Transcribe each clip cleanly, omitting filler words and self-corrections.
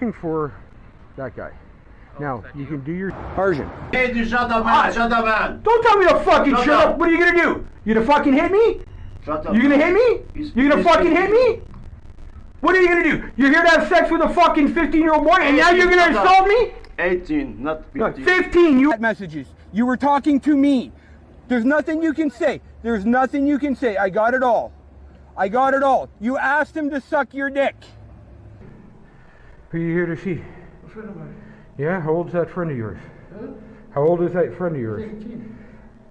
looking for that guy. Now, you can do your Arjun. Hey, you shut up, man. Shut up, man. Don't tell me to fucking shut up. What are you gonna do? You gonna fucking hit me? Shut up. You gonna hit me? You gonna fucking hit me? What are you gonna do? You're here to have sex with a fucking 15-year-old boy, and now you're gonna insult me? 18, not 15. 15. You messages. You were talking to me. There's nothing you can say. There's nothing you can say. I got it all. I got it all. You asked him to suck your dick. Who are you here to see? A friend of mine. Yeah? How old's that friend of yours? Huh? How old is that friend of yours? 18.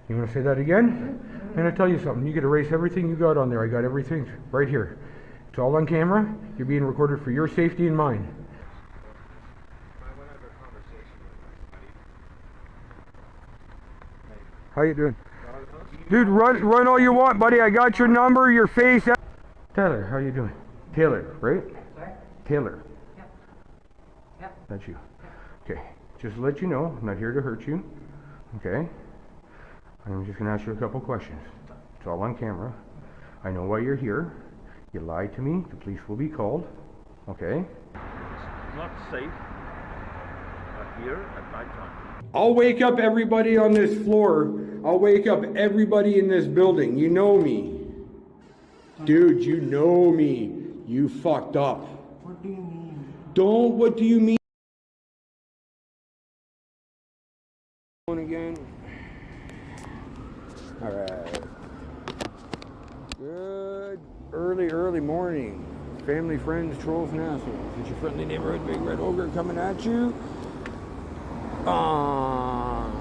You want to say that again? I'm going to tell you something. You could erase everything you got on there. I got everything right here. It's all on camera. You're being recorded for your safety and mine. How you doing? Dude, run all you want, buddy. I got your number, your face. Tyler, how you doing? Taylor, right? Sorry? Taylor. Yep. Yep. That's you. Okay. Just to let you know, I'm not here to hurt you. Okay? I'm just going to ask you a couple questions. It's all on camera. I know why you're here. You lied to me. The police will be called. Okay? It's not safe here at night time. I'll wake up everybody on this floor. I'll wake up everybody in this building. You know me. Dude, you know me. You fucked up. What do you mean? What do you mean? Again. Alright. Good early morning. Family, friends, trolls, and assholes. It's your friendly neighborhood Big Red Ogre coming at you. About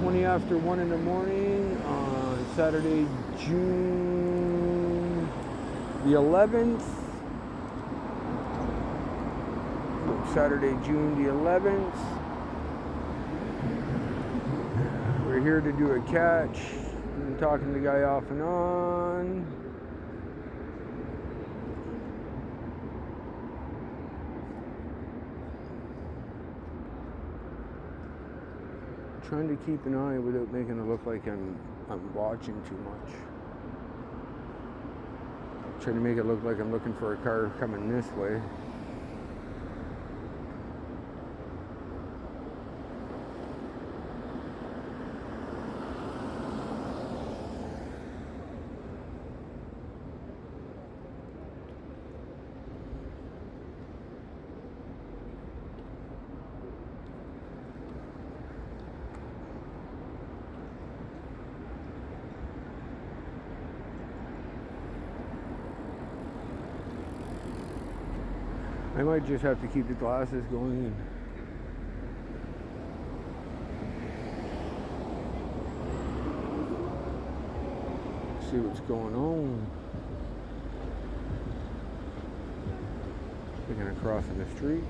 20 after 1 in the morning on Saturday, June the 11th. Saturday, June the 11th. We're here to do a catch. I'm talking to the guy off and on. Trying to keep an eye without making it look like I'm watching too much. Trying to make it look like I'm looking for a car coming this way. I might just have to keep the glasses going and see what's going on. We're gonna cross in the street.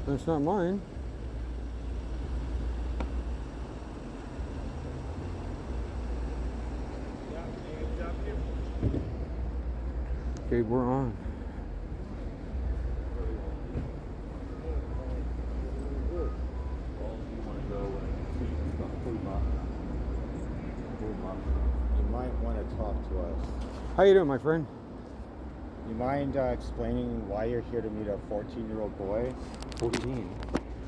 That's not mine. Okay, we're on. You might want to talk to us. How you doing, my friend? You mind explaining why you're here to meet a 14-year-old boy? 14.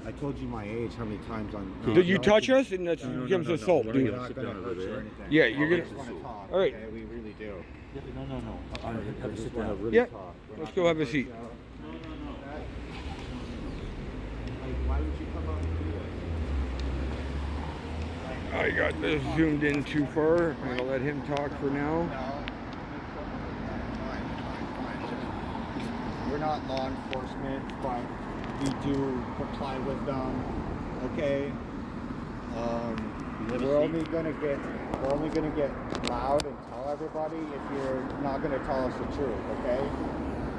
I told you my age how many times on... Did you touch us? And that becomes assault, dude. We're not going to hurt you or anything. Yeah, you're We gonna... just want to talk, All right. okay? We really do. No. We just want to really Yeah. talk. We're Let's not go gonna have a hurt seat. you. Like, why would you come up and do this? I got this zoomed in too far. I'm gonna let him talk for now. We're not law enforcement, but we do comply with them. Okay. We're only gonna get loud and tell everybody if you're not gonna tell us the truth. Okay.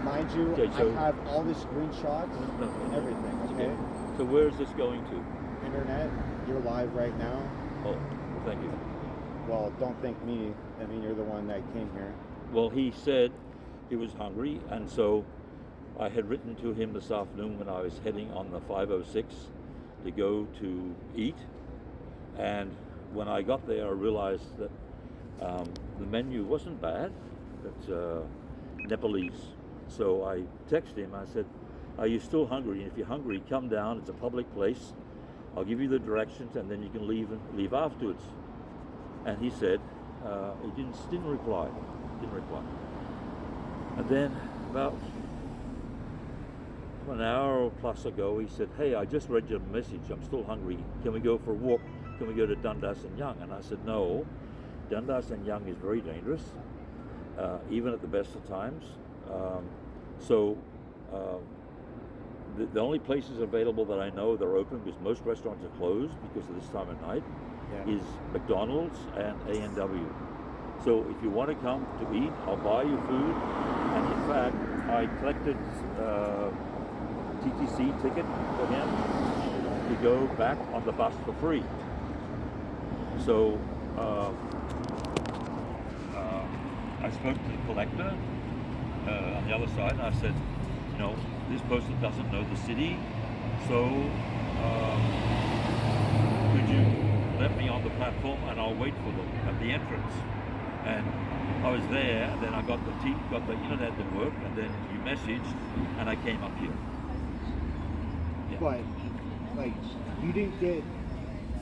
Mind you, Okay, so- I have all the screenshots and everything. Okay. So where is this going to? Internet, you're live right now. Oh, thank you. Well, don't thank me. I mean, you're the one that came here. Well, he said he was hungry, and so I had written to him this afternoon when I was heading on the 506 to go to eat. And when I got there, I realized that the menu wasn't bad. It's Nepalese. So I texted him. I said, "Are you still hungry? And if you're hungry, come down. It's a public place. I'll give you the directions, and then you can leave afterwards." And he said he didn't reply. And then about an hour or plus ago, he said, "Hey, I just read your message. I'm still hungry. Can we go for a walk? Can we go to Dundas and Young?" And I said, "No, Dundas and Young is very dangerous, even at the best of times. The only places available that I know that are open, because most restaurants are closed because of this time of night, is McDonald's and A&W. So if you want to come to eat, I'll buy you food." And in fact, I collected TTC ticket for him to go back on the bus for free. So I spoke to the collector on the other side, and I said, this person doesn't know the city, so could you let me on the platform and I'll wait for them at the entrance? And I was there, and then I got the internet that worked, and then you messaged, and I came up here. Yeah. But, like, you didn't get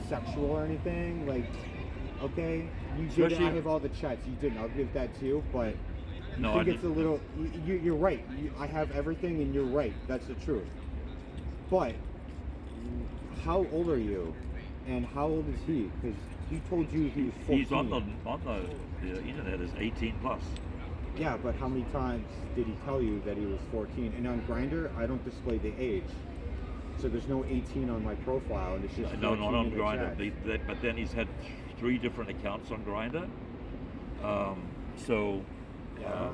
sexual or anything, like, okay? You did Especially- out of all the chats, you didn't, I'll give that to you, but No, I think I it's a little, you're right, I have everything and you're right, that's the truth. But, how old are you? And how old is he? Because he told you he was 14. He's on the internet as 18 plus. Yeah, but how many times did he tell you that he was 14? And on Grindr, I don't display the age. So there's no 18 on my profile, and it's just No, 14 not on in the Grindr. chat. But then he's had 3 different accounts on Grindr. So. Yeah.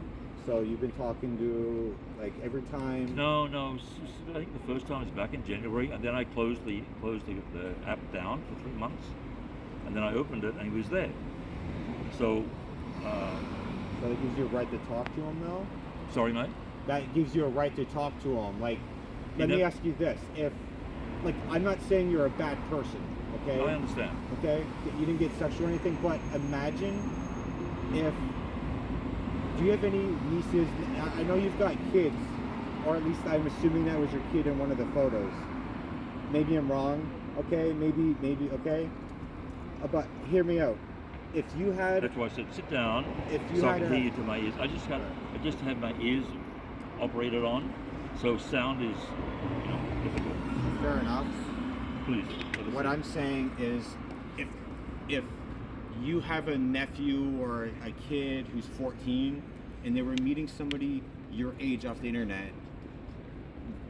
So you've been talking to, like, every time? No. I think the first time was back in January, and then I closed the app down for 3 months, and then I opened it, and he was there. So. So that gives you a right to talk to him, though? Sorry, mate. That gives you a right to talk to him. Like, let me ask you this: if, like, I'm not saying you're a bad person, okay? I understand. Okay, you didn't get sexual or anything, but imagine if. Do you have any nieces? I know you've got kids, or at least I'm assuming that was your kid in one of the photos. Maybe I'm wrong. Okay, maybe. Okay, but hear me out. If you had, That's why I said sit down. If you so I had can a- hear you to my ears. I just have my ears operated on, so sound is difficult. fair enough. Please. let us What see. I'm saying is, if you have a nephew or a kid who's 14 and they were meeting somebody your age off the internet,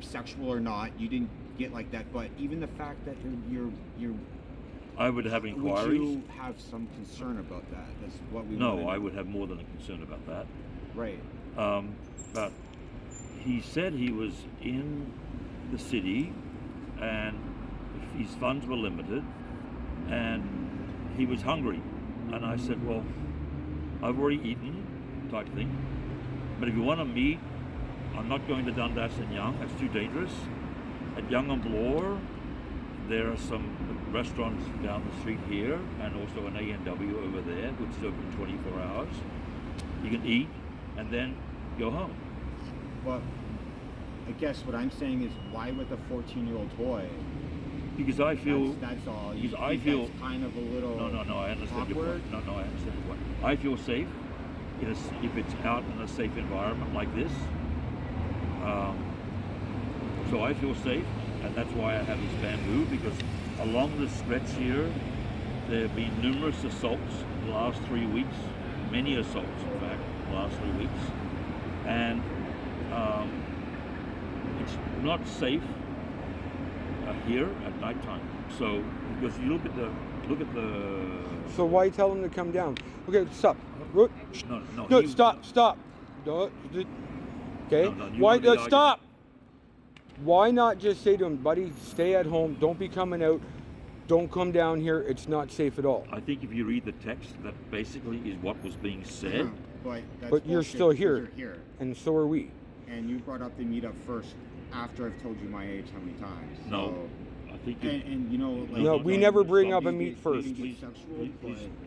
sexual or not, you didn't get like that. But even the fact that you're I would have would inquiries. you have some concern about that? That's what we No, wanna I know. would have more than a concern about that. Right. But he said he was in the city and his funds were limited and he was hungry. And I said, well, I've already eaten, type thing. But if you want to meet, I'm not going to Dundas and Young. That's too dangerous. At Young and Bloor, there are some restaurants down the street here and also an A&W over there, which is open 24 hours. You can eat and then go home. Well, I guess what I'm saying is, why with a 14-year-old boy? Because I feel... That's all. You because I think feel- that's kind of a little. No, I understand your awkward? point. No, I understand your point. I feel safe if it's out in a safe environment like this. So I feel safe, and that's why I have this bamboo, because along the stretch here, There have been numerous assaults in the last 3 weeks, many assaults in fact, in the last 3 weeks, and it's not safe here at night time. So because you look at the So why tell him to come down? Okay, stop. no, Stop. No, okay. No, you Why? wanna be arguing. Stop. Why not just say to him, buddy, stay at home. Don't be coming out. Don't come down here. It's not safe at all. I think if you read the text, that basically is what was being said. But that's But you're bullshit still because here. You're here, And so are we. and you brought up the meetup first after I've told you my age how many times. No, So, I think and you know, like, No, we never bring up a Please, meet first. please, sexual,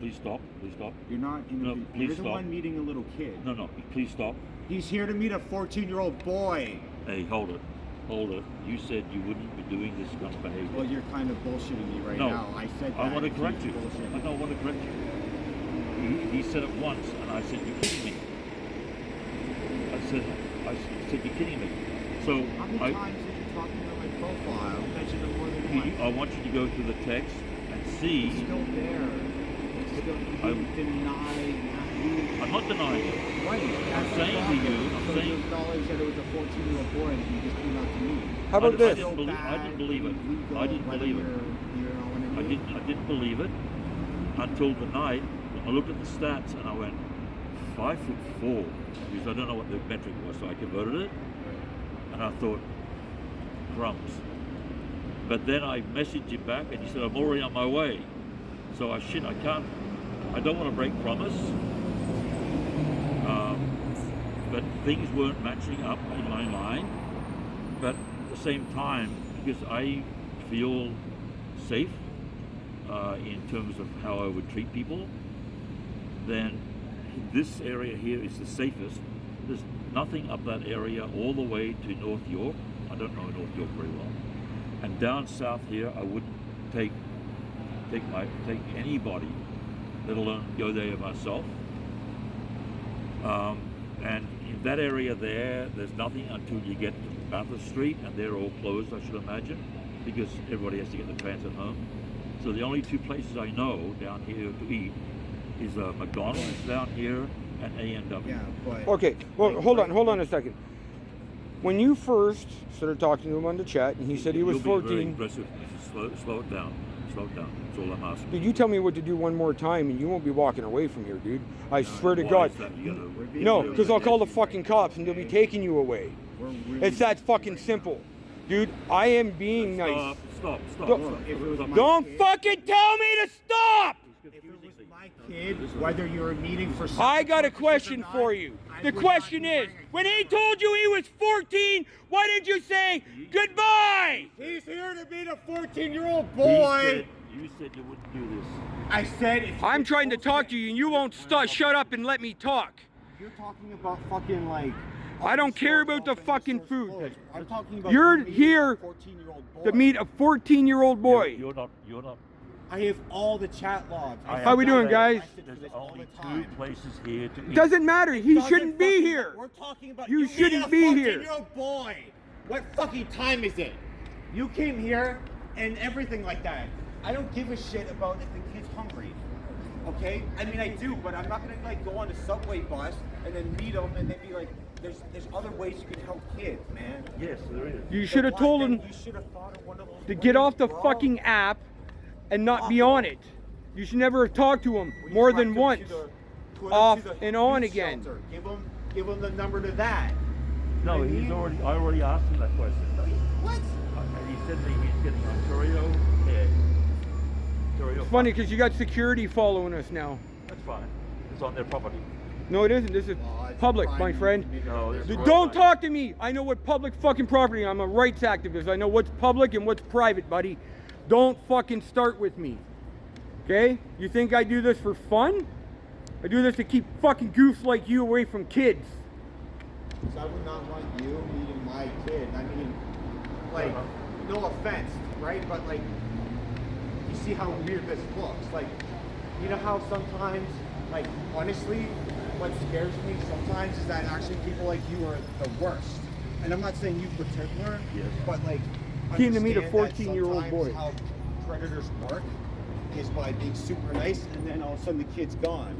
please stop. Please stop. You're not. No, please you're the stop. one meeting a little kid. No, please stop. He's here to meet a 14-year-old boy. Hey, hold it. You said you wouldn't be doing this kind of behavior. Well, you're kind of bullshitting me right No, now. I said that. I want to and correct he's you. bullshitting. I don't want to correct you. He said it once, and I said, "You're kidding me." I said, "You're kidding me." So How many times did you talk about my profile? I mentioned it more than once. I want you to go through the text and see. It's still there. It's still, you deny that. I'm not denying it. Right. I'm saying to you, So you acknowledge that it was a 14-year-old boy and you just came out to me. How about I this? didn't believe it. I didn't believe it. I didn't believe it until the night when I looked at the stats and I went 5'4", because I don't know what the metric was, so I converted it, and I thought, crumbs. But then I messaged him back and he said, I'm already on my way. So I don't want to break promise, but things weren't matching up in my mind. But at the same time, because I feel safe in terms of how I would treat people, then this area here is the safest. There's nothing up that area all the way to North York. I don't know North York very well. And down south here, I wouldn't take anybody, let alone go there myself. And in that area there's nothing until you get to Bathurst Street, and they're all closed, I should imagine, because everybody has to get the transit home. So the only two places I know down here to eat is McDonald's down here and A&W. Yeah, but Okay, well, hold on a second. When you first started talking to him on the chat, and he said he was You'll be very 14, aggressive. Slow it down. Slow it down. That's all I'm asking. did you tell me what to do one more time, and you won't be walking away from here, dude? I swear to Why God. is that? You gotta- No, because I'll call the fucking cops, and they'll be taking you away. we're really It's that fucking simple. Dude, I am being nice. Stop. Don't- If it was my Don't kid- fucking tell me to stop! If it was my kid, whether you were meeting for I got a purposes or question not, for you. I The would question not be is, bringing- when he told you he was 14, why did you say goodbye? He's here to meet a 14-year-old You boy. said you wouldn't do this. I said if I'm trying to talk to you, and you won't shut up and let me talk. You're talking about fucking like. I don't care about the fucking food. I'm talking about. You're meeting here a 14-year-old boy. To meet a 14-year-old boy. You're not. I have all the chat logs. How we doing, guys? There's only two places here to eat. Doesn't matter. He shouldn't be here. We're talking about You shouldn't meeting be a here. 14-year-old boy. What fucking time is it? You came here and everything like that. I don't give a shit about if the kid's hungry. Okay? I mean, I do, but I'm not gonna like go on a subway bus and then meet him and then be like, there's other ways you can help kids, man. Yes, there is. You should have told him You should have thought of one of those to get ways, off the bro. fucking app and not be on it. You should never have talked to him Well, you more tried than to once. put him Off to the and on youth again. shelter. Give him the number to that. No, You know what I he's mean? already. I already asked him that question. What? And he said that he's getting Ontario Ed. Ontario. It's funny because you got security following us now. That's fine. It's on their property. No, it isn't. This is It's public, fine. my friend. No, it's Dude, right. don't talk to me. I know what public fucking property. I'm a rights activist. I know what's public and what's private, buddy. Don't fucking start with me. Okay? You think I do this for fun? I do this to keep fucking goofs like you away from kids. So I would not want you meeting my kid. I mean, like, no offense, right? But like, you see how weird this looks. Like, you know how sometimes, like, honestly, what scares me sometimes is that actually people like you are the worst. And I'm not saying you particular, Yes. but like, Keen to meet a understand that 14-year-old boy. sometimes how predators work. is by being super nice, and then all of a sudden the kid's gone.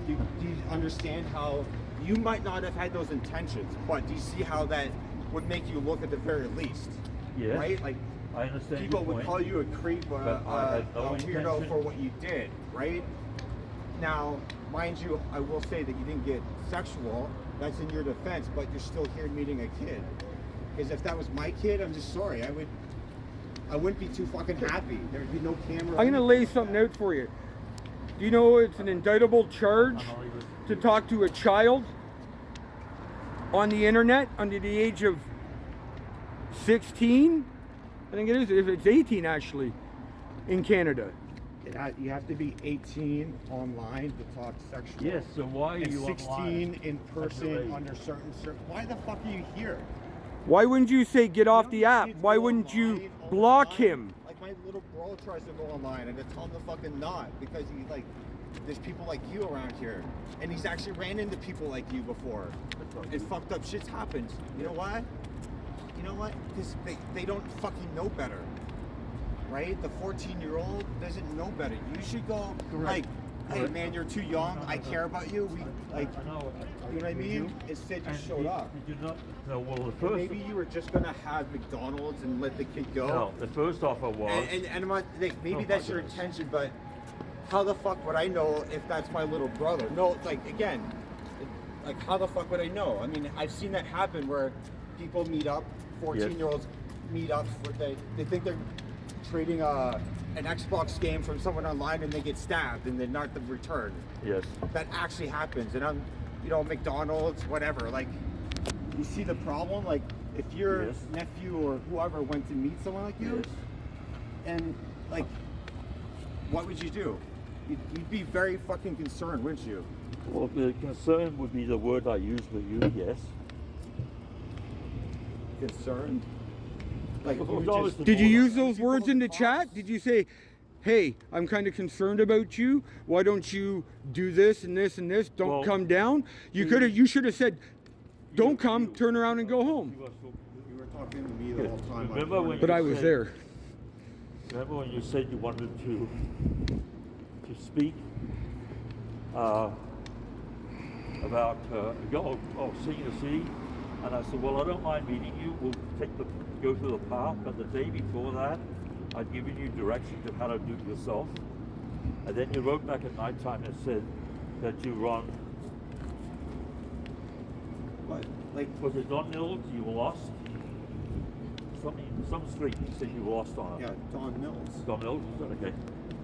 Do you understand how you might not have had those intentions, but do you see how that would make you look at the very least? Yes. Right? Like, I understand people your would point. call you a creep or But I had no a weirdo intention. for what you did, right? Now, mind you, I will say that you didn't get sexual. That's in your defense, but you're still here meeting a kid. Because if that was my kid, I'm just sorry. I wouldn't be too fucking happy. There'd be no camera. I'm gonna lay something out for you. Do you know it's an indictable charge to talk to a child on the internet under the age of 16? I think it is. If it's 18 actually, in Canada. You have to be 18 online to talk sexual. Yes, so why are and you 16 online? in person Underage. under certain. Why the fuck are you here? Why wouldn't you say get off the Young app? kids Why go wouldn't you online all the block time. him? Like my little bro tries to go online and I tell him to fucking not because he like there's people like you around here, and he's actually ran into people like you before. And fucked up shit's happened. You know why? You know what? Because they don't fucking know better. Right? The 14-year-old doesn't know better. You should go like, hey man, you're too young. I care about you. We like, I know. you know what I mean? Instead, you showed up. Did you not? No, well, the And first. maybe you were just gonna have McDonald's and let the kid go. No, the first offer was. And I'm not, like, maybe Oh, that's my your goodness. intention, but how the fuck would I know if that's my little brother? No, like again, like how the fuck would I know? I mean, I've seen that happen where people meet up, 14-year-olds meet up for they think they're trading an Xbox game from someone online and they get stabbed and then not the return. Yes. That actually happens, and I'm, you know, McDonald's, whatever. Like, you see the problem? Like, if your Yes. nephew or whoever went to meet someone like you, Yes. and like, what would you do? You'd be very fucking concerned, wouldn't you? Well, the concern would be the word I use with you. Yes. Concerned. Like, Well, you it's always just, the Did you border. use those you words call in the the chat? cops? Did you say, hey, I'm kind of concerned about you. Why don't you do this and this and this? Don't Well, come down. You should have said, don't come, turn around and go home. you were talking to me the whole time. Remember when But you I was said- there. Remember when you said you wanted to speak about seeing the city, and I said, well, I don't mind meeting you. We'll go to the park. But the day before that, I'd given you directions of how to do it yourself, and then you wrote back at night time and said that you were on. What? Like, Was it Don Mills? You were lost. Some street. You said you were lost on it. yeah, Don Mills. Don Mills. Okay.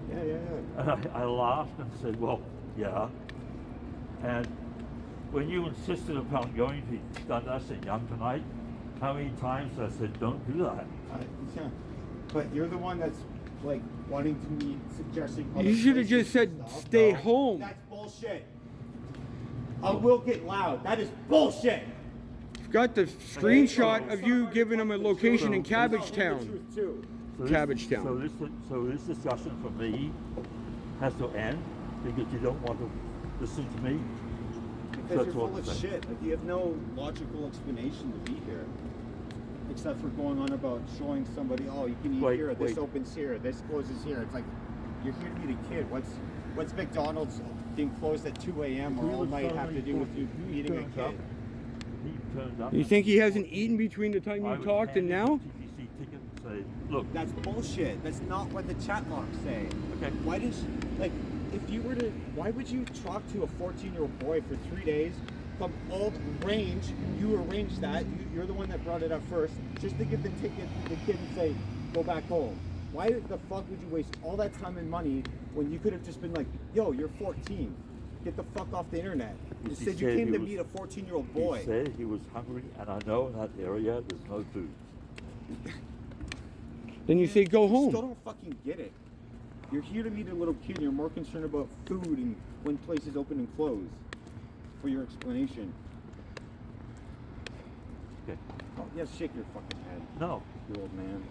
Yeah. And I laughed and said, well, yeah. And when you insisted upon going to Dundas and Young tonight, how many times I said, don't do that? Yeah. But you're the one that's like wanting to meet, suggesting. other You should have places just said, and stuff. stay No, home. That's bullshit. I will get loud. That is bullshit. Got the screenshot of you giving him a location in Cabbage Town. Too. Cabbage Town. So this discussion for me has to end because you don't want to listen to me. Because That's you're all full of I'm saying. shit. Like, you have no logical explanation to be here. Except for going on about showing somebody, oh, you can eat Wait, here, this wait. opens here, this closes here. It's like, you're here to meet a kid. What's McDonald's being closed at 2 a.m. or all night have to do with you meeting a kid? He turned up. You think he hasn't eaten between the time I you would talked and hand now? him a TTC ticket and say, look, That's bullshit. That's not what the chat logs say. okay. Why did like, if you were to, why would you talk to a 14-year-old boy for 3 days, come all range, you arranged that, you're the one that brought it up first, just to give the ticket to the kid and say, go back home. Why the fuck would you waste all that time and money when you could have just been like, yo, you're 14, get the fuck off the internet. He Instead, you said came he to was- meet a 14-year-old boy. He said he was hungry, and I know in that area there's no food. Then you say go You home. still don't fucking get it. You're here to meet a little kid. You're more concerned about food and when places open and close. For your explanation. Okay. Oh, yes, shake your fucking head, No. you old man.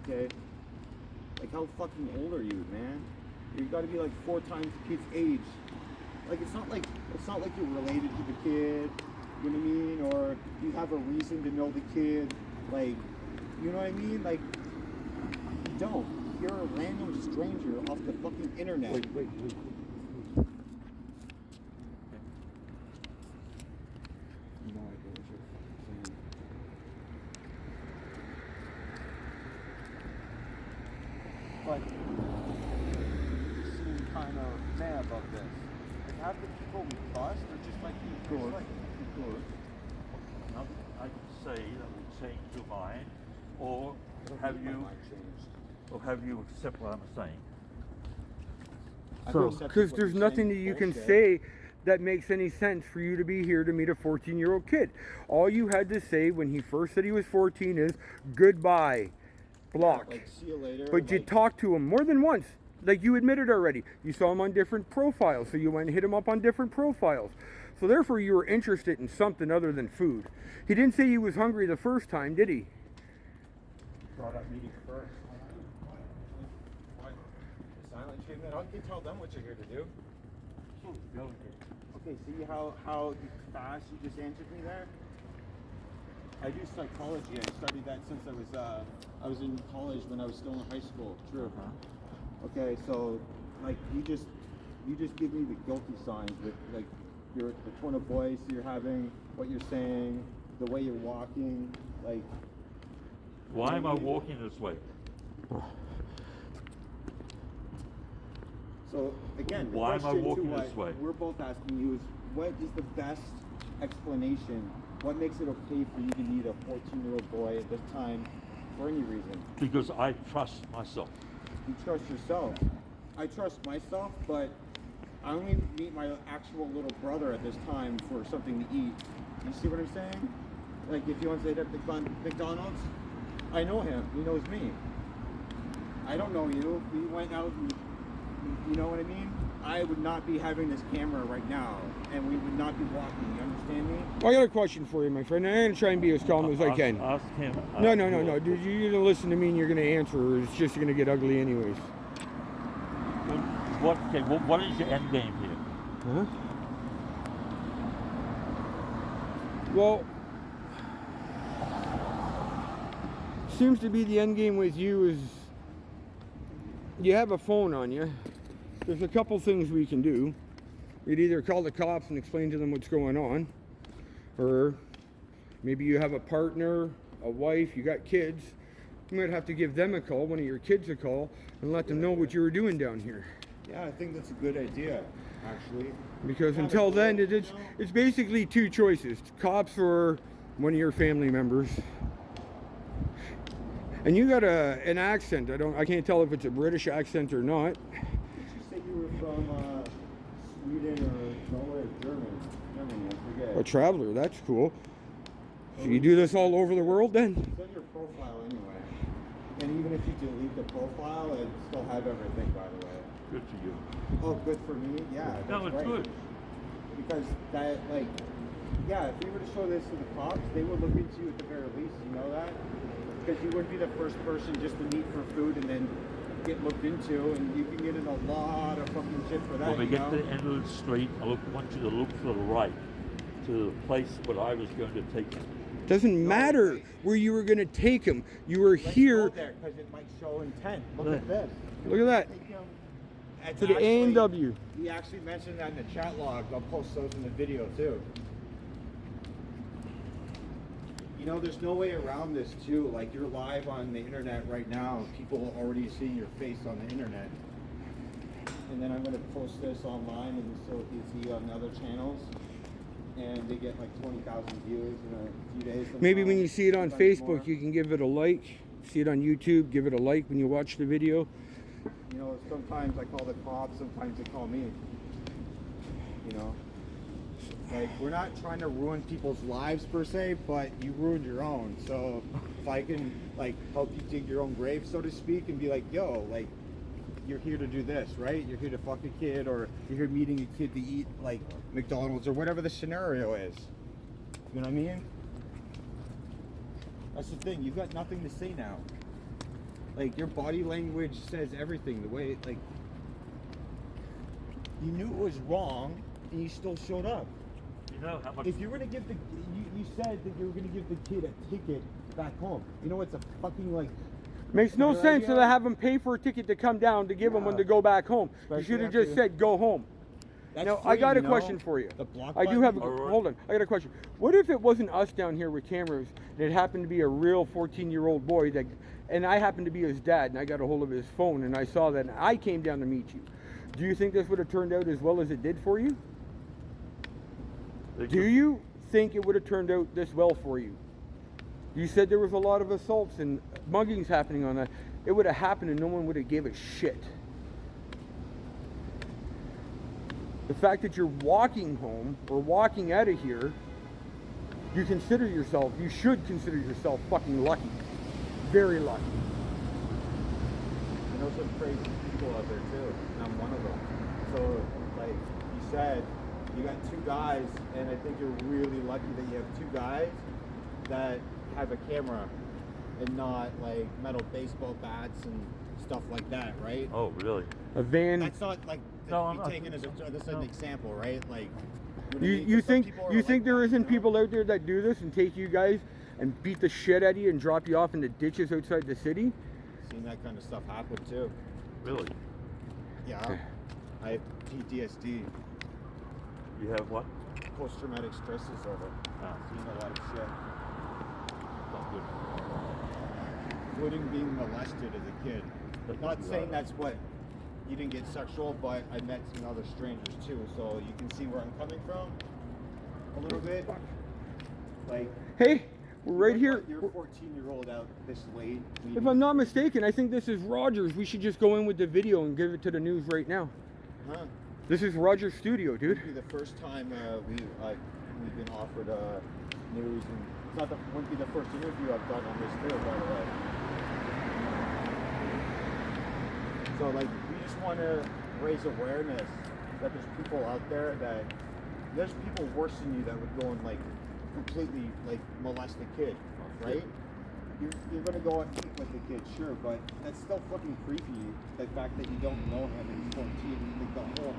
Okay? Like, how fucking old are you, man? You gotta be like 4 times the kid's age. Like, it's not like you're related to the kid. You know what I mean? Or you have a reason to know the kid. Like, you know what I mean? Like, you don't. you're a random stranger off the fucking internet. Wait. No idea what you're saying. But you seem kind of mad about this. Like, half the people we trust are just like you. Good. Good. Nothing I can say that will change your mind, or have you accept what I'm saying? I So, feel accepted because what there's you're nothing saying that is you can bullshit. say that makes any sense for you to be here to meet a 14-year-old kid. All you had to say when he first said he was 14 is goodbye, blocked. Like, see you later. But you like, talked to him more than once. Like you admitted already. You saw him on different profiles, so you went and hit him up on different profiles. So therefore you were interested in something other than food. He didn't say he was hungry the first time, did he? brought up meeting first. What? The silent treatment? I can tell them what you're here to do. Okay, see how fast you just answered me there? I do psychology. I studied that since I was in college when I was still in high school. True. Okay, so like you just give me the guilty signs with like the tone of voice you're having, what you're saying, the way you're walking, like. Why am I walking this way? So again, the Why am I question walking to what this way? we're both asking you is, what is the best explanation? What makes it okay for you to meet a 14-year-old boy at this time for any reason? Because I trust myself. You trust yourself. I trust myself, but I only meet my actual little brother at this time for something to eat. You see what I'm saying? Like if you want to say that McDonald's, I know him. He knows me. I don't know you. We went out and, you know what I mean? I would not be having this camera right now, and we would not be walking. You understand me? I got a question for you, my friend. I'm going to try and be as calm as I can. Ask him. No. Dude, you're going to listen to me and you're going to answer, or it's just going to get ugly anyways. What is your end game here? Huh? Well, seems to be the end game with you is you have a phone on you. There's a couple things we can do. You'd either call the cops and explain to them what's going on, or maybe you have a partner, a wife, you got kids. You might have to give them a call, one of your kids a call, and let them know what you were doing down here. Yeah, I think that's a good idea, actually. Because until then, it's basically two choices: cops or one of your family members. And you got an accent. I can't tell if it's a British accent or not. Did you say you were from Sweden or Norway or Germany, I forget. A traveler, that's cool. So you do this all over the world then? It's on your profile anyway. And even if you delete the profile, it'd still have everything, by the way. Good for you. Oh, good for me? Yeah, that's No, it's right. good. Because that, like, yeah, if we were to show this to the cops, they would look into you at the very least, you know that? Because you wouldn't be the first person just to meet for food and then get looked into, and you can get in a lot of fucking shit for that, When we you get know? to the end of the street, I want you to look to the right, to the place where I was going to take you. Doesn't matter where you were going to take him. You were Let's here. go there, because it might show intent. Look at this. Look at that. Take him. It's To the actually- A&W. He actually mentioned that in the chat log. I'll post those in the video too. You know, there's no way around this too. Like, you're live on the internet right now. People are already seeing your face on the internet. And then I'm going to post this online, and so you can see on other channels. And they get like 20,000 views in a few days. Maybe when sometimes, you see it on sometimes Facebook, more. you can give it a like. See it on YouTube, give it a like when you watch the video. You know, sometimes I call the cops, sometimes they call me. You know? Like, we're not trying to ruin people's lives per se, but you ruined your own. So if I can, like, help you dig your own grave, so to speak, and be like, yo, like, you're here to do this, right? You're here to fuck a kid, or you're here meeting a kid to eat, like, McDonald's, or whatever the scenario is. You know what I mean? That's the thing. You've got nothing to say now. Like, your body language says everything. The way, like, you knew it was wrong, and you still showed up. You know how much... If you were to give you said that you were going to give the kid a ticket back home. You know, it's a fucking, like, Makes no Better sense idea? to have them pay for a ticket to come down to give them when to go back home. Especially You should have after- just said go home. That's Now, free, I got a you know? question for you. The block I do have a, button. Alright. hold on, I got a question. What if it wasn't us down here with cameras and it happened to be a real 14-year-old boy that, and I happened to be his dad and I got a hold of his phone and I saw that and I came down to meet you. Do you think this would have turned out as well as it did for you? Do you think it would have turned out this well for you? You said there was a lot of assaults and muggings happening on that. It would have happened and no one would have gave a shit. The fact that you're walking home or walking out of here, you should consider yourself fucking lucky. Very lucky. I know some crazy people out there too, and I'm one of them. So, like you said, you got two guys, and I think you're really lucky that you have two guys that have a camera and not like metal baseball bats and stuff like that, right? Oh, really? A van. That's not like No, I'm be not. taken as an example, right? Like, what I You, mean? you 'Cause some think people are you think like there that, isn't you know? people out there that do this and take you guys and beat the shit out of you and drop you off in the ditches outside the city? Seen that kind of stuff happen too. Really? Yeah, I have PTSD, You have what? post-traumatic stress disorder. Seen a lot of shit, Not good. including being molested as a kid. Not saying that's what you didn't get sexual, but I met some other strangers too, so you can see where I'm coming from a little bit. Like, Hey, we're right here. You're a 14-year-old out this late. If I'm not mistaken, I think this is Rogers. We should just go in with the video and give it to the news right now. Huh? This is Rogers' studio, It'd dude. be the first time we've been offered news, and it's not wouldn't be the first interview I've done on this too, by the way. So like, we just want to raise awareness that there's people out there that there's people worse than you that would go and like completely like molest a kid, right? You're gonna go and eat with the kid, sure, but that's still fucking creepy. The fact that you don't know him and he's 14, like the whole.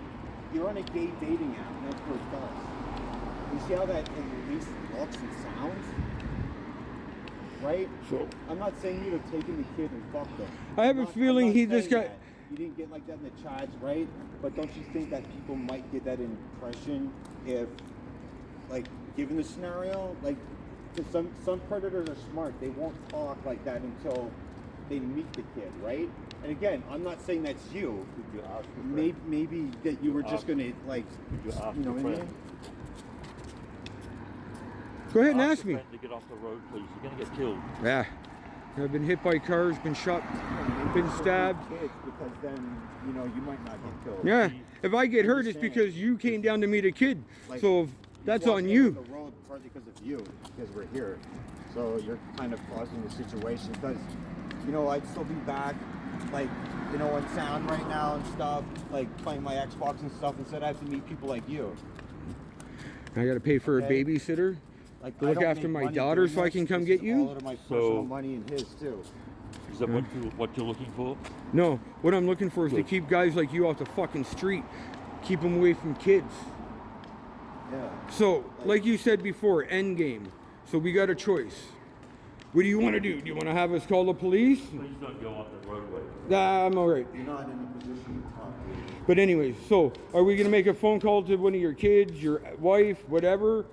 You're on a gay dating app, and that's what it does. You see how that at least looks and sounds, right? So I'm not saying you'd have taken the kid and fucked him. I have a feeling this guy. That. You didn't get like that in the chats, right? But don't you think that people might get that impression if, like, given the scenario, like, 'cause some predators are smart. They won't talk like that until they meet the kid, right? And again, I'm not saying that's you. Did you ask your friend? Maybe that you were just gonna like, Did you ask you know your what I friend? mean? Go ahead and ask your me. friend to get off the road, please. You're going to get killed. Yeah. I've been hit by cars, been shot, Maybe been it's for stabbed. kids, because then you know you might not get killed. Yeah. If I get hurt, I'm it's just saying. because you came down to meet a kid. Like, So if that's on walking you. The road partly because of you, because we're here. So you're kind of causing the situation. Because you know I'd still be back, like on sound right now and stuff, like playing my Xbox and stuff. Instead, I have to meet people like you. I got to pay for Okay. a babysitter. Like To look I don't after make my money daughter doing so I this. can come This get is you? all out of my So- personal money and his too. Is that what you're looking for? No, what I'm looking for is to Good. keep guys like you off the fucking street. Keep them away from kids. Yeah. So, like you said before, end game. So we got a choice. What do you want to do? Do you want to have us call the police? Please don't go on the roadway. Nah, I'm all right. You're not in a position to talk to me. But anyways, so are we gonna make a phone call to one of your kids, your wife, whatever,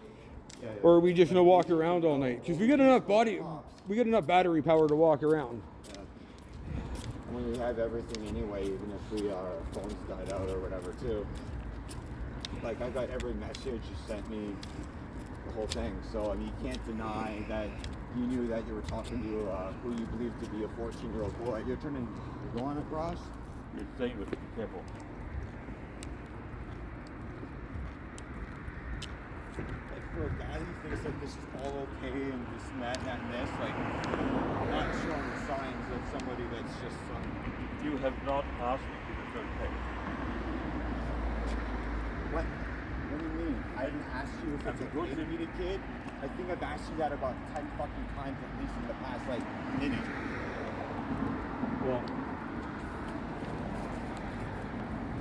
Yeah, yeah. or are we just gonna walk around all night? Because we got enough battery power to walk around. Yeah. I mean, we have everything anyway, even if our phones died out or whatever, too. Like, I got every message you sent me, the whole thing. So, I mean, you can't deny that you knew that you were talking to who you believed to be a 14-year-old boy. You're going across? You're staying with it. Be careful. Like, for a guy who thinks that this is all okay and this and that and this, like, not showing the signs of somebody that's just You have not asked me if it's okay. What do you mean? I didn't ask you if it's okay to meet a kid. I think I've asked you that about 10 fucking times at least in the past, like, minute. Well,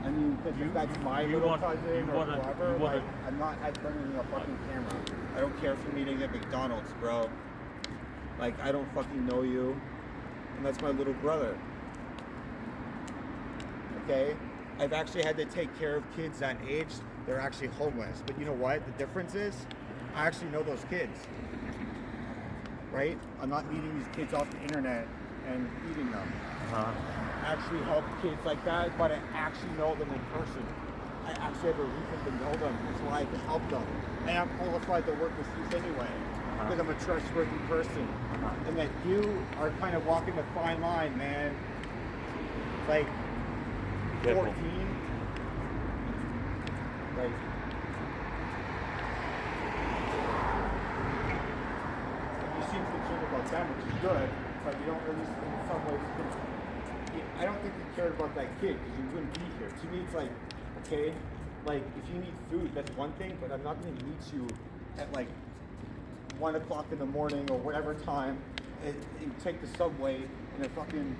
I mean, because if that's my you little want- cousin you or wanna- whoever, you wanna- like, I'm not bringing a fucking camera. I don't care if you're meeting at McDonald's, bro. Like, I don't fucking know you. and that's my little brother. Okay? I've actually had to take care of kids that age. They're actually homeless. But you know what? The difference is, I actually know those kids. Right? I'm not meeting these kids off the internet and feeding them. I actually help kids like that, but I actually know them in person. I actually have a reason to know them. That's why I can help them. I am qualified to work with youth anyway, because I'm a trustworthy person. And that you are kind of walking a fine line, man. Like 14. Like, you seem concerned about them, which is good, but you don't really, in some ways, I don't think you cared about that kid because you wouldn't be here. To me, it's like, okay, like if you need food, that's one thing, but I'm not going to meet you at like 1 o'clock in the morning or whatever time and take the subway and a fucking.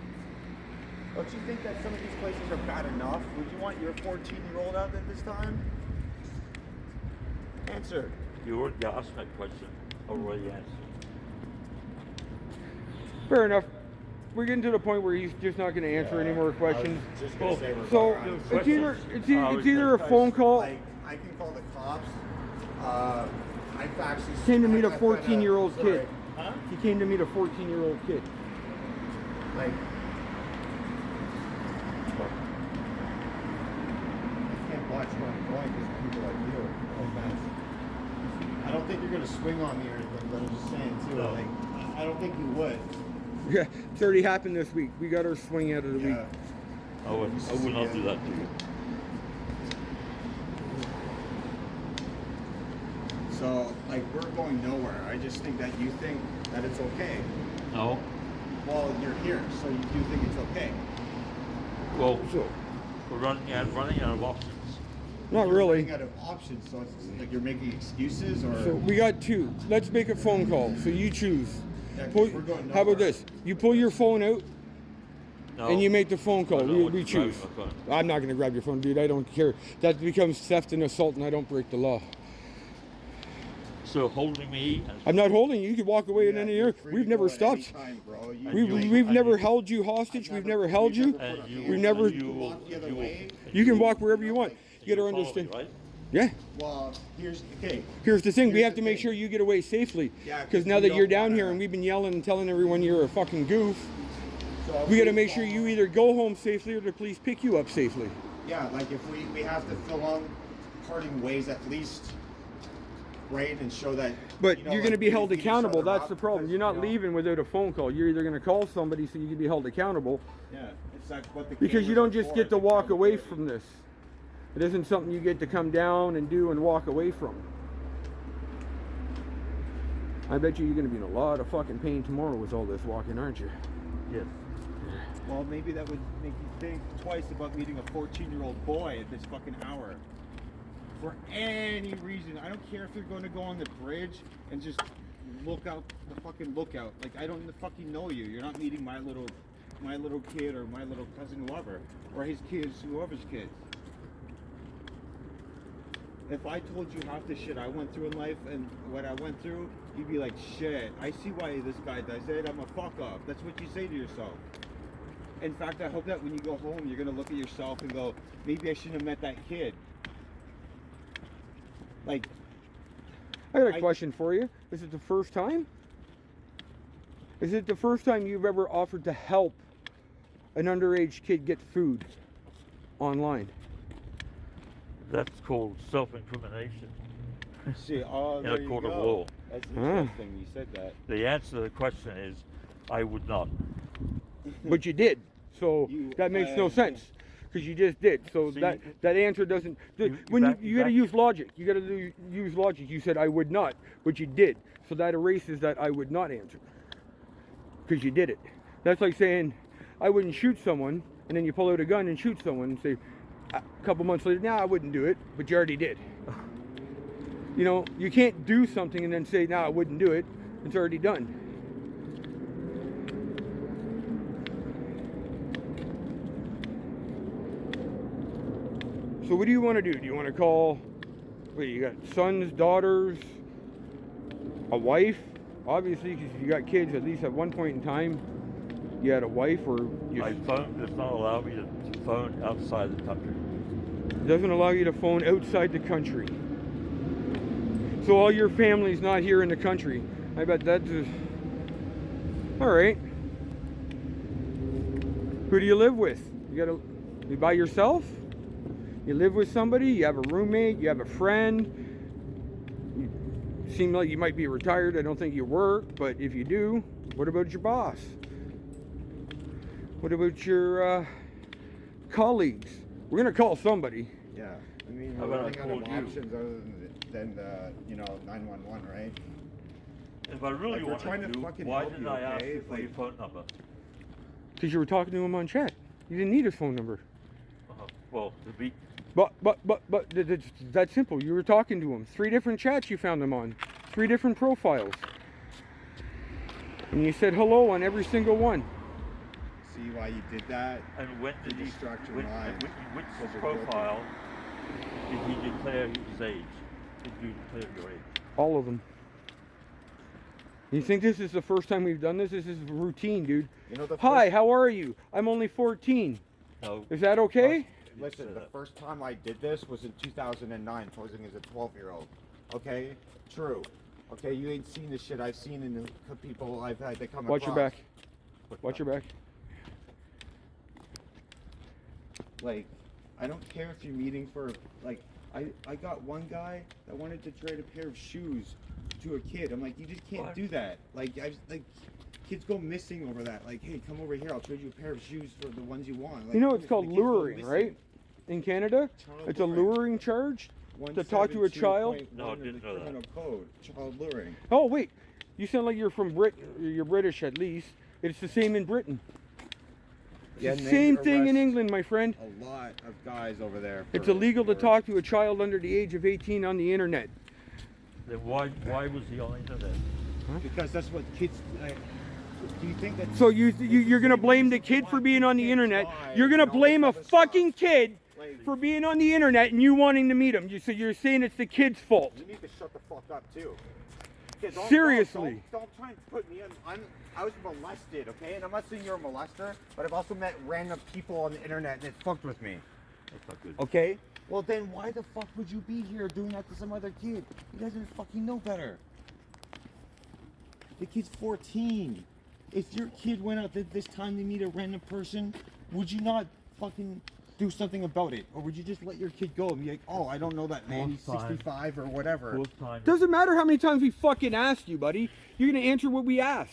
Don't you think that some of these places are bad enough? Would you want your 14-year-old out at this time? Answer. You already asked that question. Already answered. Fair enough. We're getting to the point where he's just not going to answer any more questions. Just gonna say we're So fine. it's either a phone call. Like, I can call the cops. I've actually Came to meet a I've 14-year-old sorry. kid. Huh? He came to meet a 14-year-old kid. Like, I can't watch where I'm going because people like you. No offense. I don't think you're gonna swing on me or anything, but I'm just saying too. No. Like, I don't think you would. Yeah, it's already happened this week. We got our swing out of the week. I will not do that to you. So, like, we're going nowhere. I just think that you think that it's okay. No. Well, you're here, so you do think it's okay. Well, we're running out of options. Not You're really. running out of options, so it's like you're making excuses, or So we got two. Let's make a phone call. So you choose. Yeah, 'cause Pull- we're going how about nowhere. this? You pull your phone out No. and you make the phone call. I don't We, want we to grab choose. my phone. I'm not going to grab your phone, dude. I don't care. That becomes theft and assault, and I don't break the law. So holding me. And I'm not holding you. You can walk away in any you're year. free to We've go never at stopped. any time, bro. You- And We've you- never you- held you hostage. We've never held you. And you, We've never- and you, Walk the other way. You can walk wherever you want. You got to follow me, understand. right? Yeah. Well, here's okay. Here's the thing. We Here's have the to make thing. sure you get away safely. Yeah, 'cause Because now we that don't you're down wanna- here and we've been yelling and telling everyone you're a fucking goof, So we got to make sure you either go home safely or the police pick you up safely. Yeah, like if we have to fill on parting ways at least, right, and show that. But you know, you're going to like, be we held beat each accountable. other That's up the problem. because, You're not you know, leaving without a phone call. You're either going to call somebody so you can be held accountable, Yeah, it's like what the because you cameras don't are just for, get to it's walk away accountability. from this. It isn't something you get to come down and do and walk away from. I bet you're going to be in a lot of fucking pain tomorrow with all this walking, aren't you? Yes. Well, maybe that would make you think twice about meeting a 14-year-old boy at this fucking hour. For any reason. I don't care if you're going to go on the bridge and just look out the fucking lookout. Like, I don't fucking know you. You're not meeting my little kid or my little cousin, whoever. Or his kids, whoever's kids. If I told you half the shit I went through in life and what I went through, you'd be like, shit, I see why this guy does it. I'm a fuck up. That's what you say to yourself. In fact, I hope that when you go home, you're going to look at yourself and go, maybe I shouldn't have met that kid. Like, I got a question for you. Is it the first time? Is it the first time you've ever offered to help an underage kid get food online? That's called self-incrimination see, oh, in there a you court of go. law. That's Huh. interesting you said that. The answer to the question is, I would not. But you did. So You, that makes no sense. Because you just did. So See, that answer doesn't. you When back- you got to back- use logic. You got to use logic. You said I would not, but you did. So that erases that I would not answer. Because you did it. That's like saying I wouldn't shoot someone, and then you pull out a gun and shoot someone and say a couple months later, nah, I wouldn't do it, but you already did. You know, you can't do something and then say, nah, I wouldn't do it. It's already done. So what do you want to do? Do you want to call, wait, you got sons, daughters, a wife? Obviously, because if you got kids, at least at one point in time, You had a wife, or My phone does not allow me to phone outside the country. doesn't allow you to phone outside the country. So all your family's not here in the country. I bet that's all right. Who do you live with? You by yourself? You live with somebody? You have a roommate? You have a friend? You seem like you might be retired. I don't think you work, but if you do, what about your boss? What about your colleagues? We're gonna call somebody. Yeah, I mean, How we're about I running out of call you? options other than you know, 911, right? If I really Like, we're wanted trying to to, fucking why help didn't you, I ask okay? you for your Like- phone number? Because you were talking to him on chat. You didn't need his phone number. Well, to be But it's that simple. You were talking to him. 3 different chats you found him on. 3 different profiles. And you said hello on every single one. See why you did that? and when did To he? distract your When, mind. which Because you're guilty. profile did he declare his age? Did you declare your age? All of them. You think this is the first time we've done this? This is routine, dude. You know, the Hi, first, how are you? I'm only 14. No. Is that okay? listen, the first time I did this was in 2009, posing as a 12-year-old. Okay? True. Okay, you ain't seen the shit I've seen in the people I've had to come Watch across. your back. Watch your back. Like, I don't care if you're meeting for, like, I got one guy that wanted to trade a pair of shoes to a kid. I'm like, you just can't What? do that. Like, kids go missing over that. Like, hey, come over here, I'll trade you a pair of shoes for the ones you want. Like, You know it's the called kids go luring, missing. right? In Canada, Child it's a luring. luring charge to talk to a child. 172.1 No, I of didn't the know that. criminal code. Child luring. Oh wait, you sound like you're from You're British at least. It's the same in Britain. Yeah, It's and the they same thing in arrest England, my friend. A lot of guys over there. It's for- illegal to for- talk to a child under the age of 18 on the internet. Then why was he on the internet? Because that's what kids. Do you think that? So you're gonna blame the kid for being on the internet. You're gonna blame a fucking kid for being on the internet and you wanting to meet him. So you're saying it's the kid's fault. You need to shut the fuck up too. Okay, Seriously. Don't try and put me on. I was molested, okay? And I'm not saying you're a molester, but I've also met random people on the internet and it fucked with me. That's not good. Okay? Well then why the fuck would you be here doing that to some other kid? He doesn't fucking know better. The kid's 14. If your kid went out this time to meet a random person, would you not fucking do something about it? Or would you just let your kid go and be like, oh, I don't know that man, he's Full time. 65 or whatever. Full time. Doesn't matter how many times we fucking asked you, buddy. You're gonna answer what we ask.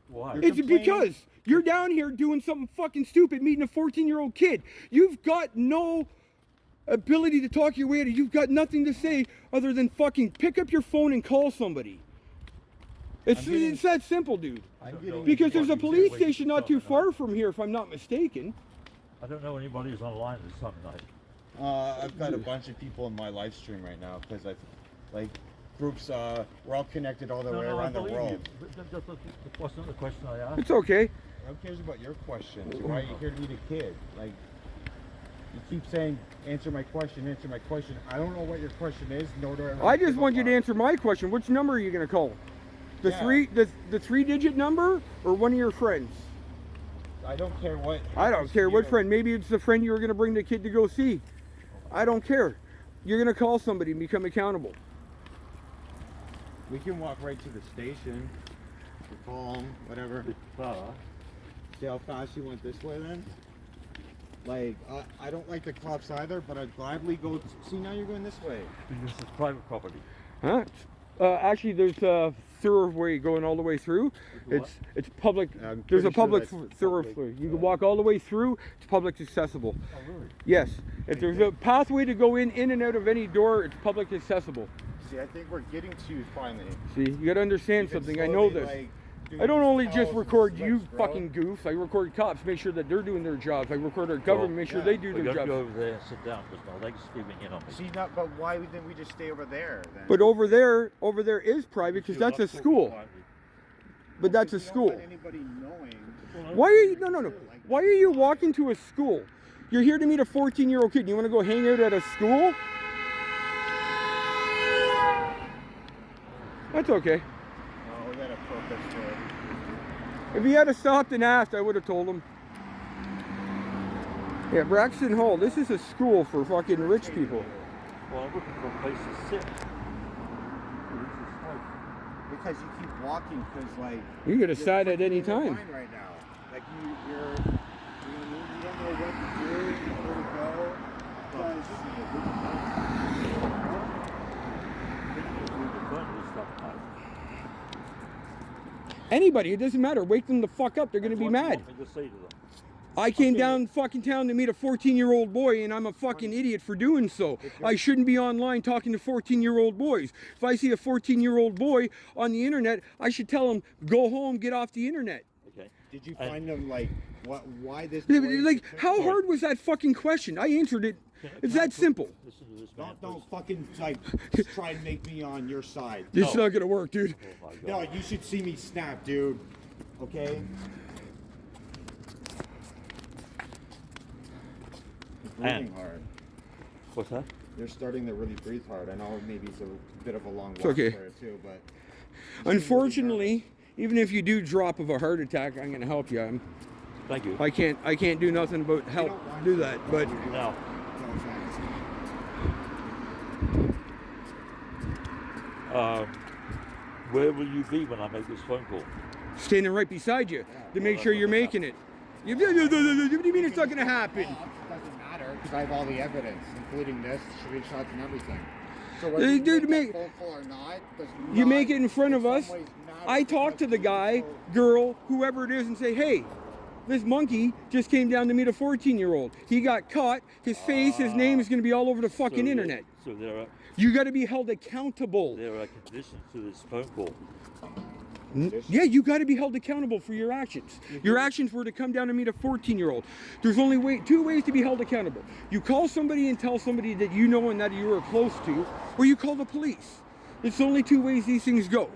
Why? You're It's complaining- because you're down here doing something fucking stupid, meeting a 14-year-old kid. You've got no ability to talk your way out of it. You've got nothing to say other than fucking pick up your phone and call somebody. It's that simple, dude. I'm getting Because there's a police Wait, station not too stop. far from here, if I'm not mistaken. I don't know anybody who's online this time of night. I've got a bunch of people in my live stream right now because I've like groups. We're all connected all the way I around the believe world. you. But that wasn't the question I asked. It's okay. Who cares about your questions? Why are you here to meet a kid? Like, you keep saying, answer my question, answer my question. I don't know what your question is, nor do I. I just want you to answer my question. Which number are you gonna call? The Yeah. the 3-digit number or one of your friends? I don't care what. I don't happens care to what you. friend. Maybe it's the friend you were gonna bring the kid to go see. I don't care. You're gonna call somebody and become accountable. We can walk right to the station. Or call 'em, whatever. Far. See how fast you went this way then? Like, I don't like the cops either, but I'd gladly go. See, now you're going this way. Because it's private property. Huh? Actually, there's a thoroughway going all the way through. What? It's public. I'm There's a pretty sure public that's thoroughway. public, You can walk all the way through. It's public accessible. Oh, really? Yes. If there's a pathway to go in and out of any door, it's public accessible. See, I think we're getting to you finally. See, you gotta understand You've been something. I know slowly, this. like, doing I don't these only just calls and record you slips, bro. fucking goofs. I record cops, make sure that they're doing their jobs. I record our government, make sure yeah. they do We their got to go jobs. over there and sit down because my leg's giving in on me. See, not, but why didn't we just stay over there then? But over there is private because You're that's not a talking school. quietly. But that's a You don't school. want anybody knowing. Why are you no? Why are you walking to a school? You're here to meet a 14-year-old kid. You want to go hang out at a school? That's okay. Oh, we got a purpose for it. If he had stopped and asked, I would have told him. Yeah, Braxton Hall. This is a school for fucking rich people. Well, I'm looking for a place to sit. Because you keep walking, because like You could have you're sat at any freaking in your time. mind right now. Like you don't know what to do, where to go. Because Anybody, it doesn't matter. Wake them the fuck up. They're gonna be mad. What do you want me to say to them? I came down fucking town to meet a 14-year-old boy, and I'm a fucking idiot for doing so. I shouldn't be online talking to 14-year-old boys. If I see a 14-year-old boy on the internet, I should tell him, go home, get off the internet. Okay. did you find them like why this? Yeah, boy but, like, took- how hard was that fucking question? I answered it. It's that simple. Listen to this man. Don't fucking like try and make me on your side. It's not gonna work, dude. Oh my God. No, you should see me snap, dude. Okay. Breathing And- hard. What's that? They're starting to really breathe hard. I know maybe it's a bit of a long walk okay. for it too, but Unfortunately, even if you do drop of a heart attack, I'm gonna help you. Thank you. I can't do nothing but help do that. But Now, no offense. where will you be when I make this phone call? standing right beside you to make sure you're making it. What do you mean it's not gonna happen? Well, it doesn't matter because I have all the evidence, including this, screenshots and everything. So Dude, whether you dude, make make- that phone call or not, does You not make it in front of some us. ways matter I talk to the because guy, people- girl, whoever it is, and say, hey, this monkey just came down to meet a 14-year-old. He got caught. His face, his name is going to be all over the fucking internet. So there You got to be held accountable. are conditions to this phone call. Yeah, you got to be held accountable for your actions. Your actions were to come down and meet a 14-year-old. There's only two ways to be held accountable. You call somebody and tell somebody that you know and that you are close to, or you call the police. It's only two ways these things go.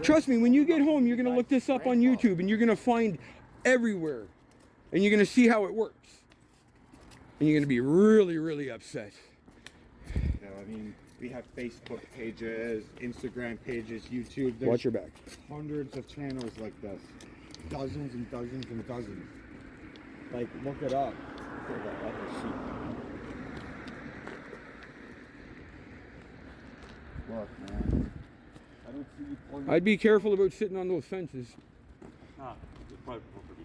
Trust me, when you get home, you're going to look this up on YouTube and you're going to find everywhere. And you're going to see how it works. And you're going to be really, really upset. No, I mean, we have Facebook pages, Instagram pages, YouTube. There's Watch your back. hundreds of channels like this. Dozens and dozens and dozens. Like, look it up. Look at that other sheet. Look, man. I don't see you pulling. I'd be careful about sitting on those fences. Ah, the private property.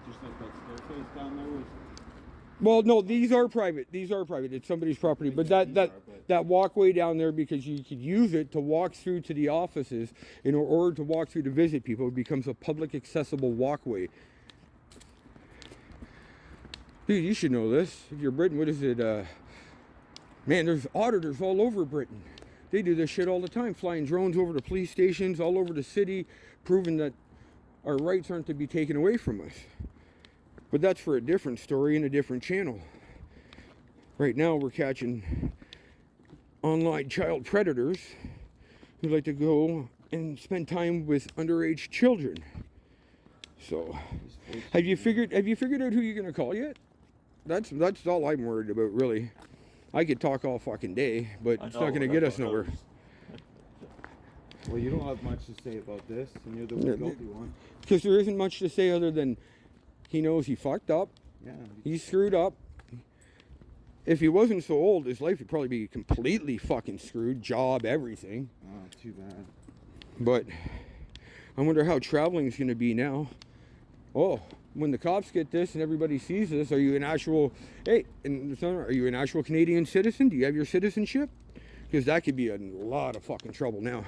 Just like that staircase down there was. Well, no, these are private. These are private. It's somebody's property. But that walkway down there, because you could use it to walk through to the offices in order to walk through to visit people, it becomes a public accessible walkway. Dude, you should know this. If you're Britain, what is it? Man, there's auditors all over Britain. They do this shit all the time, flying drones over the police stations, all over the city, proving that our rights aren't to be taken away from us. But that's for a different story and a different channel. Right now we're catching online child predators who like to go and spend time with underage children. So, have you figured out who you're gonna call yet? That's all I'm worried about, really. I could talk all fucking day, but it's not gonna get us nowhere. Well, you don't have much to say about this, and you're the guilty one. Because there isn't much to say other than he knows he fucked up. Yeah. He screwed up. If he wasn't so old, his life would probably be completely fucking screwed. Job, everything. Oh, too bad. But I wonder how traveling's going to be now. Oh, when the cops get this and everybody sees this, are you an actual, hey, and are you an actual Canadian citizen? Do you have your citizenship? Because that could be a lot of fucking trouble now.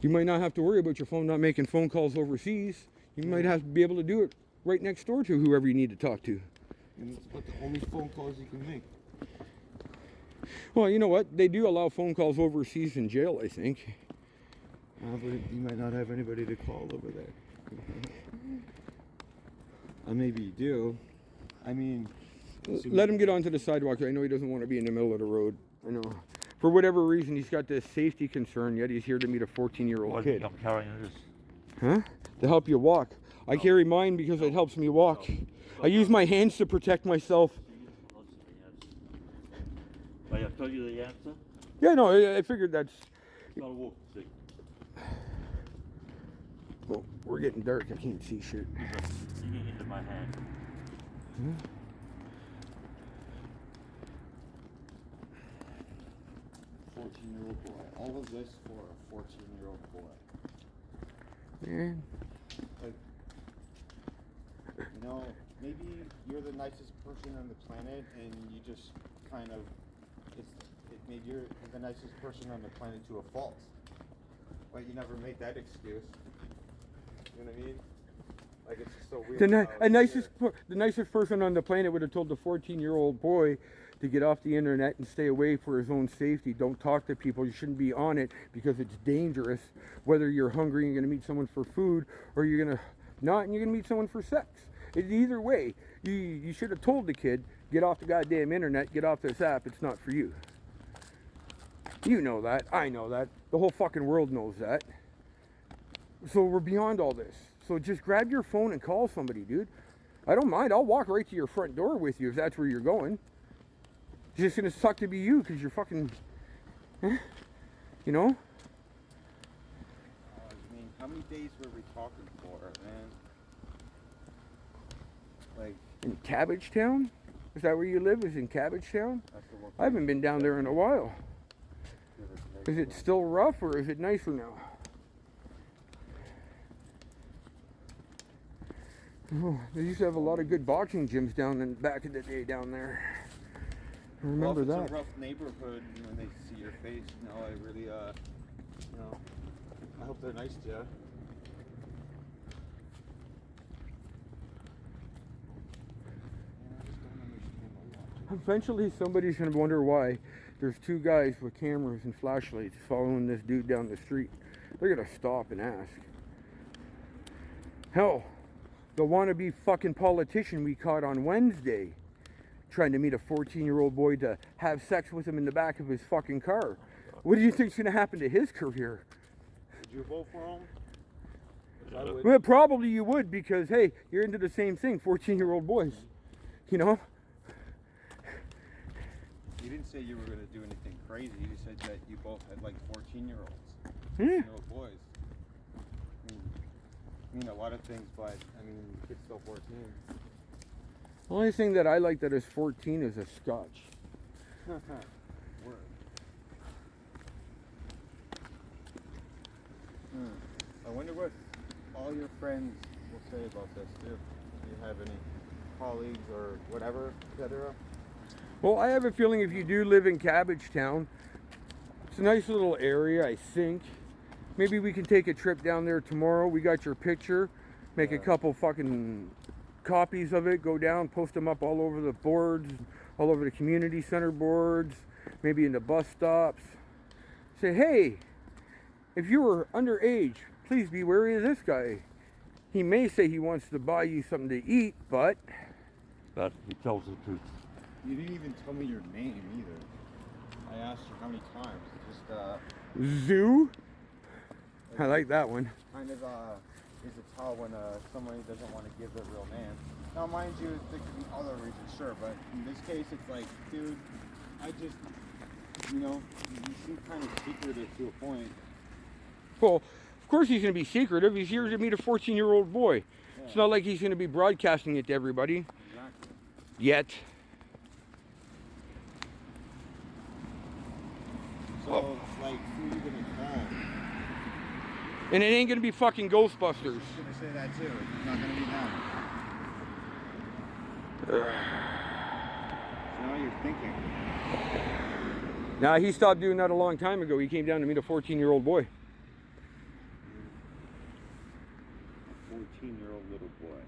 You might not have to worry about your phone not making phone calls overseas. You might have to be able to do it right next door to whoever you need to talk to. And it's about the only phone calls you can make. Well, you know what? They do allow phone calls overseas in jail, I think. But you might not have anybody to call over there. Maybe you do. I mean, Let him get onto the sidewalk. I know he doesn't want to be in the middle of the road. I know. For whatever reason, he's got this safety concern, yet he's here to meet a 14-year-old Why do you kid. think I'm carrying this? Huh? To help you walk. I carry mine because it helps me walk. I use my hands to protect myself. May I tell you the answer? Yeah, no, I figured that's... gotta walk the stick. Well, we're getting dark. I can't see shit. You get into my hand. 14-year-old boy. All of this for a 14-year-old boy. Man. Like, you know, maybe you're the nicest person on the planet, and you just kind of, maybe you're the nicest person on the planet to a fault. But you never make that excuse. You know what I mean? Like, it's just so weird. The nicest person on the planet would have told the 14-year-old boy to get off the internet and stay away for his own safety. Don't talk to people. You shouldn't be on it because it's dangerous. Whether you're hungry and you're going to meet someone for food, or you're going to not and you're going to meet someone for sex. Either way, you should have told the kid, get off the goddamn internet, get off this app. It's not for you. You know that. I know that. The whole fucking world knows that. So we're beyond all this. So just grab your phone and call somebody, dude. I don't mind. I'll walk right to your front door with you if that's where you're going. It's just gonna suck to be you because you're fucking, you know? I mean, how many days were we talking for, man? Like, In Cabbage Town? Is that where you live? Is in Cabbage Town? I haven't been down there in a while. Is it still rough or is it nicer now? Oh, they used to have a lot of good boxing gyms down in back in the day down there. I remember well, if that. it's a rough neighborhood, and when they see your face, you know, I really, you know, I hope they're nice to you. Eventually somebody's gonna wonder why there's two guys with cameras and flashlights following this dude down the street. They're gonna stop and ask. Hell, the wannabe fucking politician we caught on Wednesday trying to meet a 14-year-old boy to have sex with him in the back of his fucking car. What do you think's gonna happen to his career? Would you vote for him? Well, probably you would because, hey, you're into the same thing, 14-year-old boys. You know? You didn't say you were going to do anything crazy. You said that you both had like 14-year-olds. 14-year-old boys. I mean, a lot of things, but, I mean, the kid's still 14. The only thing that I like that is 14 is a scotch. Word. I wonder what all your friends will say about this, too. Do you have any colleagues or whatever, etc.? Well, I have a feeling if you do live in Cabbage Town, it's a nice little area, I think. Maybe we can take a trip down there tomorrow. We got your picture. Make a couple fucking copies of it. Go down, post them up all over the boards, all over the community center boards, maybe in the bus stops. Say, hey, if you were underage, please be wary of this guy. He may say he wants to buy you something to eat, but he tells the truth. You didn't even tell me your name either. I asked you how many times. Just, Zoo? I like that one. kind of, is a tell when somebody doesn't want to give their real name. Now, mind you, there could be other reasons, sure, but in this case, it's like, dude, I just, you know, you seem kind of secretive to a point. Well, of course he's going to be secretive. He's here to meet a 14-year-old boy. Yeah. It's not like he's going to be broadcasting it to everybody. Exactly. Yet. So, like, who are you going to call? And it ain't going to be fucking Ghostbusters. I was going to say that too. It's not going to be them. So now you're thinking. Nah, he stopped doing that a long time ago. He came down to meet a 14-year-old boy. 14-year-old little boy.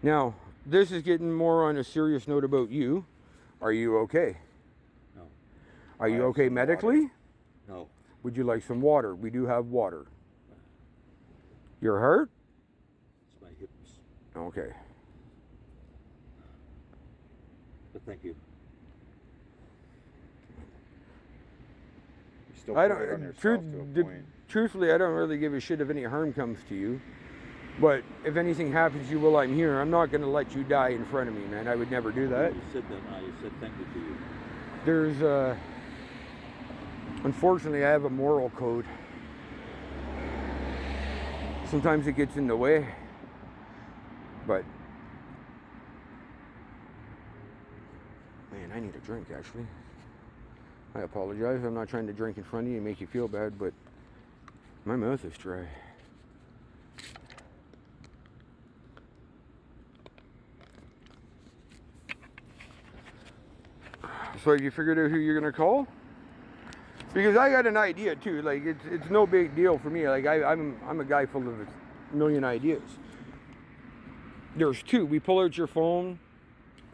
Now, this is getting more on a serious note about you. Are you okay? No. Are you okay medically? No. Would you like some water? We do have water. Your hurt? It's my hips. Okay. But thank you. You still I put it on don't. yourself to a point. Truthfully, I don't really give a shit if any harm comes to you. But if anything happens to you while I'm here, I'm not going to let you die in front of me, man. I would never do that. You said that. I said thank you to you. There's Unfortunately, I have a moral code. Sometimes it gets in the way, but man, I need a drink actually. I apologize. I'm not trying to drink in front of you and make you feel bad, but my mouth is dry. So have you figured out who you're gonna call? Because I got an idea too. Like it's no big deal for me. Like I'm a guy full of a million ideas. There's two. We pull out your phone.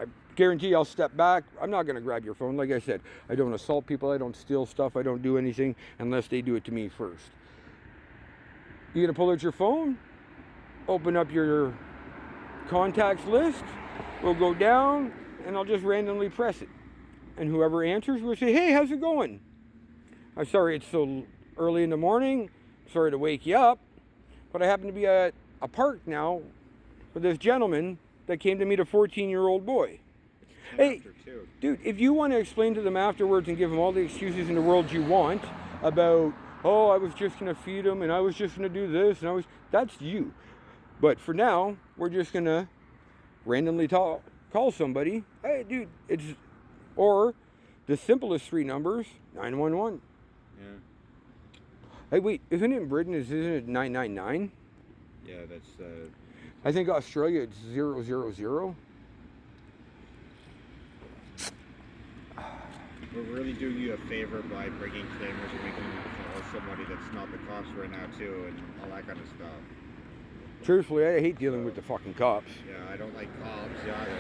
I guarantee I'll step back. I'm not gonna grab your phone. Like I said, I don't assault people. I don't steal stuff. I don't do anything unless they do it to me first. You're gonna pull out your phone, open up your contacts list. We'll go down, and I'll just randomly press it. And whoever answers will say, "Hey, how's it going? I'm sorry it's so early in the morning. Sorry to wake you up, but I happen to be at a park now with this gentleman that came to meet a 14-year-old boy. Hey, dude, if you want to explain to them afterwards and give them all the excuses in the world you want about, oh, I was just going to feed him and I was just going to do this and that's you. But for now, we're just going to randomly call somebody. Hey, dude, or the simplest three numbers, 911. Yeah. Hey, wait, isn't it in Britain, isn't it 999? Yeah, that's I think Australia it's 000. we're really doing you a favor by bringing cameras and making you call somebody that's not the cops right now too, and all that kind of stuff. Truthfully, I hate dealing with the fucking cops. Yeah, I don't like cops either,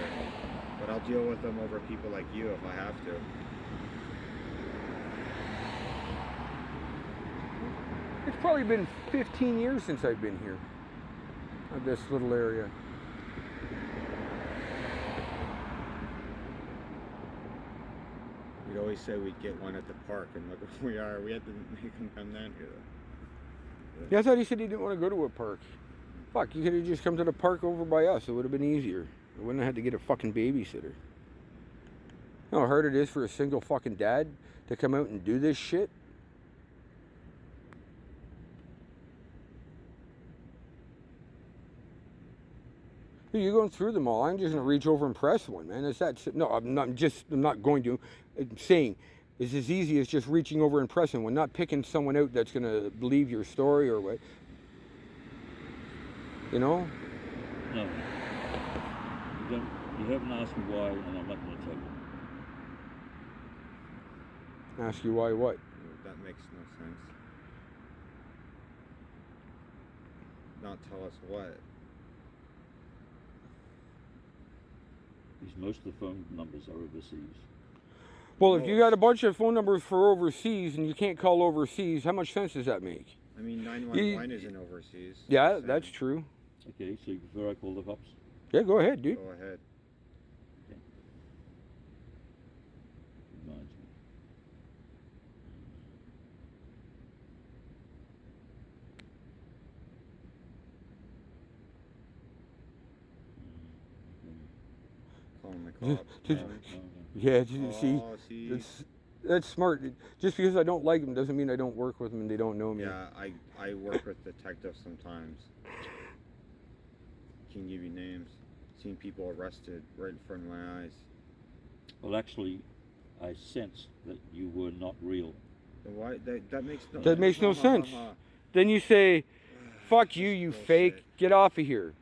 but I'll deal with them over people like you if I have to. It's probably been 15 years since I've been here, of this little area. We'd always say we'd get one at the park, and look where we are. We had to make them come down here, though. Yeah, I thought he said he didn't want to go to a park. Fuck, you could have just come to the park over by us. It would have been easier. I wouldn't have had to get a fucking babysitter. You know how hard it is for a single fucking dad to come out and do this shit? You're going through them all. I'm just going to reach over and press one, man. It's that. No, I'm not going to. I'm saying it's as easy as just reaching over and pressing one, not picking someone out that's going to believe your story or what. You know? No. You haven't asked me why, and I'm not going to tell you. Ask you why what? That makes no sense. Not tell us what. Because most of the phone numbers are overseas. Well, if you got a bunch of phone numbers for overseas and you can't call overseas, how much sense does that make? I mean, 911 isn't overseas. Yeah, that's true. Okay, so you prefer I call the cops? Yeah, go ahead, dude. Go ahead. Okay. Reminds me. Calling the cops. Yeah, see, that's smart. Just because I don't like them doesn't mean I don't work with them and they don't know me. Yeah, I work with detectives sometimes. Can give you names. Seen people arrested right in front of my eyes. Well, actually, I sensed that you were not real. Why? That makes no. That makes no sense. Then you say, "Fuck you, you fake! Get off of here."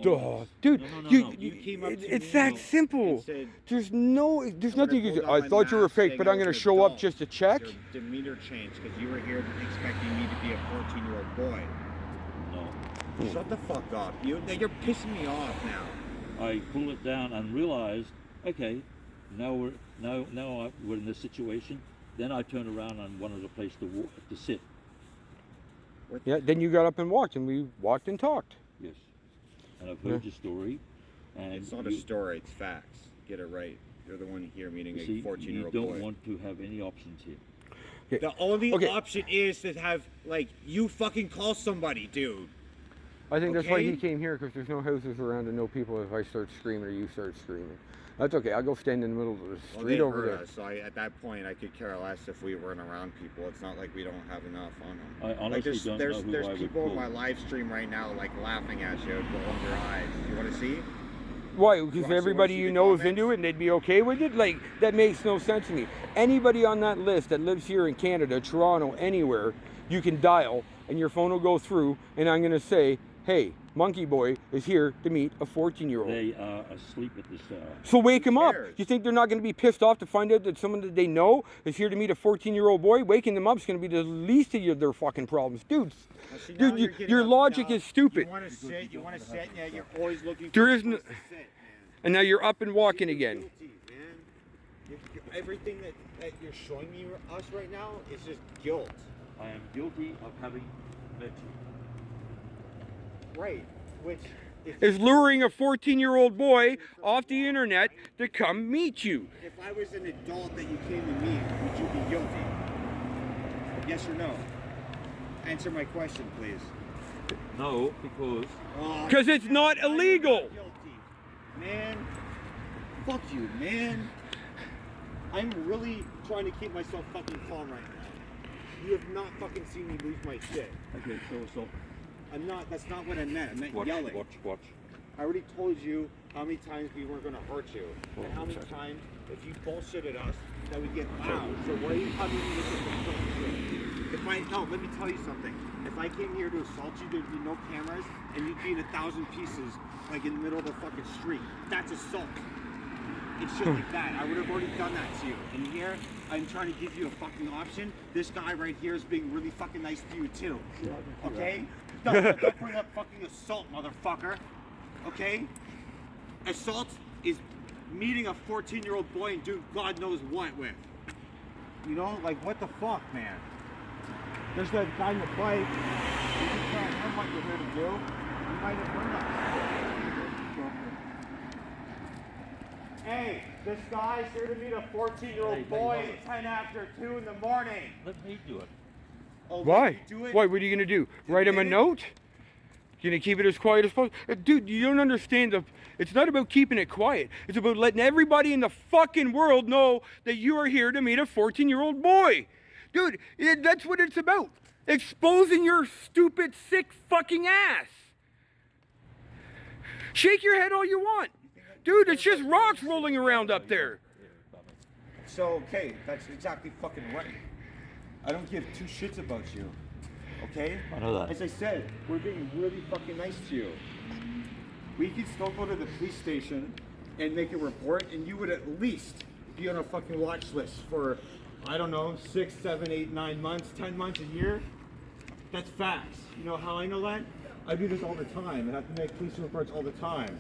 Oh, dude, no. You came up to it's me that and simple. said, There's nothing you can say. I my thought you were mask fake, saying but I I'm was going to an show up adult. just to check. Your demeanor changed because you were here expecting me to be a 14-year-old boy. No. Shut the fuck up. You're pissing me off now. I pulled it down and realized, okay, now we're in this situation. Then I turned around and wanted a place to sit. Yeah, then you got up and walked, and we walked and talked. Yes. And I've heard your story. And It's not a story, it's facts. Get it right. You're the one here meeting a see, 14-year-old boy. you don't want to have any options here. The only option is to have, you fucking call somebody, dude. I think that's why he came here, because there's no houses around and no people if I start screaming or you start screaming. That's okay. I'll go stand in the middle of the Well, street they over heard there. us, so at that point, I could care less if we weren't around people. It's not like we don't have enough on them. I honestly Like don't there's know who there's I would people in pull. my live stream right now like laughing at you, rolling their eyes. You want to see? Why? Because wanna everybody see you the know is comments? into it and they'd be okay with it? Like, that makes no sense to me. Anybody on that list that lives here in Canada, Toronto, anywhere, you can dial and your phone will go through and I'm going to say, hey, Monkey Boy is here to meet a 14-year-old. They are asleep at this hour. So wake him up. cares? You think they're not going to be pissed off to find out that someone that they know is here to meet a 14-year-old boy? Waking them up is going to be the least of their fucking problems. Dude, Now, see, now dude, you're getting your up logic now. is stupid. You want to sit, yeah, you're always looking There for is a no- place to sit, man. And now you're up and walking You're again. guilty, man. Everything that you're showing me us right now is just guilt. I am guilty of having met you. Right. Which Is luring a 14-year-old boy off the internet to come meet you. if I was an adult that you came to meet, would you be guilty? Yes or no? Answer my question, please. No, because Because it's not I'm illegal. not guilty. Man, fuck you, man. I'm really trying to keep myself fucking calm right now. You have not fucking seen me lose my shit. okay, so I'm not, that's not what I meant. I meant watch, yelling. watch. I already told you how many times we weren't gonna hurt you. Hold And on how a many second. times if you bullshitted us that we get loud. So why are you coming in with this bullshit? Let me tell you something. If I came here to assault you, there'd be no cameras and you'd be in 1,000 pieces like in the middle of the fucking street. That's assault. And shit like that. I would have already done that to you. And here, I'm trying to give you a fucking option. This guy right here is being really fucking nice to you too. Okay? No, don't bring up fucking assault, motherfucker. Okay? Assault is meeting a 14-year-old boy and doing God knows what with. You know, like what the fuck, man? There's that guy in the bike. You can tell him what you're here to do. You might have heard us. Hey, this guy's here to meet a 14-year-old boy at 10 after 2 in the morning. Let me do it. Oh, Why? let me do it? Why? What are you going to do? Write him a note? You going to keep it as quiet as possible? Dude, you don't understand. It's not about keeping it quiet. It's about letting everybody in the fucking world know that you are here to meet a 14-year-old boy. Dude, that's what it's about. Exposing your stupid, sick fucking ass. Shake your head all you want. Dude, it's just rocks rolling around up there. So, okay, that's exactly fucking right. I don't give two shits about you. Okay? I know that. As I said, we're being really fucking nice to you. We could still go to the police station and make a report, and you would at least be on a fucking watch list for, I don't know, 6, 7, 8, 9 months, 10 months, a year. That's facts. You know how I know that? I do this all the time. I have to make police reports all the time.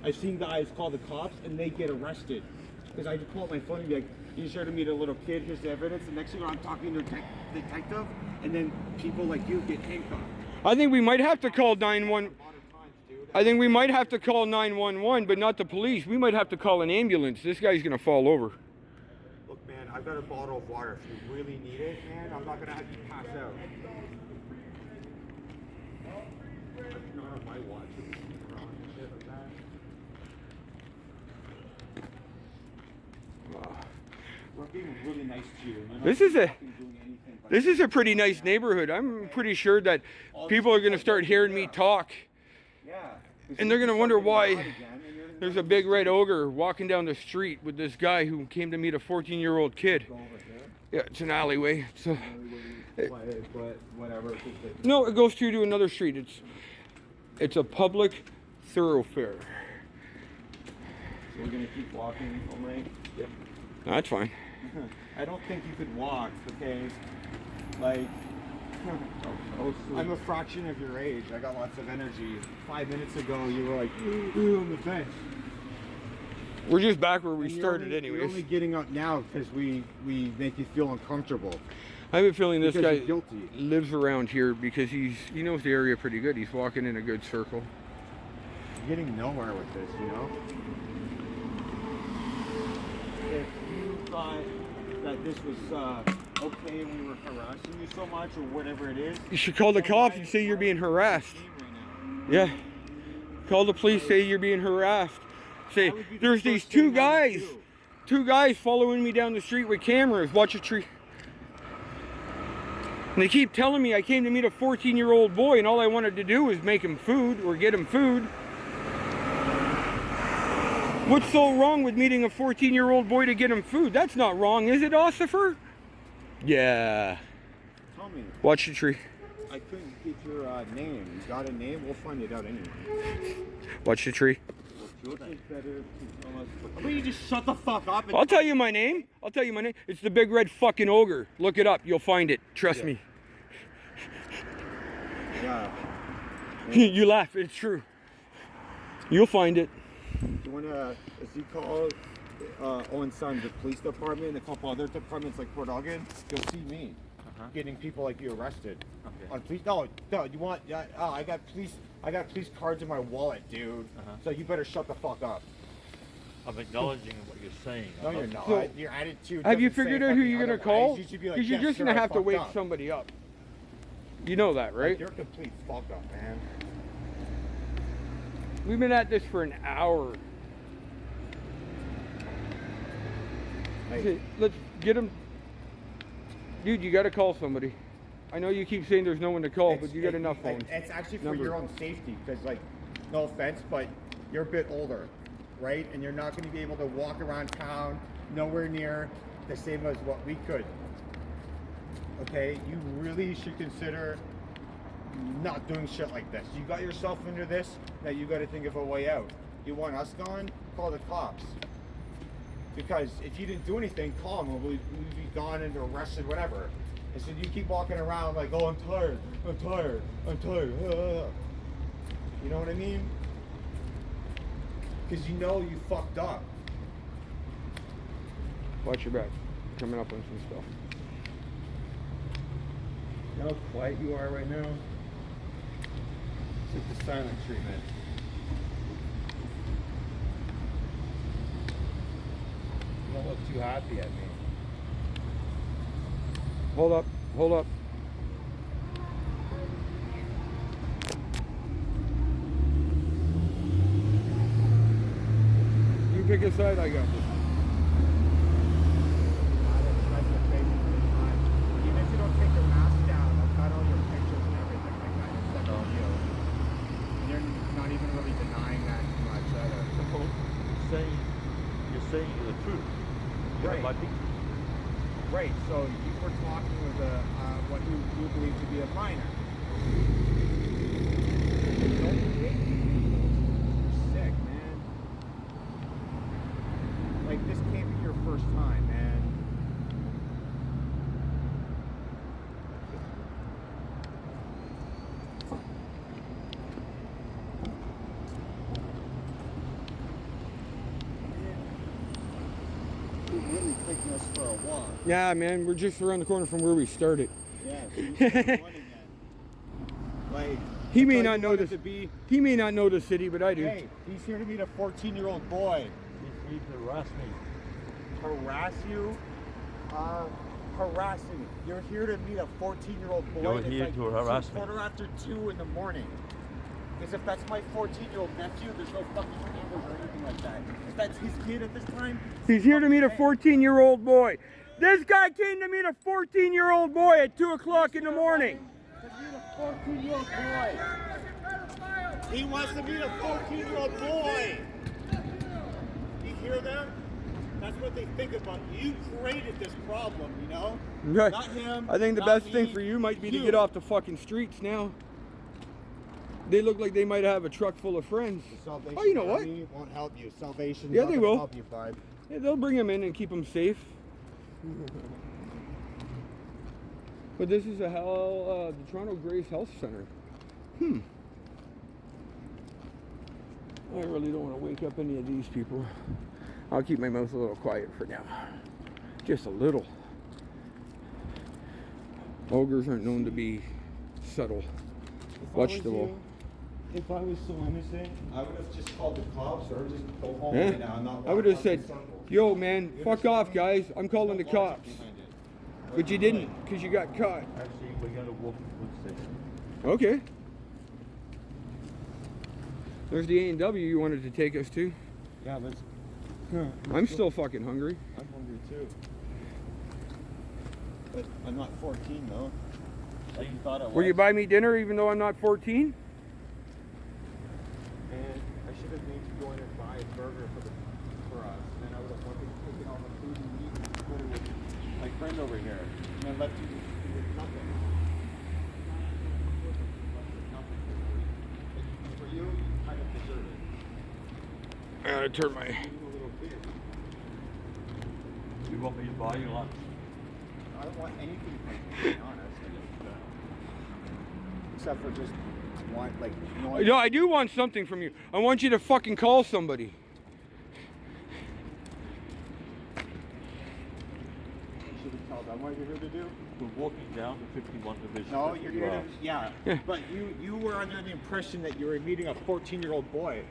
I've seen guys call the cops and they get arrested. Because I just pull out my phone and be like, you sure to meet a little kid, here's the evidence. The next thing I'm talking to a detective, and then people like you get handcuffed. I think we might have to call 911. A lot of times, dude. I think we might have to call 911, but not the police. We might have to call an ambulance. This guy's gonna fall over. Look, man, I've got a bottle of water. If you really need it, man, I'm not gonna have you pass out. It's not on my watch. It's around and shit like that. We're being really nice to you. You're not This is a- fucking doing anything but- This is a pretty nice neighborhood. I'm pretty sure that people are gonna start hearing me talk. Yeah. And they're gonna wonder why there's a big red over ogre walking down the street with this guy who came to meet a 14-year-old kid. here. Yeah, it's an alleyway. So, But whatever. no, it goes through to another street. It's a public thoroughfare. So we're gonna keep walking, Omri? Yep. That's fine. I don't think you could walk, okay? Like, I'm a fraction of your age. I got lots of energy. 5 minutes ago, you were like, ooh, on the bench. We're just back where we And started You're only anyways. getting up now because we make you feel uncomfortable. I have a feeling this Because guy you're guilty. lives around here because he knows the area pretty good. He's walking in a good circle. You're getting nowhere with this, you know? If you thought that this was okay and we were harassing you so much or whatever it is, You should call the then cops why- and say you're why being are you harassed. right now? Yeah. Call the police, say you're being harassed. Say, That would be the there's these first thing two I would guys. do. Two guys following me down the street with cameras. Watch a tree. And they keep telling me I came to meet a 14-year-old boy and all I wanted to do was make him food or get him food. What's so wrong with meeting a 14-year-old boy to get him food? That's not wrong, is it, Ossifer? Yeah. Tell me. Watch the tree. I couldn't get your name. You got a name? We'll find it out anyway. Watch the tree. Which is better to tell us? How about you just shut the fuck up? And I'll tell you my name. I'll tell you my name. It's the big red fucking ogre. Look it up. You'll find it. Trust me. Yeah. You laugh. It's true. You'll find it. You wanna? Is he called Owen Son, the police department, and a couple other departments like Port Elgin? You'll see me getting people like you arrested. On police? No, you want? Yeah. Oh, I got police cards in my wallet, dude. So you better shut the fuck up. I'm acknowledging what you're saying. No, you're not. So, your attitude. Have you doesn't say figured out who fucking you're gonna otherwise. call? You should be like, Because you're "Yes, just sir, gonna I have to fucked wake up." somebody up. You know that, right? Like, you're a complete fuck up, man. We've been at this for an hour. Like, Okay, let's get him. Dude, you gotta call somebody. I know you keep saying there's no one to call, but you got enough phones. It's actually for Number. your own safety, because, like, no offense, but you're a bit older, right? And you're not going to be able to walk around town nowhere near the same as what we could. Okay? You really should consider not doing shit like this. You got yourself into this, now you got to think of a way out. You want us gone? Call the cops. Because if you didn't do anything, call them, and we'd be gone and arrested, whatever. And so you keep walking around like, oh, I'm tired, I'm tired, I'm tired. You know what I mean? Because you know you fucked up. Watch your back. Coming up on some stuff. You know how quiet you are right now? It's like the silent treatment. You don't look too happy at me. Hold up. Hold up. You pick a side, I got this. Even if you don't take your mask down, I've got all your pictures and everything like that and send all you. And you're not even really denying that too much either. You're saying the truth. You Right. have my picture. Right, so you were talking with what you believe to be a minor. Don't hate me. You're sick, man. Like, this can't be your first time, man. You're really taking us for a walk. Yeah, man, we're just around the corner from where we started. Yeah, so you said you won again. Like, He I may thought not you know wanted this. to be. He may not know the city, but I do. Hey, he's here to meet a 14-year-old boy. He's here to harass me. Harass you? Harassing. You're here to meet a 14-year-old boy. You're and it's here like to harass me. 2:15 in the morning. Because if that's my 14-year-old nephew, there's no fucking cameras or anything like that. If that's his kid at this time, He's here to meet a okay. 14-year-old boy. This guy came to meet a 14-year-old boy at 2 o'clock in the morning. To meet a 14-year-old boy. He wants to meet a 14-year-old boy. You hear them? That's what they think about you. You created this problem, you know? Right. Not him. I think the not best thing me, for you might be to you. get off the fucking streets now. They look like they might have a truck full of friends. Salvation Oh, you know what? Army won't help you. Salvation Yeah, they will. help you, bud. Yeah, they'll bring him in and keep him safe. But this is the Toronto Grace Health Center. I really don't want to wake up any of these people. I'll keep my mouth a little quiet for now. Just a little. Ogres aren't known to be subtle. Watch the wall. If I was so innocent, I would have just called the cops or just go home Yeah? right now and not I would walk have around in said, circles. yo man, You fuck understand off me? guys, I'm calling the There's no logic cops. behind it. But you didn't, because you got caught. Actually, we're going to walk to the police station. Okay. There's the A&W you wanted to take us to. Yeah, let's. I'm still fucking hungry. I'm hungry too. But I'm not 14 though. Like you thought I was. Will you buy me dinner even though I'm not 14? And I should have made you go in and buy a burger for us. And then I would have wanted to take all the food and eat and put it with my friend over here. And then left you with nothing. For you, you kind of deserve it. I gotta turn my. Even a little bit. You want me to buy you lunch? I don't want anything from you, to be honest. Except for just want, like, No, I do want something from you. I want you to fucking call somebody. You should have told them what you're here to do. We're walking down to 51 Division. No, you're here to, yeah. But you were under the impression that you were meeting a 14-year-old boy.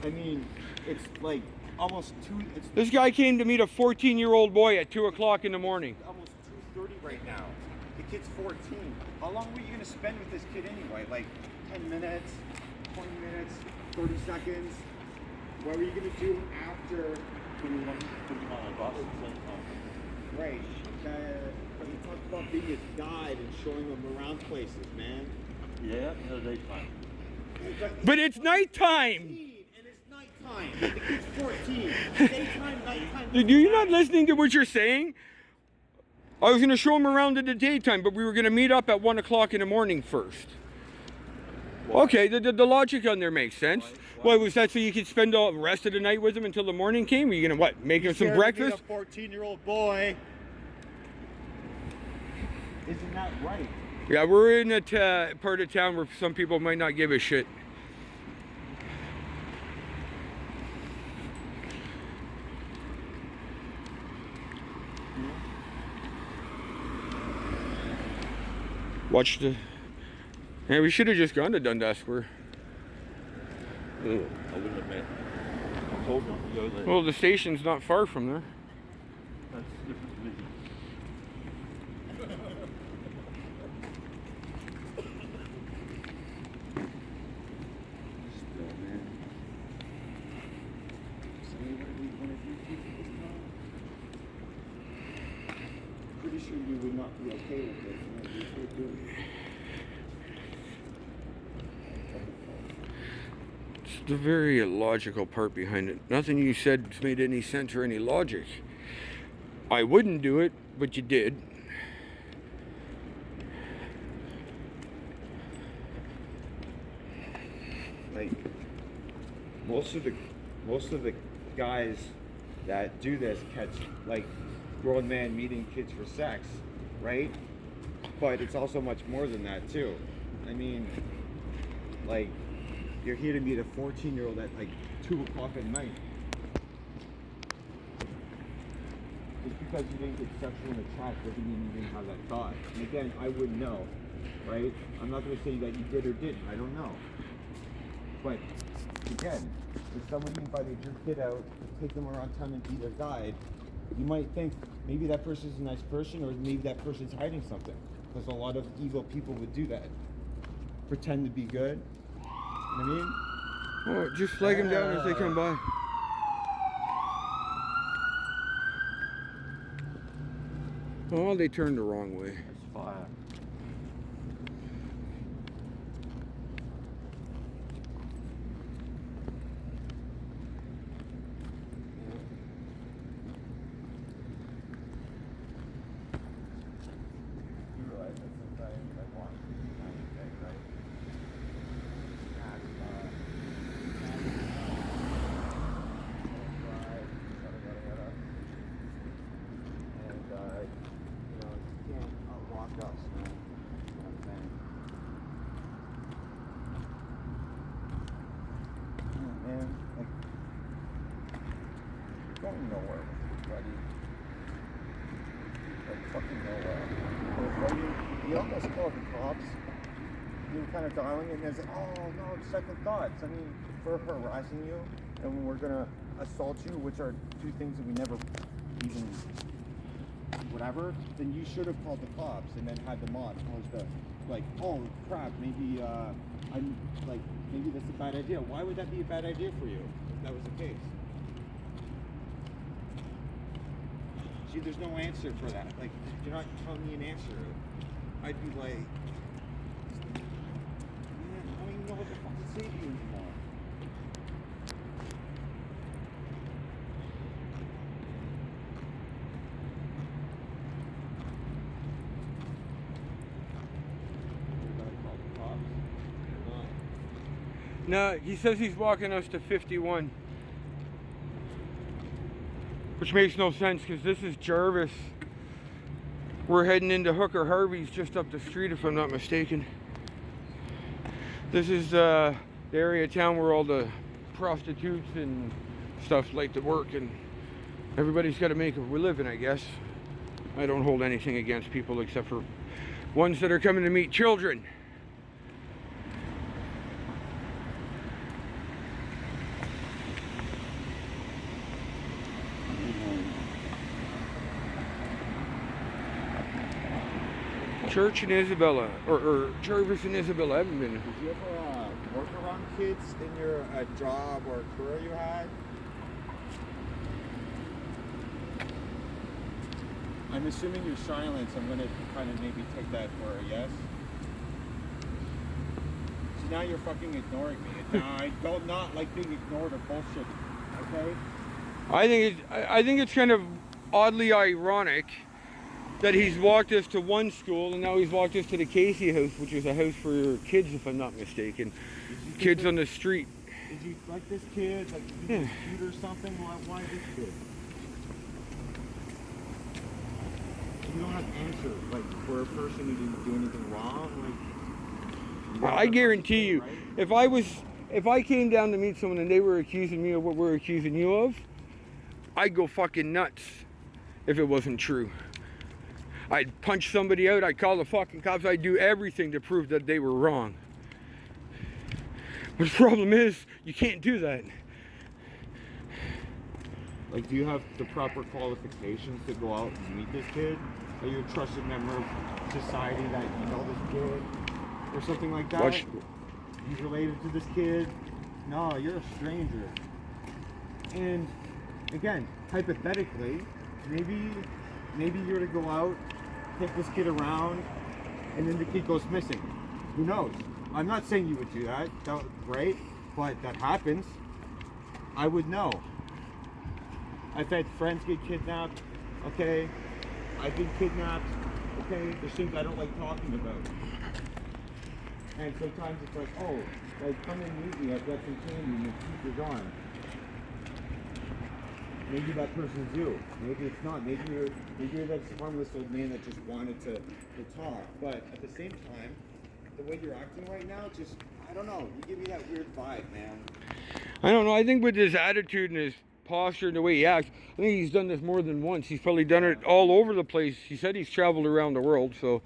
I mean, it's like almost it's This guy came to meet a 14-year-old boy at 2 o'clock in the morning. almost 2:30 right now. The kid's 14. How long were you going to spend with this kid anyway? Like 10 minutes, 20 minutes, 30 seconds? What were you going to do after? Put him on a bus and send him home. Right. But you talked about being his guide and showing him around places, man. Yeah, in the daytime. But it's nighttime. And it's nighttime. The kid's 14. Daytime, nighttime. Dude, you're not listening to what you're saying? I was going to show him around in the daytime, but we were going to meet up at 1 o'clock in the morning first. Okay, the logic on there makes sense. Why was that so you could spend the rest of the night with him until the morning came? Were you going to what, make him some breakfast? A 14-year-old boy. Isn't that right? Yeah, we're in a part of town where some people might not give a shit. Watch the. Yeah, we should have just gone to Dundas Square. I wouldn't have met. I told him to go there. Well, the station's not far from there. That's different division. Still, man. So what do we want to do this time? Pretty sure you would not be okay with this. And that you could do it. It's the very illogical part behind it. Nothing you said made any sense or any logic. I wouldn't do it, but you did. Like most of the guys that do this catch like grown men meeting kids for sex, right? But it's also much more than that too. I mean, like you're here to meet a 14-year-old at like 2 o'clock at night. Just because you didn't get sexually attracted doesn't mean you didn't have that thought. And again, I wouldn't know, right? I'm not going to say that you did or didn't. I don't know. But again, if somebody invited your kid out to take them around town and be their guide, you might think maybe that person's a nice person or maybe that person's hiding something. Because a lot of evil people would do that. Pretend to be good. You know what I mean? Oh, just flag them down as they come by. Oh, they turned the wrong way. That's fire. You realize that sometimes I want to be kind of thing, right? And you know, you can't outwalk us, man. You know what I'm saying? Yeah, man, like going nowhere with you, buddy. Like fucking nowhere. You almost called the cops. You were kind of dialing and there's oh no, second thoughts. I mean, for harassing you and when we're gonna assault you, which are two things that we never even whatever, then you should have called the cops and then had them on opposed to like, oh crap, maybe I'm like maybe that's a bad idea. Why would that be a bad idea for you? that was the case. See, there's no answer for that. Like, you're not telling me an answer. I'd be like, man, I don't even know what the fuck to say to you anymore. No, he says he's walking us to 51. Which makes no sense because this is Jarvis. We're heading into Hooker Harvey's just up the street if I'm not mistaken. This is the area of town where all the prostitutes and stuff like to work, and everybody's got to make a living, I guess. I don't hold anything against people except for ones that are coming to meet children. Church and Isabella, or Jarvis and Isabella, I haven't been. Did you ever work around kids in your job or career you had? I'm assuming your silence, I'm going to kind of maybe take that for a yes. So now you're fucking ignoring me. Now I don't not like being ignored or bullshit, okay? I think it's kind of oddly ironic that he's walked us to one school and now he's walked us to the Casey house, which is a house for kids, if I'm not mistaken. Kids on the street. Did you like this kid? Like, did you shoot or something? Why this kid? You don't have to answer, like, for a person who didn't do anything wrong. Like, I guarantee you, right? if I came down to meet someone and they were accusing me of what we're accusing you of, I'd go fucking nuts if it wasn't true. I'd punch somebody out, I'd call the fucking cops, I'd do everything to prove that they were wrong. But the problem is, you can't do that. Like, do you have the proper qualifications to go out and meet this kid? Are you a trusted member of society that you know this kid? Or something like that? He's related to this kid? No, you're a stranger. And, again, hypothetically, maybe you're to go out, take this kid around, and then the kid goes missing. Who knows? I'm not saying you would do that, right? But that happens. I would know. I've had friends get kidnapped, okay? I've been kidnapped, okay? There's things I don't like talking about. And sometimes it's like, oh, like, come and meet me, I've got some candy and the teeth are gone. Maybe that person's you. Maybe it's not. Maybe you're that harmless old man that just wanted to talk. But at the same time, the way you're acting right now, just, I don't know. You give me that weird vibe, man. I don't know. I think with his attitude and his posture and the way he acts, I think he's done this more than once. He's probably done it all over the place. He said he's traveled around the world, so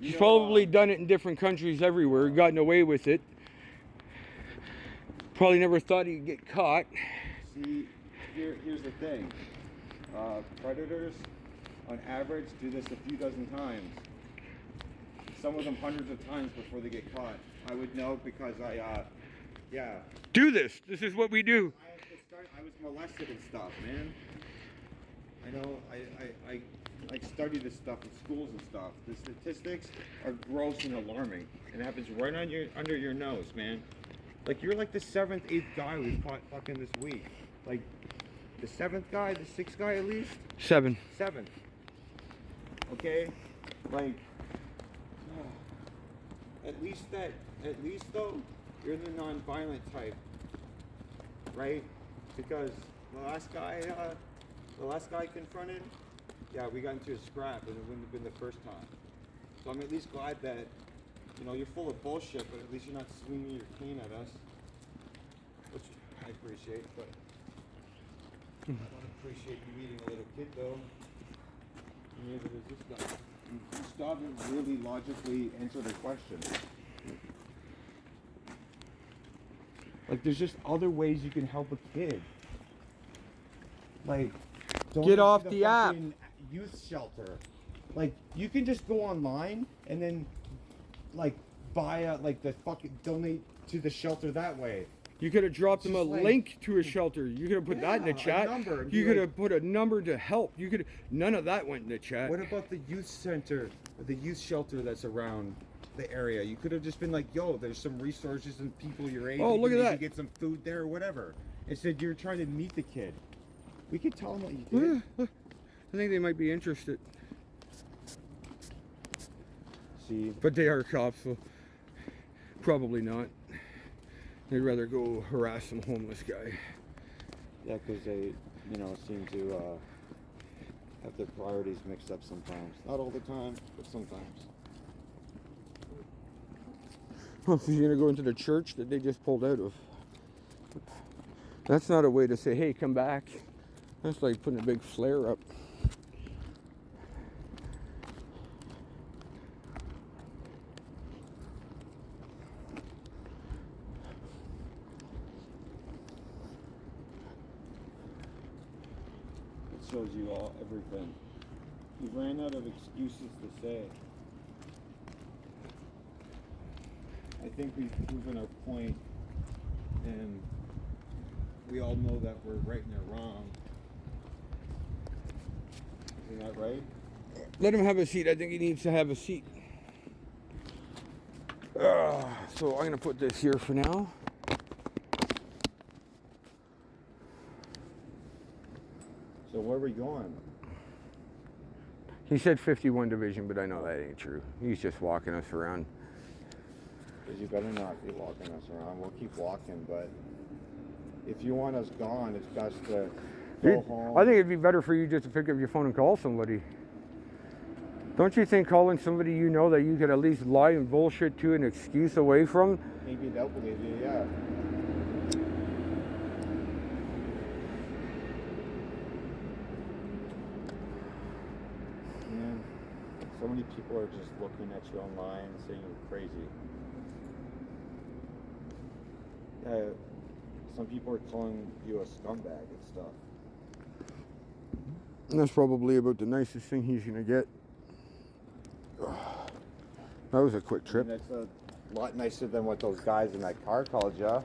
he's probably done it in different countries everywhere, gotten away with it. Probably never thought he'd get caught. See, here's the thing. Predators, on average, do this a few dozen times. Some of them hundreds of times before they get caught. I would know because yeah. Do this. This is what we do. I was molested and stuff, man. I know, I study this stuff in schools and stuff. The statistics are gross and alarming. And it happens right on under your nose, man. Like, you're like the 7th, 8th guy who's caught fucking this week. Like, the 7th guy, the 6th guy at least? 7. 7th. Okay? Like, at least though, you're the non-violent type. Right? Because the last guy confronted, yeah, we got into a scrap and it wouldn't have been the first time. So I'm at least glad that, you know, you're full of bullshit, but at least you're not swinging your cane at us. Which I appreciate, but I don't appreciate you meeting a little kid, though. Neither does this guy. You still haven't really logically answered the question. Like, there's just other ways you can help a kid. Like, Get off the app. fucking youth shelter. Like, you can just go online and then, like, buy a, like, the fucking, donate to the shelter that way. You could have dropped them a Just like- link to a shelter. You could have put that in the Yeah, a chat. number and You be could like- have put a number to help. You could. None of that went in the chat. What about the youth center, the youth shelter that's around the area? You could have just been like, yo, there's some resources and people your age. Oh, you look can at maybe that. Get some food there or whatever. Instead, you're trying to meet the kid. We could tell him what you did. I think they might be interested, See, but they are cops, so probably not. They'd rather go harass some homeless guy. yeah, because they, seem to have their priorities mixed up sometimes. Not all the time, but sometimes. Well, if you're gonna go into the church that they just pulled out of, that's not a way to say, "Hey, come back." That's like putting a big flare up. It shows you all everything. You ran out of excuses to say. I think we've proven our point, and we all know that we're right and they're wrong. Isn't that right? Let him have a seat. I think he needs to have a seat. So I'm gonna put this here for now. So where are we going? He said 51 division, but I know that ain't true. He's just walking us around. Because you better not be walking us around. We'll keep walking, but if you want us gone, it's best to go home. I think it'd be better for you just to pick up your phone and call somebody. Don't you think calling somebody you know that you could at least lie and bullshit to an excuse away from? Maybe they'll believe you, yeah. Man, so many people are just looking at you online and saying you're crazy. Some people are calling you a scumbag and stuff. And that's probably about the nicest thing he's gonna get. That was a quick I trip. mean, that's a lot nicer than what those guys in that car called you. I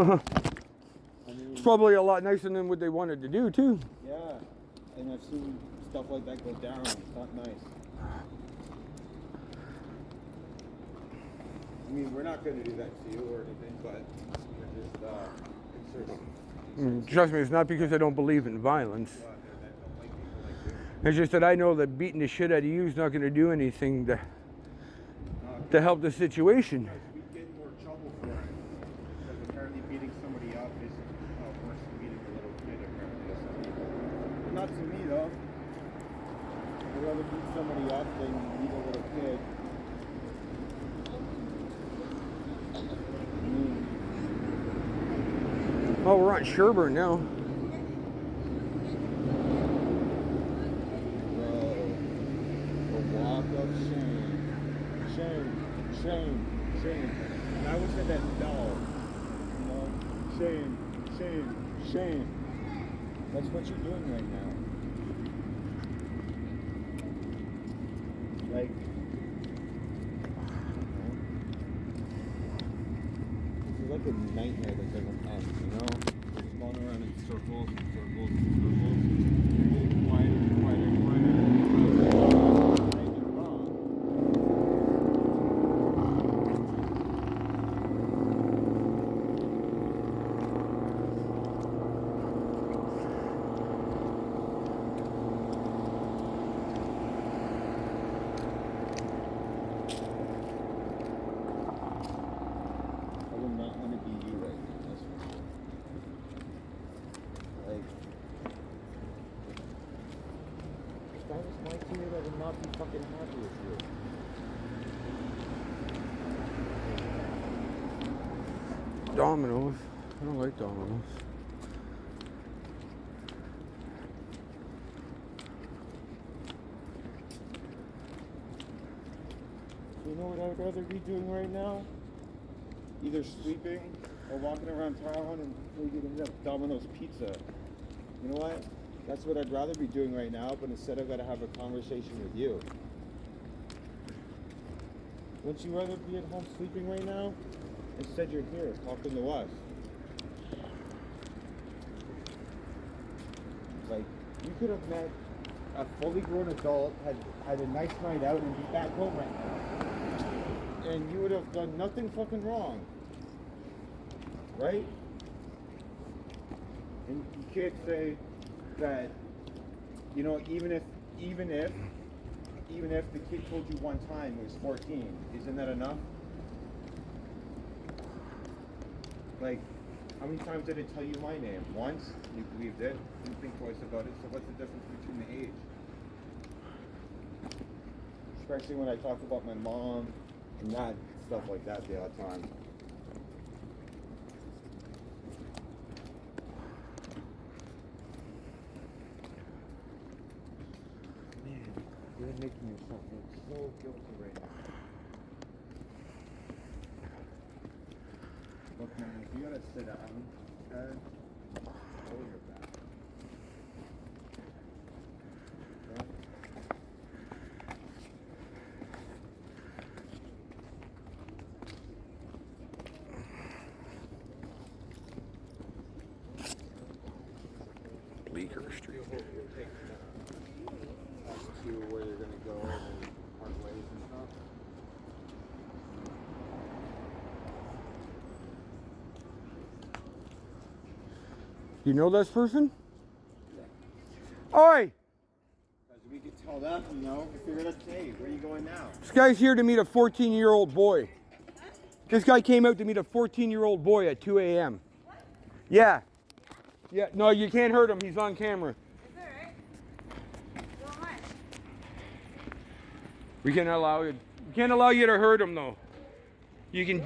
mean, It's probably a lot nicer than what they wanted to do too. yeah, and I've seen stuff like that go down. It's not nice. I mean, we're not going to do that to you or anything, but we're just concerned. Trust me, it's not because I don't believe in violence. That don't like people like you. It's just that I know that beating the shit out of you is not gonna do anything to help the situation. We get in more trouble for it. Because apparently beating somebody up is worse than beating a little kid, apparently, to some people. But not to me, though. I'd rather beat somebody up than beat a little kid. Oh, we're on Sherburne now. The walk of shame. Shame, shame, shame. And I was in that bell. You know? Shame, shame, shame. That's what you're doing right now. Like, this is like a nightmare that doesn't end, you know? We're just going around in circles and circles and circles. You're getting quieter and quieter and quieter. Right and wrong. I would not want to be you right now, that's for sure. Like, if that was my kid, I would not be fucking happy with you. Domino's. I don't like Domino's. You know what I would rather be doing right now? Either sleeping or walking around town and maybe getting up Domino's pizza. You know what? That's what I'd rather be doing right now, but instead I've got to have a conversation with you. Wouldn't you rather be at home sleeping right now? Instead you're here talking to us. You could have met a fully grown adult, had a nice night out, and be back home right now. And you would have done nothing fucking wrong. Right? And you can't say that, you know, even if the kid told you one time he was 14, isn't that enough? Like, how many times did it tell you my name? Once? You believed it? Didn't think twice about it. So what's the difference between the age? Especially when I talk about my mom and that stuff like that the other time. Man, you're making yourself look so guilty right now. Look, man, if you gotta sit down, okay, roll your back. Okay? Bleecker Street. You'll take us to where you're gonna go and part ways and stuff. You know this person? Oi! Because we could tell them, you know, we figured out, hey, where are you going now? This guy's here to meet a 14-year-old boy. This guy came out to meet a 14-year-old boy at 2 a.m. Yeah. Yeah, no, you can't hurt him. He's on camera. It's alright. So much. We can't allow you to hurt him though. You can.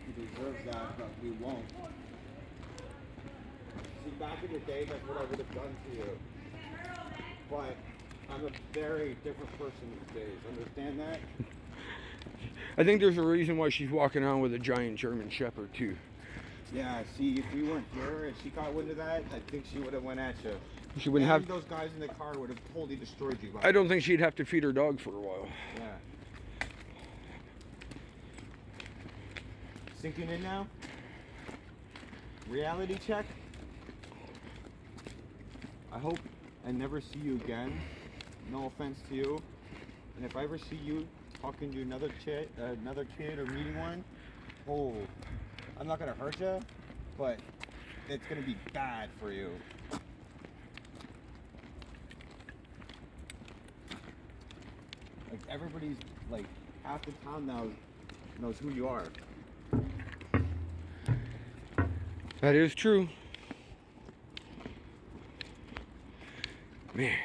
He deserves that, but we won't. See, back in the day, that's what I would have done to you. But I'm a very different person these days. Understand that? I think there's a reason why she's walking around with a giant German Shepherd too. Yeah, see, if we weren't here and she got wind of that, I think she would have went at you. She wouldn't And have. those guys in the car would have totally destroyed you. I don't think she'd have to feed her dog for a while. Yeah. Sinking in now? Reality check? I hope I never see you again. No offense to you. And if I ever see you talking to another kid or meeting one, oh, I'm not gonna hurt you, but it's gonna be bad for you. Like everybody's like half the town now knows who you are. That is true. Man.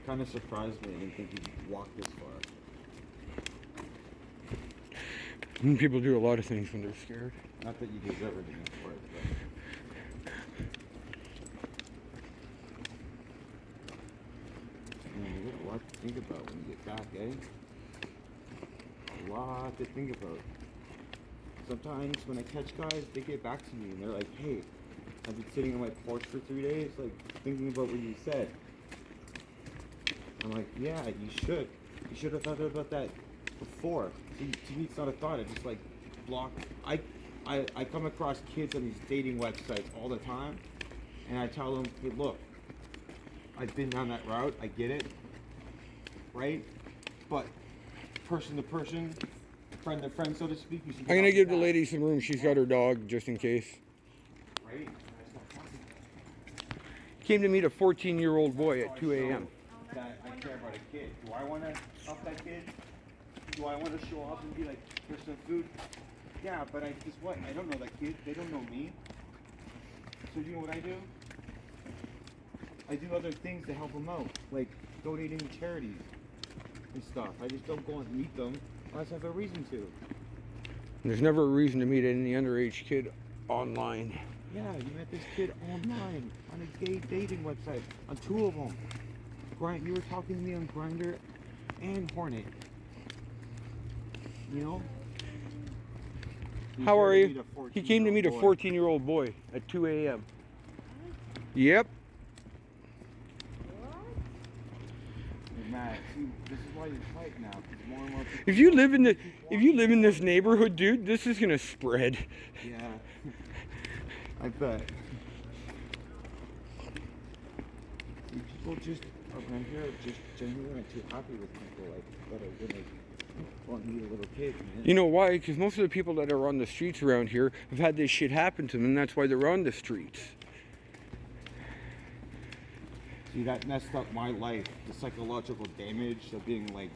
Kind of surprised me. I didn't think you'd walk this far. People do a lot of things when they're scared. Not that you deserve everything for it, but man, you got a lot to think about when you get back, eh? A lot to think about. Sometimes when I catch guys, they get back to me and they're like, "Hey, I've been sitting on my porch for 3 days, like thinking about what you said." I'm like, "Yeah, you should. You should have thought about that before." See, to me, it's not a thought. I just like block. I come across kids on these dating websites all the time, and I tell them, "Hey, look, I've been down that route. I get it, right? But person to person, friend to friend, so to speak, you should." I'm gonna give the lady some room. She's got her dog just in case. Right? Came to meet a 14-year-old boy at 2 a.m. That I care about a kid. Do I want to help that kid? Do I want to show up and be like, "Here's some food"? Yeah, but guess what? I don't know that kid. They don't know me. So you know what I do? I do other things to help them out, like donating to charities and stuff. I just don't go and meet them unless I have a reason to. There's never a reason to meet any underage kid online. Yeah, you met this kid online on a gay dating website, on 2 of them. You were talking to me on Grindr and Hornet. You know? He's How here are to you? meet a He came to meet a 14-year-old 14-year-old boy at 2 a.m. Yep. Hey, Matt, see, this is why you fight now. 'Cause more and more people If you live in the, keep if you walking live in this forward. neighborhood, dude, this is gonna spread. Yeah. I bet. See, people just around here are just genuinely too happy with people like that are gonna want to meet a little kid, man. You know why? Because most of the people that are on the streets around here have had this shit happen to them, and that's why they're on the streets. See, that messed up my life. The psychological damage of being like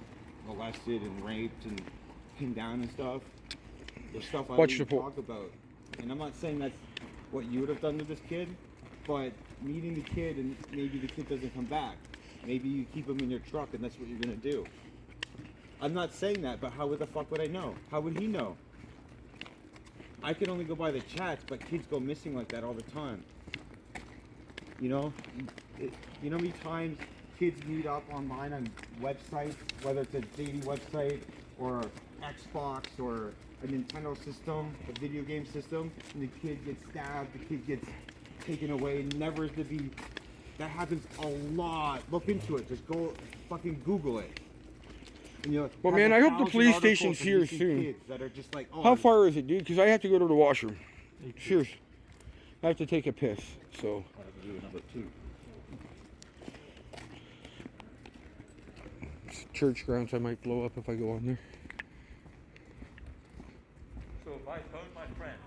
molested and raped and pinned down and stuff. There's stuff I Watch didn't the talk about. And I'm not saying that's what you would have done to this kid, but meeting the kid and maybe the kid doesn't come back. Maybe you keep him in your truck and that's what you're gonna do. I'm not saying that, but how the fuck would I know? How would he know? I can only go by the chats, but kids go missing like that all the time. You know? You know how many times kids meet up online on websites, whether it's a dating website or Xbox or a Nintendo system, a video game system, and the kid gets stabbed, the kid gets taken away, never to be. That happens a lot. Look into it. Just go fucking Google it. And, you know, Well, have man, I hope the 1,000 police articles station's of here missing soon. kids that are just like, oh, How far is it, dude? Because I have to go to the washroom. Cheers. I have to take a piss, so. I have to do number 2. It's church grounds, I might blow up if I go on there. So if I phone my friend,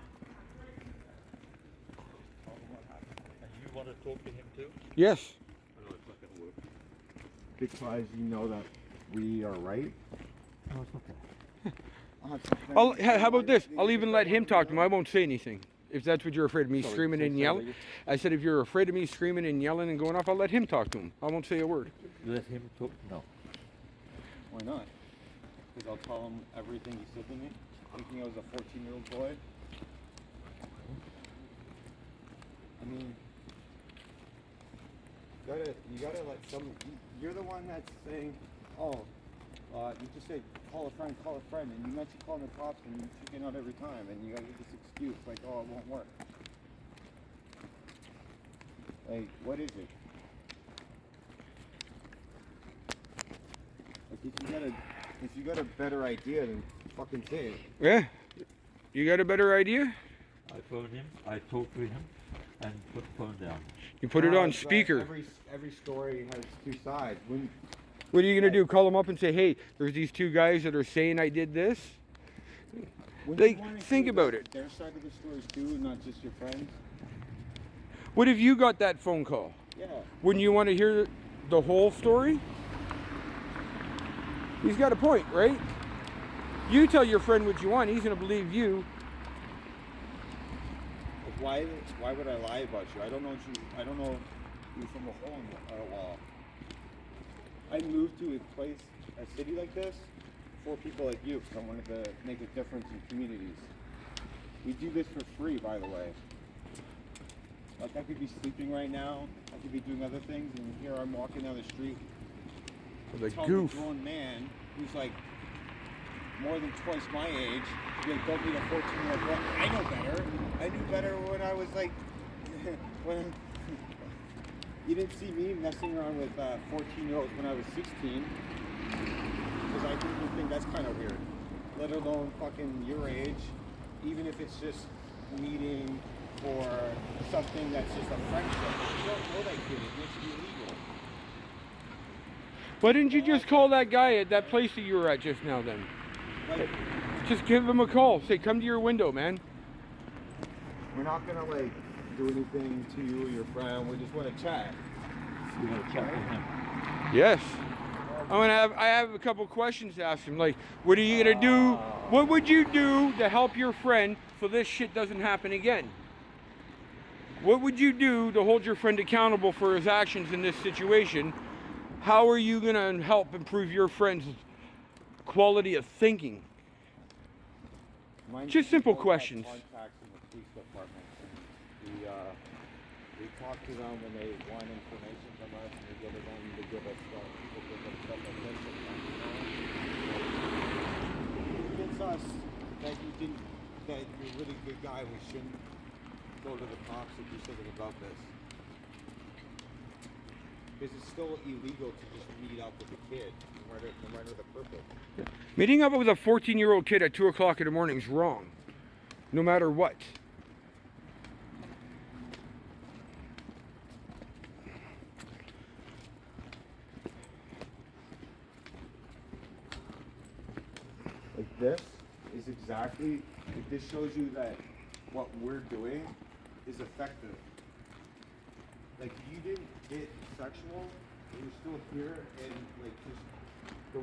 and you want to talk to him too? Yes. I know it's not going to work. because you know that we are right. No, it's okay. How about this? I'll even let him talk to him. I won't say anything. If that's what you're afraid of me screaming and yelling. I said if you're afraid of me screaming and yelling and going off, I'll let him talk to him. I won't say a word. Let him talk? No. Why not? Because I'll tell him everything he said to me, thinking I was a 14-year-old boy. I mean, you gotta let some. You're the one that's saying, oh, you just say call a friend, and you mention calling the cops, and you chicken out every time, and you gotta give this excuse like, oh, it won't work. Like, what is it? Like, if you got a better idea, then fucking say it. Yeah. You got a better idea? I phoned him, I talked to him, and put the phone down. You put it on But speaker. Every story has two sides. What are you going to do? Call them up and say, hey, there's these two guys that are saying I did this? When Like, think about it. Their side of the stories too, not just your friends. What if you got that phone call? Yeah. Wouldn't you want to hear the whole story? He's got a point, right? You tell your friend what you want, he's going to believe you. Like, why would I lie about you? I don't know you from a hole in a wall. I moved to a city like this for people like you, because I wanted to make a difference in communities. We do this for free, by the way. Like, I could be sleeping right now, I could be doing other things, and here I'm walking down the street. The Tell goof. a grown man who's like more than twice my age, you don't need a 14-year-old boy. I know better. I knew better when I was like, when you didn't see me messing around with 14-year-olds when I was 16, because I think that's kind of weird. Let alone fucking your age, even if it's just meeting for something that's just a friendship. You don't know that kid. It makes it illegal. Why didn't you just call that guy at that place that you were at just now then? Like, Just give him a call. Say, come to your window, man. we're not gonna like do anything to you or your friend. We just want to chat. You want to chat with him? Yes. I have a couple questions to ask him. Like, what are you gonna do? What would you do to help your friend so this shit doesn't happen again? What would you do to hold your friend accountable for his actions in this situation? How are you gonna help improve your friend's quality of thinking? Just simple questions. Contacts in the police department. We talk to them when they want information from us, and we give them to give us stuff. Convince us that you didn't that you're a really good guy and we shouldn't go to the cops and do something about this? Because it's still illegal to just meet up with a kid, no matter the purpose. Meeting up with a 14-year-old kid at 2 o'clock in the morning is wrong, no matter what. Like this is exactly, like this shows you that what we're doing is effective. Like you didn't get sexual, but you're still here and like just the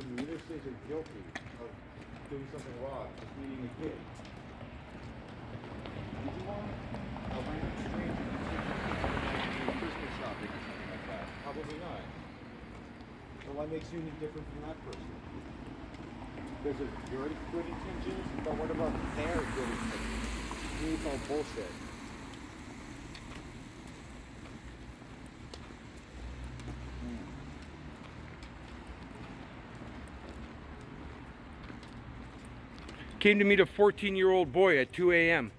demeanor says you're guilty of doing something wrong, just meeting a kid. Did you want a random stranger to take you Christmas shopping or something like that? Probably not. So what makes you any different from that person? There's a good intentions, but what about their good intentions? To me, it's all bullshit. Came to meet a 14-year-old boy at 2 a.m.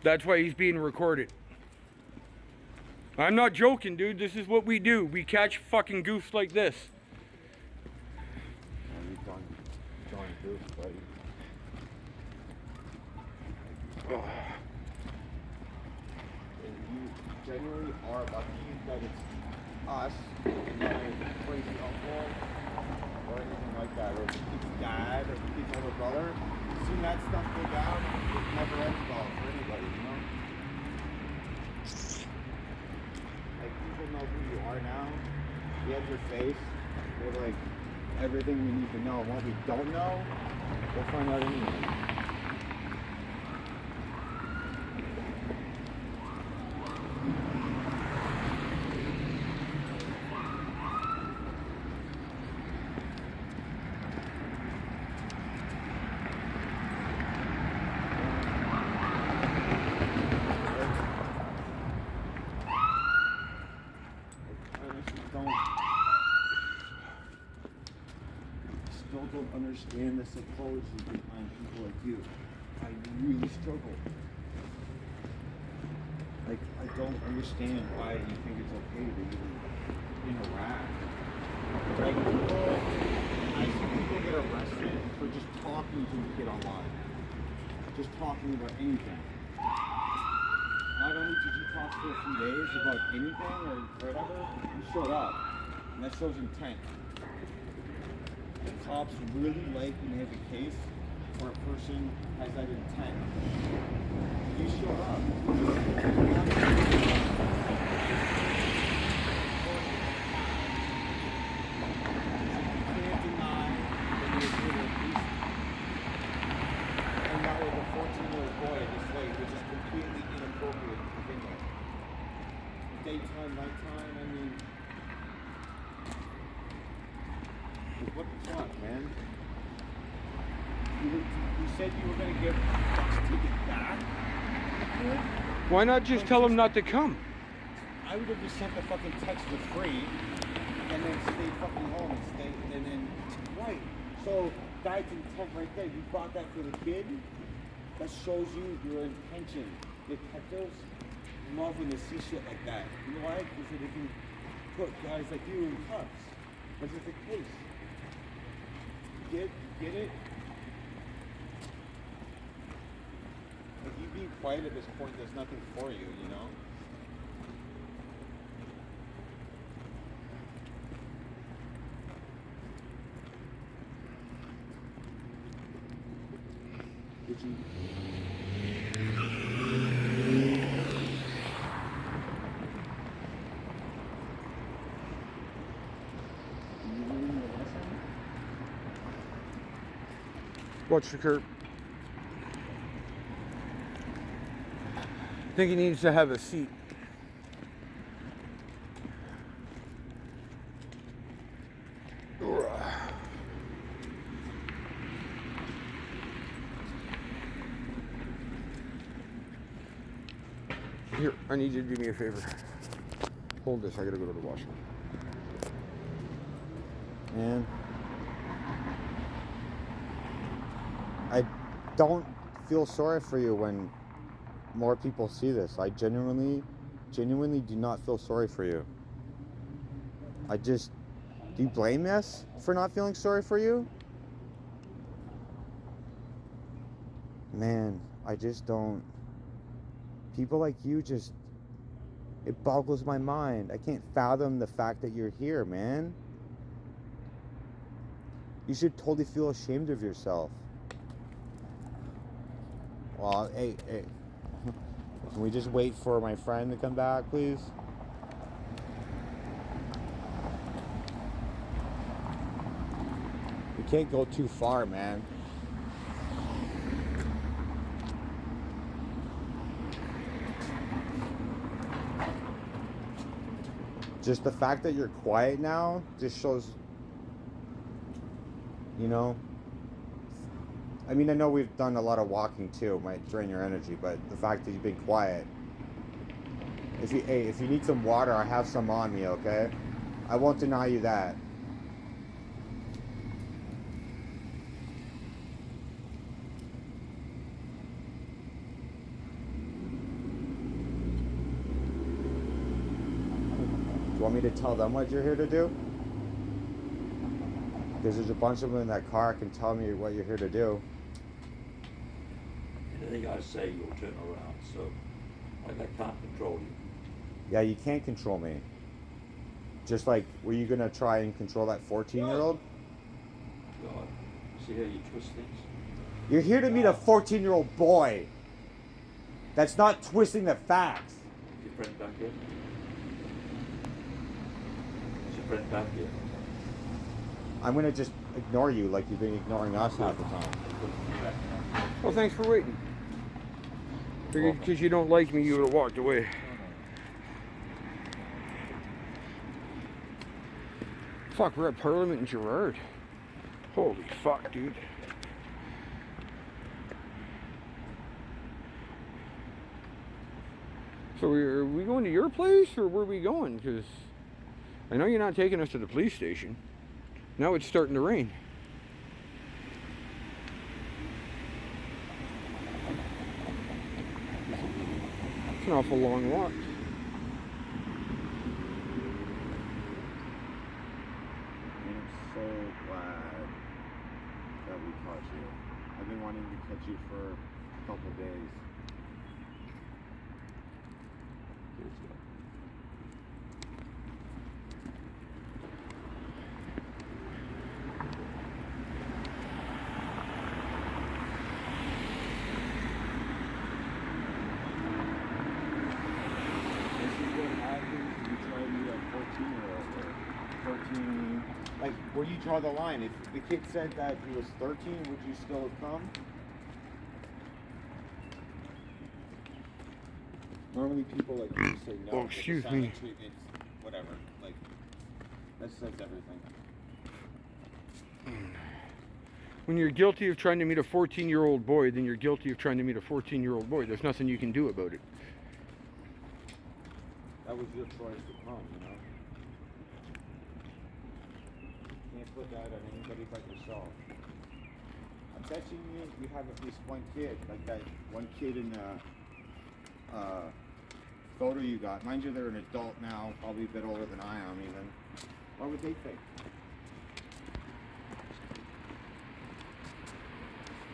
That's why he's being recorded. I'm not joking, dude. This is what we do. We catch fucking goofs like this. You've done goofs, buddy. And you genuinely are lucky that it's us, and not a crazy uncle, or anything like that, or the kid's dad, or the kid's older brother. Seeing that stuff go down, it never ends well for anybody, you know? Like, people know who you are now. We have your face. We're like, everything we need to know. And what we don't know, we'll find out anyway. Don't understand the psychology behind people like you. I really struggle. Like, I don't understand why you think it's okay to even interact. Like, I see people get arrested for just talking to a kid online. Just talking about anything. Not only did you talk for a few days about anything or whatever, you showed up. And that shows intent. Cops really like when they have a case where a person has that intent. You showed up. You can't deny that you were doing a piece. And that with a 14-year-old boy this late, which is completely inappropriate to begin with. Daytime, nighttime, I mean. What the fuck, man? You said you were gonna give Buck's ticket back? Why not just tell him not to come? I would have just sent the fucking text for free and then stay fucking home and stay and then right. So that's intent right there. You bought that for the kid? That shows you your intention. Detectives love when they see shit like that. You know why? Because they can put guys like you in cuffs. That's just the case. Get it? Like, you being quiet at this point does nothing for you, you know? Did you? Watch the curb. I think he needs to have a seat. Here, I need you to do me a favor. Hold this, I gotta go to the washroom. Man. I don't feel sorry for you when more people see this. I genuinely do not feel sorry for you. Do you blame us for not feeling sorry for you? Man, I just don't. People like you just, it boggles my mind. I can't fathom the fact that you're here, man. You should totally feel ashamed of yourself. Well, hey. Can we just wait for my friend to come back, please? We can't go too far, man. Just the fact that you're quiet now just shows, you know. I mean, I know we've done a lot of walking too, might drain your energy, but the fact that you've been quiet. If you need some water, I have some on me, okay? I won't deny you that. Do you want me to tell them what you're here to do? Because there's a bunch of them in that car can tell me what you're here to do. Anything I say, you'll turn around. So, like, I can't control you. Yeah, you can't control me. Just like, were you gonna try and control that 14-year-old? God, see how you twist things? You're here to meet a 14-year-old boy. That's not twisting the facts. Is your friend back here? Is your friend back here? I'm gonna just ignore you like you've been ignoring us half the time. Well, thanks for waiting. Figured because you don't like me, you would have walked away. Fuck, we're at Parliament in Gerard. Holy fuck, dude. So are we going to your place, or where are we going? Because I know you're not taking us to the police station. Now it's starting to rain. It's an awful long walk. I'm so glad that we caught you. I've been wanting to catch you for a couple days. Like, where do you draw the line? If the kid said that he was 13, would you still have come? Normally people like you say no. Oh, but the excuse silent me. treatment's whatever. Like, that says everything. When you're guilty of trying to meet a 14-year-old boy, then you're guilty of trying to meet a 14-year-old boy. There's nothing you can do about it. That was your choice to come, you know? Can't put that on anybody but yourself. I bet you have at least one kid, like that one kid in the photo you got. Mind you, they're an adult now, probably a bit older than I am even. What would they think?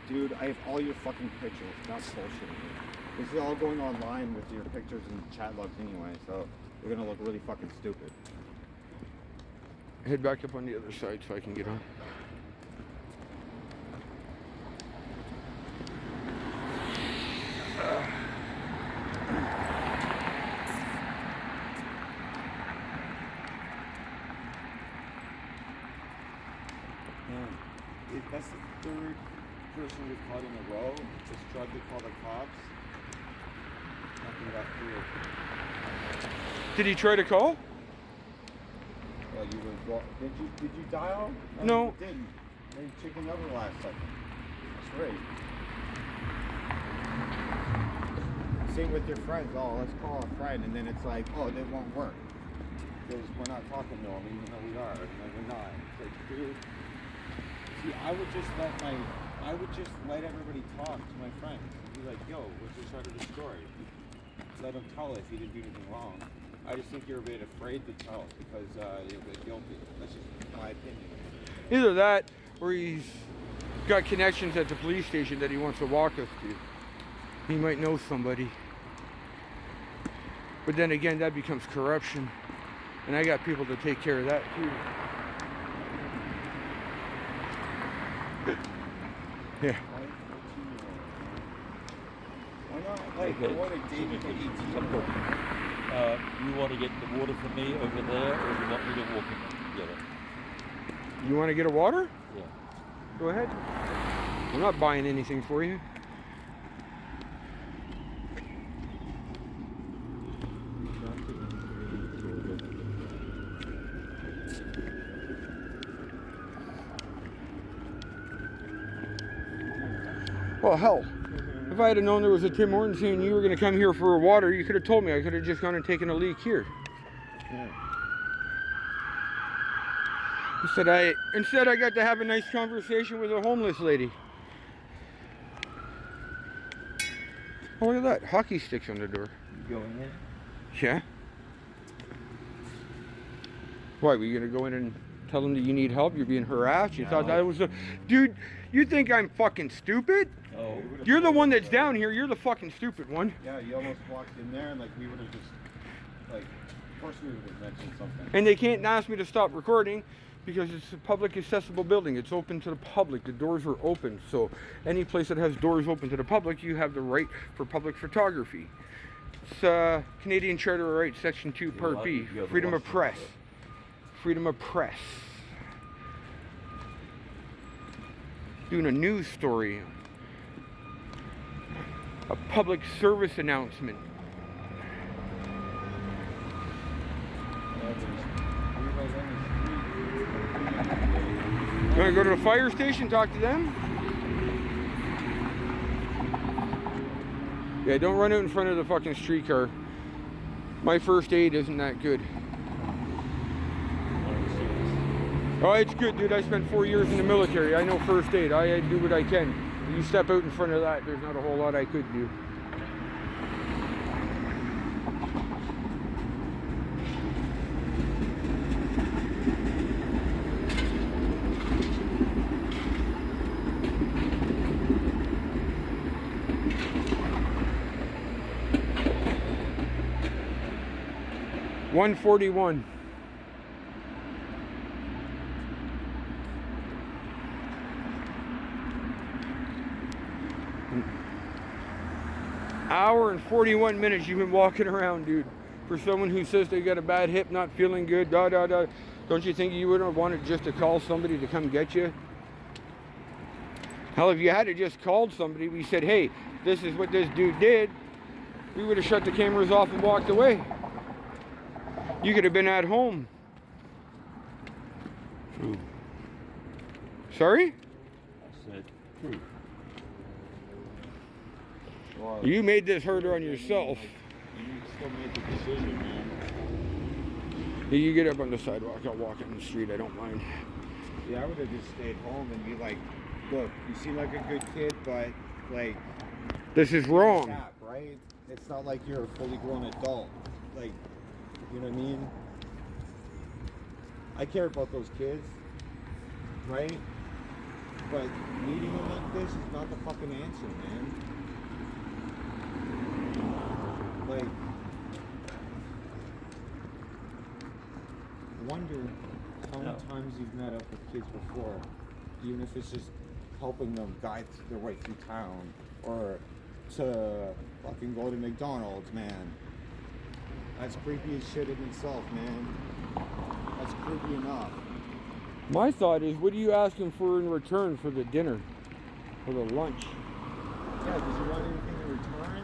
Dude, I have all your fucking pictures, not bullshitting. This is all going online with your pictures and chat logs anyway, so we're gonna look really fucking stupid. Head back up on the other side so I can get on. That's the third person we've caught in a row. Just tried to call the cops. Nothing got through. Did he try to call? Well, did you dial? No. You didn't. They chickened over the last second. That's great. Same with your friends. Oh, let's call a friend, and then it's like, oh, they won't work because we're not talking to them, even though we are. No, we're not. It's like, dude. See, I would just let my I would just let everybody talk to my friends. Be like, yo, what's your side of the story? Let them tell if you didn't do anything wrong. I just think you're a bit afraid to tell because you're a bit guilty. That's just my opinion. Either that, or he's got connections at the police station that he wants to walk us to. He might know somebody. But then again, that becomes corruption. And I got people to take care of that too. Yeah. Why not, like, Okay. what a date at 18? You want to get the water for me over there, or do you want me to walk in and get it? You want to get a water? Yeah. Go ahead. I'm not buying anything for you. Well, hell, if I had known there was a Tim Hortons here and you were going to come here for water, you could have told me. I could have just gone and taken a leak here. Yeah. Instead I got to have a nice conversation with a homeless lady. Oh, look at that. Hockey sticks on the door. You going in? Yeah. Why, were you going to go in and tell them that you need help? You're being harassed? You thought that was a... Dude, you think I'm fucking stupid? Oh. You're the one that's down here. You're the fucking stupid one. Yeah, you almost walked in there and like we would have just, like, of course we would have mentioned something. And they can't ask me to stop recording because it's a public accessible building. It's open to the public. The doors are open. So any place that has doors open to the public, you have the right for public photography. It's Canadian Charter of Rights, Section 2, Part B, freedom of press. Freedom of press. Doing a news story. A public service announcement. You want to go to the fire station, talk to them? Yeah, don't run out in front of the fucking streetcar. My first aid isn't that good. Oh, it's good, dude. I spent 4 years in the military. I know first aid. I do what I can. You step out in front of that, there's not a whole lot I could do. $141. Hour and 41 minutes you've been walking around, dude. For someone who says they got a bad hip, not feeling good, don't you think you would have wanted just to call somebody to come get you? Hell, if you had to just called somebody, we said, hey, this is what this dude did, we would have shut the cameras off and walked away. You could have been at home. True. Sorry? I said true. Well, You made this harder on yourself. you still made the decision, man. You get up on the sidewalk, I'll walk in the street, I don't mind. Yeah, I would have just stayed home and be like, look, you seem like a good kid, but like, This is wrong. tap, right? It's not like you're a fully grown adult. Like, you know what I mean? I care about those kids, right? But meeting them like this is not the fucking answer, man. Like, wonder how many times you've met up with kids before, even if it's just helping them guide their way through town, or to fucking go to McDonald's, man. That's creepy as shit in itself, man. That's creepy enough. My thought is, what are you asking for in return for the dinner? For the lunch? Yeah, does you want anything in return?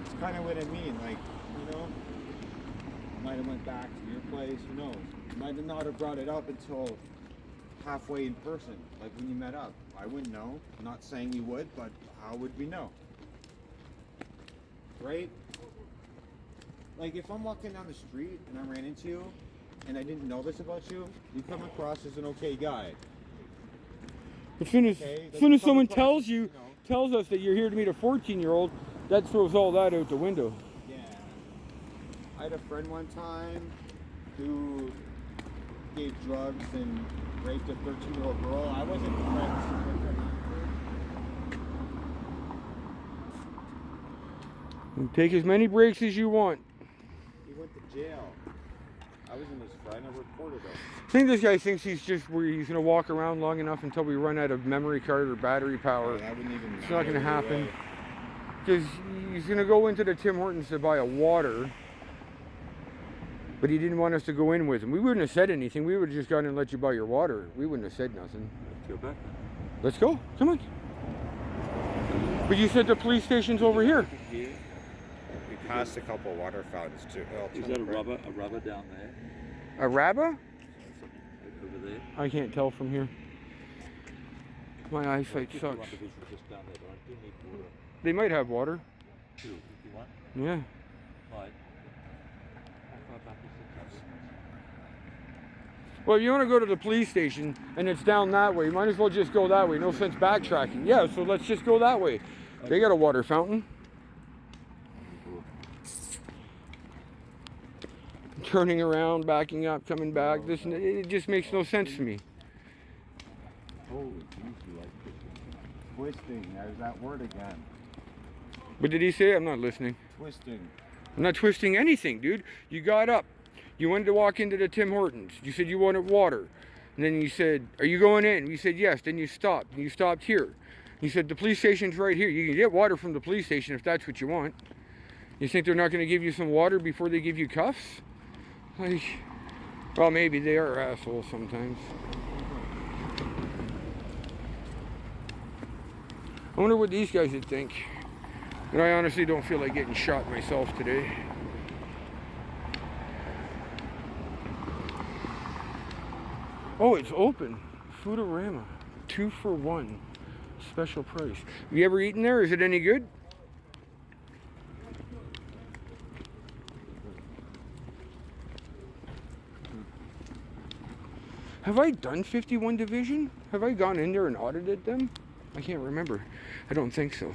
It's kind of what I mean, like, you know, might have went back to your place, who knows? Might have not have brought it up until halfway in person, like when you met up. I wouldn't know. I'm not saying you would, but how would we know? Right? Like, if I'm walking down the street and I ran into you and I didn't know this about you, you come across as an okay guy. As soon as, Okay, as soon as that's someone public tells property, you, you know. tells us that you're here to meet a 14-year-old, that throws all that out the window. Yeah. I had a friend one time who gave drugs and raped a 13-year-old girl. I wasn't friends with her after. You take as many breaks as you want. He went to jail. I wasn't his friend. I reported him. I think this guy thinks he's going to walk around long enough until we run out of memory card or battery power. That wouldn't even It's not going to matter either happen. way. Because he's going to go into the Tim Hortons to buy a water. But he didn't want us to go in with him. We wouldn't have said anything. We would have just gone and let you buy your water. We wouldn't have said nothing. Let's go back. Let's go. Come on. But you said the police station's over here. Here. We passed a couple of water fountains too. Is that a rubber down there? A rabba? Over there? I can't tell from here. My eyesight Just sucks. one division just down there, but I do need water. They might have water. Two, if you want. Yeah. Right. How far back is it? Well, if you want to go to the police station and it's down that way, you might as well just go that way. No sense backtracking. Yeah, so let's just go that way. They got a water fountain. Turning around, backing up, coming back. It just makes no sense to me. Holy jeez, you like twisting. There's that word again. What did he say? I'm not listening. Twisting. I'm not twisting anything, dude. You got up. You wanted to walk into the Tim Hortons. You said you wanted water. And then you said, are you going in? You said yes. Then you stopped. And you stopped here. You said the police station's right here. You can get water from the police station if that's what you want. You think they're not going to give you some water before they give you cuffs? Like, well, maybe they are assholes sometimes. I wonder what these guys would think. And I honestly don't feel like getting shot myself today. Oh, it's open. Foodorama. 2 for 1. Special price. Have you ever eaten there? Is it any good? Have I done 51 Division? Have I gone in there and audited them? I can't remember. I don't think so.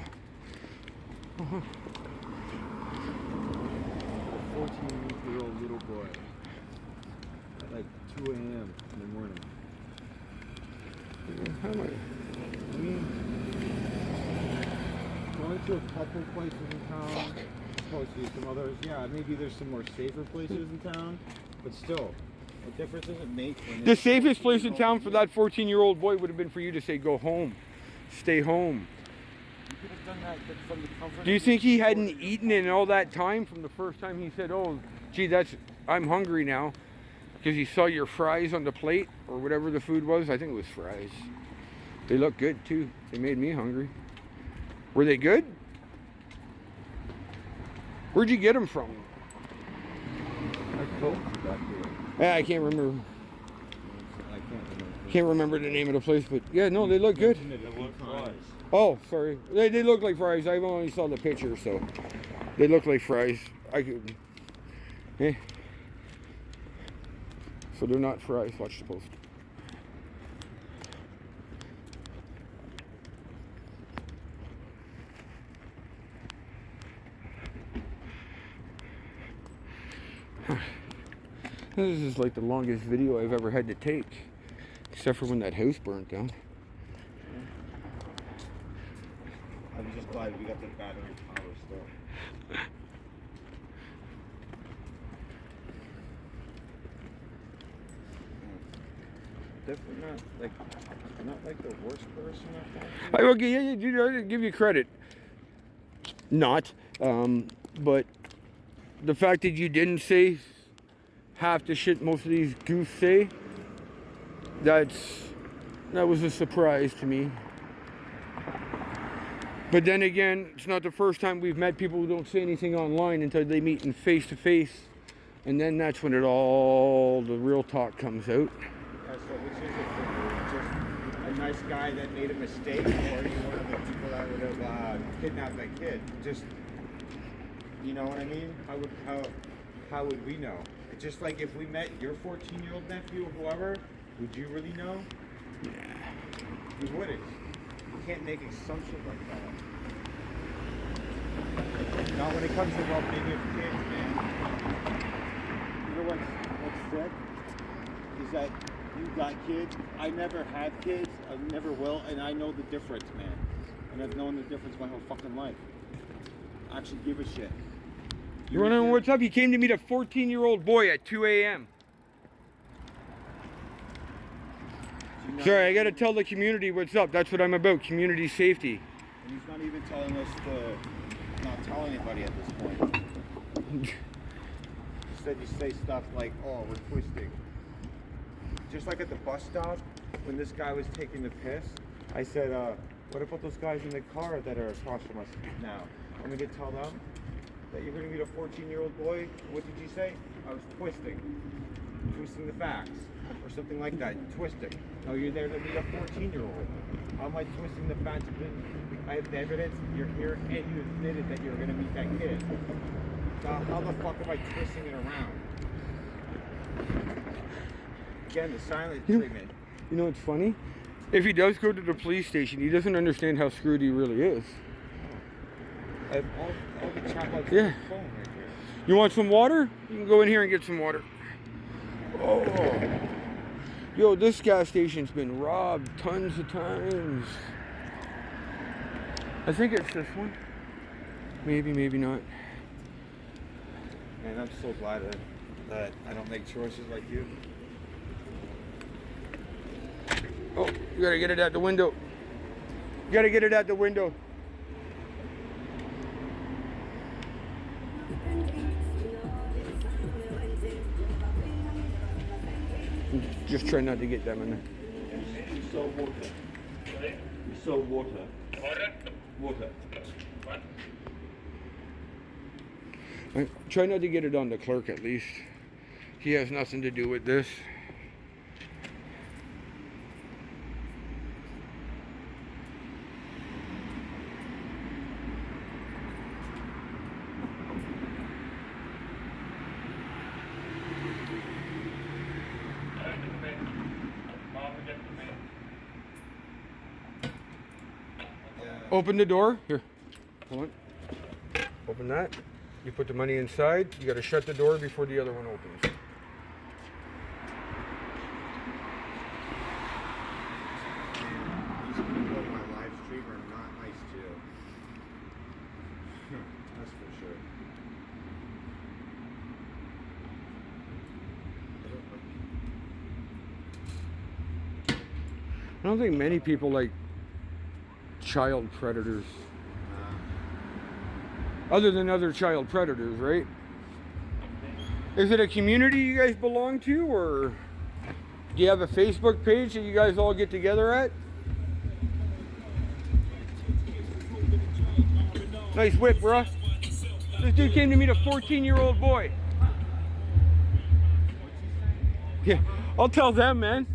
Uh-huh. A 14-year-old little boy. At like 2 a.m. in the morning. How am I mean, going to a couple places in town, supposed to some others. Yeah, maybe there's some more safer places in town, but still, what difference does it make when The safest place in town for that 14-year-old boy would have been for you to say, go home. Stay home. You could have done that from the comfort. Do you think he hadn't eaten in all that time from the first time he said, oh, gee, I'm hungry now? Because he saw your fries on the plate or whatever the food was. I think it was fries. They look good too. They made me hungry. Were they good? Where'd you get them from? Yeah, I can't remember. Can't remember the name of the place, but yeah, no, they look good. Oh, sorry. They look like fries. I only saw the picture, so they look like fries. I could. Eh. So they're not fries. Watch the post. This is like the longest video I've ever had to take, except for when that house burnt down. I'm just glad we got the battery power still. Definitely not like the worst person I've talked I will give you credit. Not, but the fact that you didn't say half the shit most of these goofs say, that was a surprise to me. But then again, it's not the first time we've met people who don't say anything online until they meet in face to face, and then that's when the real talk comes out. Yeah, so which is it for you? Just a nice guy that made a mistake, or are you one of the people that would have kidnapped that kid? Just, you know what I mean? How would we know? It's just like if we met your 14-year-old nephew or whoever, would you really know? Yeah. You wouldn't. You can't make assumptions like that. Not when it comes to well-being of kids, man. You know what's sick? Is that you got kids. I never had kids. I never will, and I know the difference, man. And I've known the difference my whole fucking life. I actually give a shit. You wanna know what's up? You came to meet a 14-year-old boy at 2 a.m. Sorry, I gotta tell the community what's up. That's what I'm about, community safety. And he's not even telling us to not tell anybody at this point. Instead you say stuff like, oh, we're twisting. Just like at the bus stop, when this guy was taking the piss, I said, what about those guys in the car that are across from us now? Want me to tell them that you're gonna meet a 14-year-old boy? What did you say? I was twisting the facts, or something like that, twisting. No, you're there to meet a 14-year-old. How am I twisting the facts? I have the evidence, you're here, and you admitted that you're gonna meet that kid. So how the fuck am I twisting it around? Again, the silent treatment. You know what's funny? If he does go to the police station, he doesn't understand how screwed he really is. I have all the chat logs on Yeah. my phone right here. You want some water? You can go in here and get some water. Oh. Yo, this gas station's been robbed tons of times. I think it's this one. Maybe, maybe not. Man, I'm so glad that I don't make choices like you. Oh, you gotta get it out the window. You gotta get it out the window. Just try not to get them in there. You saw water. You saw water. Water. Try not to get it on the clerk at least. He has nothing to do with this. Open the door. Here. Hold on. Open that. You put the money inside. You got to shut the door before the other one opens. These people on my live stream are not nice to you. That's for sure. I don't think many people like child predators. Other than other child predators, right? Is it a community you guys belong to, or do you have a Facebook page that you guys all get together at? Nice whip, bruh. This dude came to meet a 14-year-old boy. Yeah, I'll tell them, man.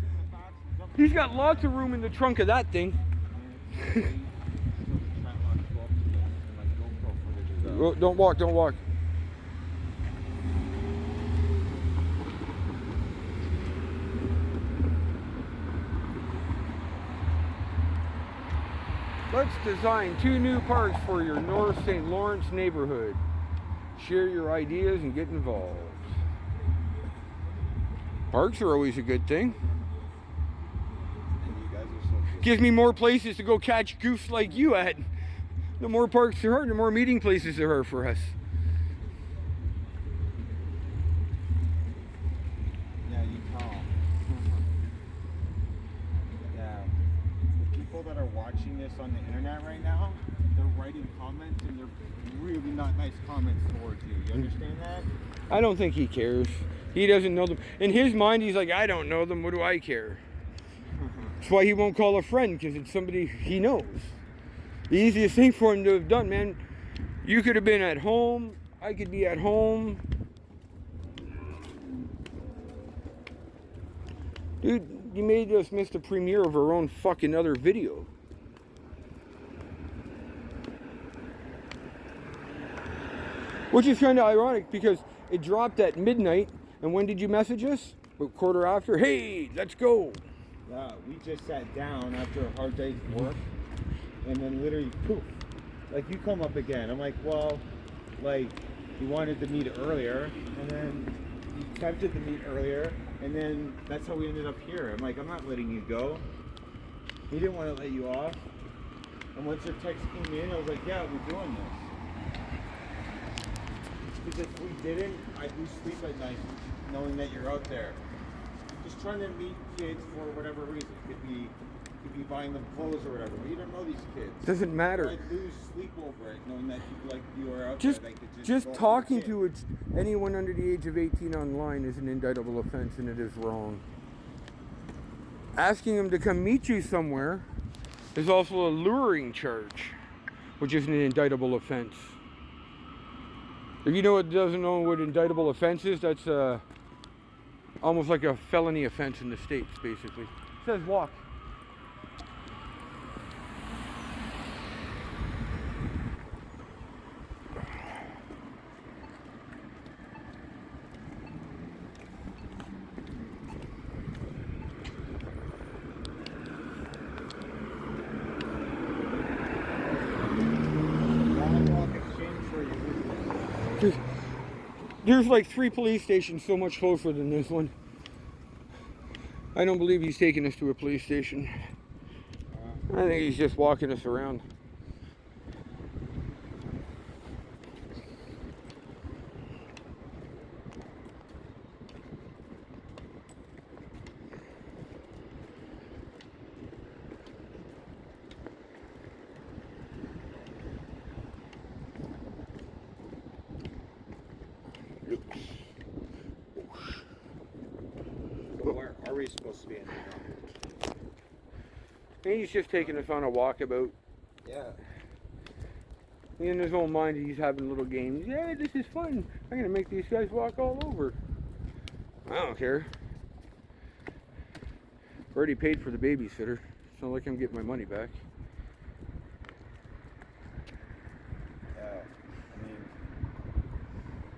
He's got lots of room in the trunk of that thing. Don't walk, don't walk. Let's design 2 new parks for your North St. Lawrence neighborhood. Share your ideas and get involved. Parks are always a good thing. And you guys are so Gives me more places to go catch goofs like you at. The more parks there are, the more meeting places there are for us. Yeah, you call. Yeah. The people that are watching this on the internet right now, they're writing comments and they're really not nice comments towards you. You understand that? I don't think he cares. He doesn't know them. In his mind, he's like, I don't know them. What do I care? That's why he won't call a friend, because it's somebody he knows. The easiest thing for him to have done, man. You could have been at home. I could be at home. Dude, you made us miss the premiere of our own fucking other video. Which is kind of ironic because it dropped at midnight. And when did you message us? About quarter after. Hey, let's go. Yeah, we just sat down after a hard day's work, and then literally poof, like you come up again. I'm like, well, like you wanted to meet earlier, and then you attempted to meet earlier, and then that's how we ended up here. I'm like, I'm not letting you go. He didn't want to let you off. And once your text came in, I was like, yeah, we're doing this. Because if we didn't, I'd lose sleep at night knowing that you're out there. Just trying to meet kids for whatever reason. Could be buying them clothes or whatever. But you don't know these kids. Doesn't matter. I'd lose sleep over it knowing that people like you are out Just there. That could just go after talking the to anyone under the age of 18 online is an indictable offense, and it is wrong. Asking them to come meet you somewhere is also a luring charge, which is an indictable offense. If you doesn't know what indictable offense is, that's almost like a felony offense in the States, basically. It says walk. There's like 3 police stations so much closer than this one. I don't believe he's taking us to a police station. I think he's just walking us around. Where are we supposed to be in now? He's just taking us on a walkabout. Yeah. In his own mind, he's having little games. Yeah, this is fun. I'm gonna make these guys walk all over. I don't care. Already paid for the babysitter. It's not like I'm getting my money back. Yeah. I mean,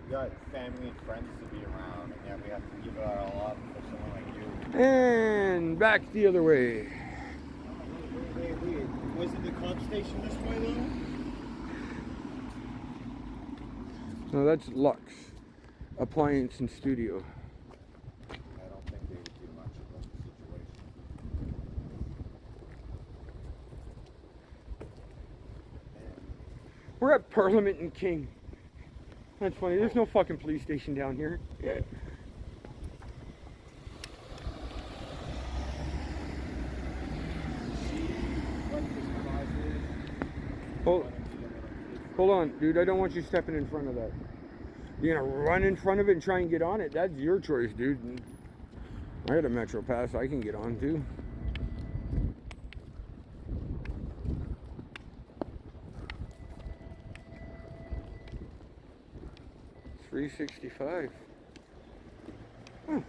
we got family and friends to be around, and yet we have to give it all up for someone like you. And back the other way. Wait. Wasn't the comp station this way though? No, that's Lux Appliance and Studio. I don't think they would do much about the situation. We're at Parliament and King. That's funny. There's no fucking police station down here. Yeah. Hold on, dude. I don't want you stepping in front of that. You're gonna run in front of it and try and get on it? That's your choice, dude. I got a Metro Pass I can get on too. $365. Huh.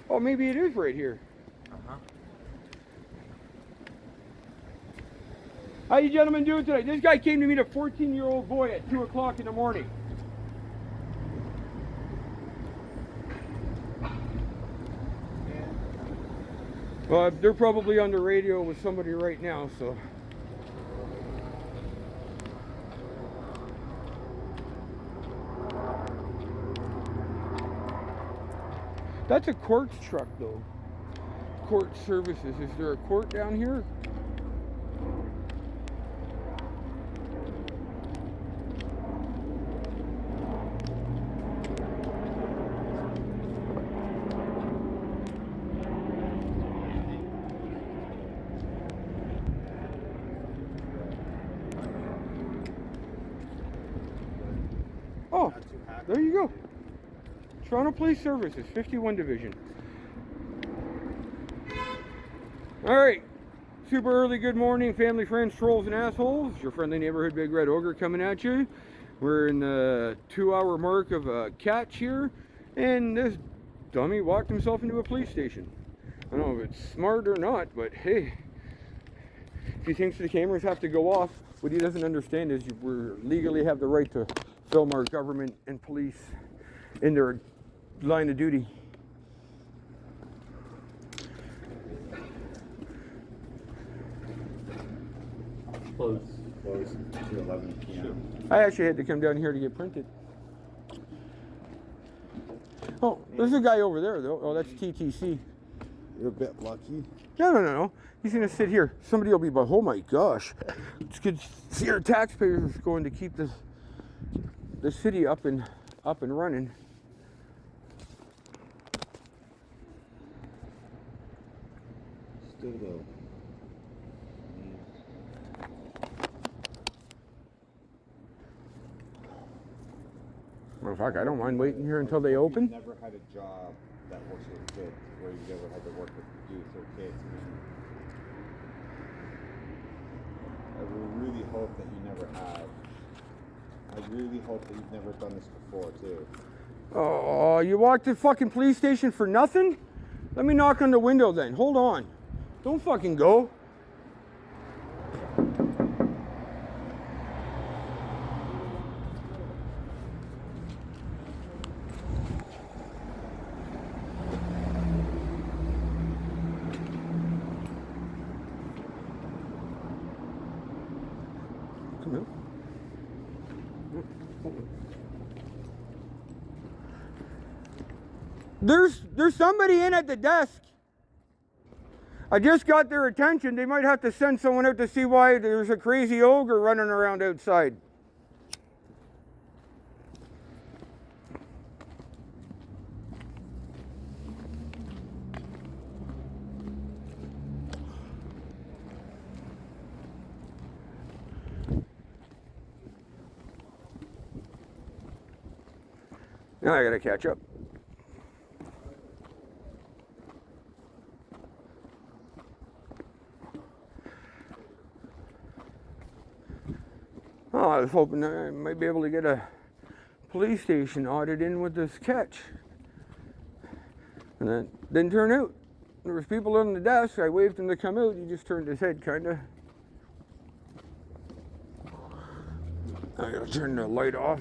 Oh, maybe it is right here. How you gentlemen doing today? This guy came to meet a 14-year-old boy at 2 o'clock in the morning. Well, they're probably on the radio with somebody right now, so. That's a courts truck, though. Court services. Is there a court down here? Oh, there you go. Toronto Police Services, 51 Division. All right. Super early good morning, family, friends, trolls, and assholes. Your friendly neighborhood Big Red Ogre coming at you. We're in the 2-hour mark of a catch here, and this dummy walked himself into a police station. I don't know if it's smart or not, but hey, if he thinks the cameras have to go off, what he doesn't understand is we legally have the right to film our government and police in their line of duty. Close to 11 p.m. I actually had to come down here to get printed. Oh, there's a guy over there though. Oh, that's TTC. You're a bit lucky. No. He's gonna sit here. Somebody will be, but oh my gosh, it's good to see our taxpayers going to keep the city up and running. Still though. Well, fuck, I don't mind waiting here until they open. You've never had a job that works with kids, where you never had to work with youth or kids. I really hope that you never have. I really hope that you've never done this before, too. Oh, you walked to fucking police station for nothing? Let me knock on the window then. Hold on. Don't fucking go. Come here. There's somebody in at the desk. I just got their attention. They might have to send someone out to see why there's a crazy ogre running around outside. Now I gotta catch up. Oh, I was hoping that I might be able to get a police station audit in with this catch. And that didn't turn out. There was people on the desk. I waved him to come out. He just turned his head, kinda. I gotta turn the light off.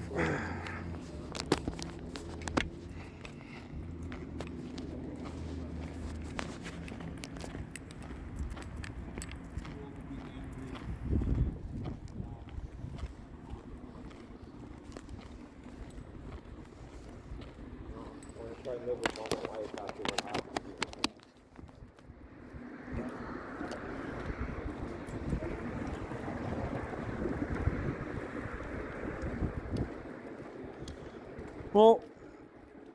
Well,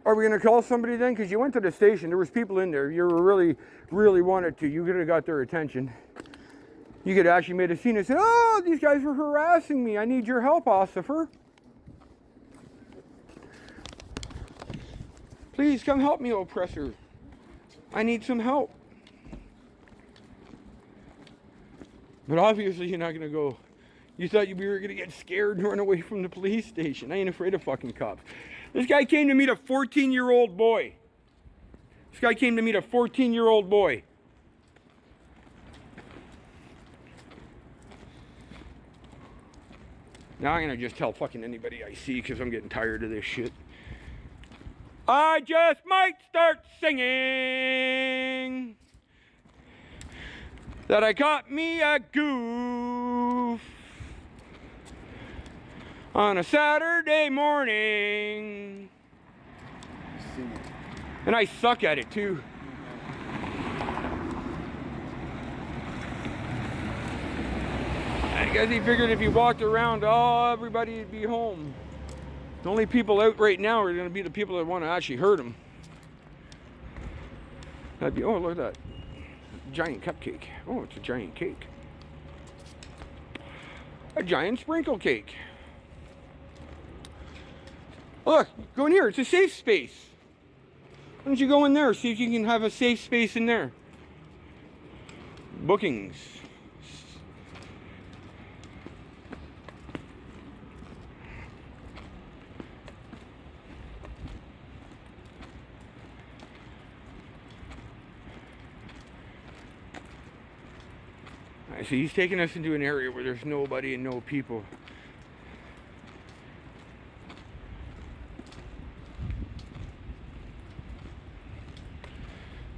are we going to call somebody then? Because you went to the station. There was people in there. You really wanted to. You could have got their attention. You could have actually made a scene and said, oh, these guys were harassing me. I need your help, officer. Please come help me, oppressor. I need some help. But obviously you're not going to go. You thought you were going to get scared and run away from the police station. I ain't afraid of fucking cops. This guy came to meet a 14-year-old boy. This guy came to meet a 14-year-old boy. Now I'm going to just tell fucking anybody I see because I'm getting tired of this shit. I just might start singing that I caught me a goof on a Saturday morning. And I suck at it too. I guess he figured if he walked around, oh, everybody would be home. The only people out right now are going to be the people that want to actually hurt him. That'd be, oh, look at that. Giant cupcake. Oh, it's a giant cake. A giant sprinkle cake. Look, go in here. It's a safe space. Why don't you go in there, see if you can have a safe space in there. Bookings. So he's taking us into an area where there's nobody and no people.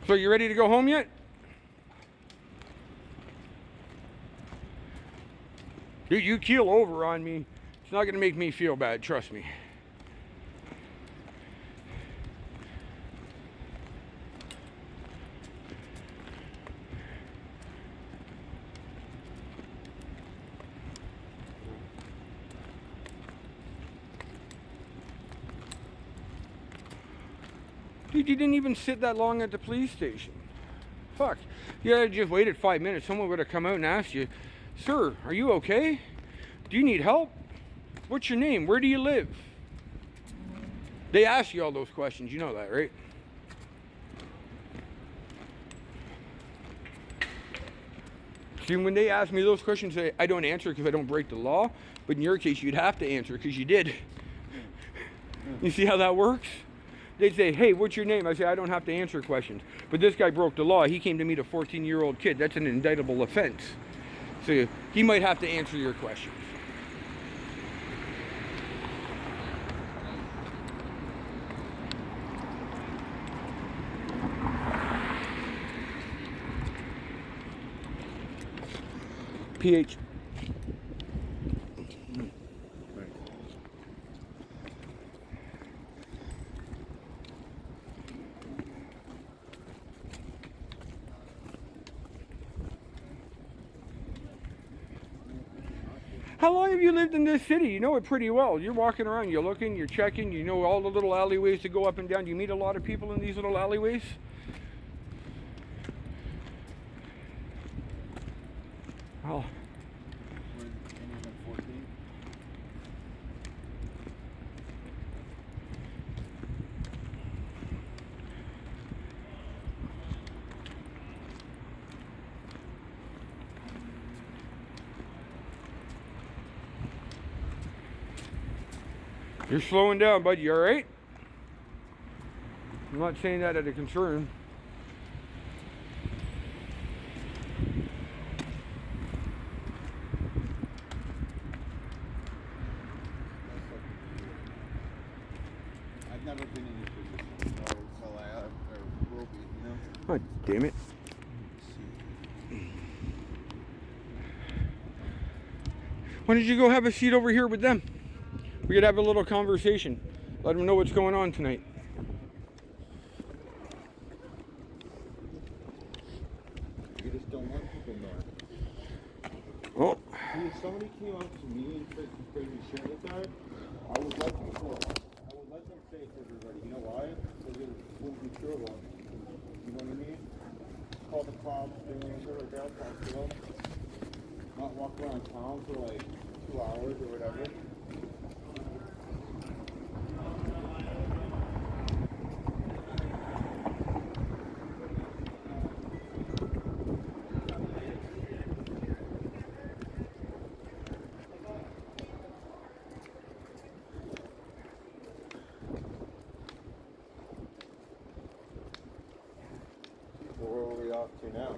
So you ready to go home yet? You keel over on me. It's not gonna make me feel bad, trust me. Dude, you didn't even sit that long at the police station. Fuck. Yeah, just waited 5 minutes. Someone would have come out and asked you, sir, are you okay? Do you need help? What's your name? Where do you live? They ask you all those questions. You know that, right? See, when they ask me those questions, I don't answer because I don't break the law. But in your case, you'd have to answer because you did. You see how that works? They'd say, hey, what's your name? I say, I don't have to answer questions. But this guy broke the law. He came to meet a 14-year-old kid. That's an indictable offense. So he might have to answer your questions. PH. How long have you lived in this city? You know it pretty well. You're walking around, you're looking, you're checking, you know all the little alleyways to go up and down. Do you meet a lot of people in these little alleyways? Oh. You're slowing down, bud. You all right? I'm not saying that out of concern. I've never been in this position, so I have, or will be, you know? Oh, damn it. Why don't you go have a seat over here with them? We could have a little conversation. Let them know what's going on tonight. You just don't want people knowing. Oh. See, if somebody came up to me and said some crazy shit like that, I would let them know. I would let them say it to everybody. You know why? Because it wouldn't be true about me. You know what I mean? Call the cops, bring them to their jail, talk to them. Not walk around town for like 2 hours or whatever. Where are we off to now?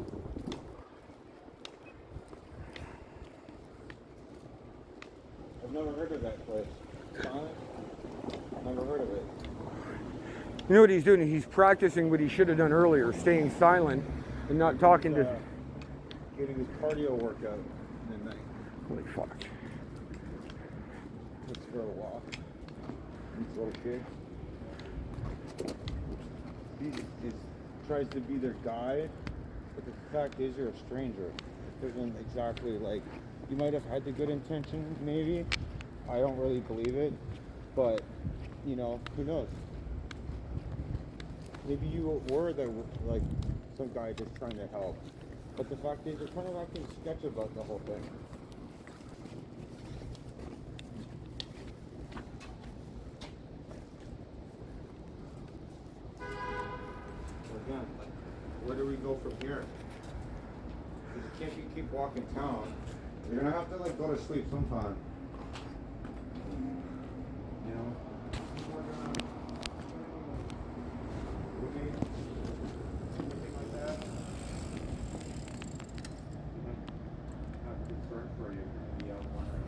I've never heard of that place. Silent? Never heard of it. You know what he's doing? He's practicing what he should have done earlier, staying silent and not talking to... Getting his cardio workout in the night. Holy fuck. Let's for a walk. These little kids. He tries to be their guide, but the fact is you're a stranger. It doesn't exactly like... You might have had the good intention, maybe. I don't really believe it, but, you know, who knows? Maybe you were the, like, some guy just trying to help. But the fact is, you're kind of acting sketch about the whole thing. So again, like, where do we go from here? Because you can't keep walking town. You're gonna have to like go to sleep sometime. You know? Something like that. I have concern for you. Be out wondering.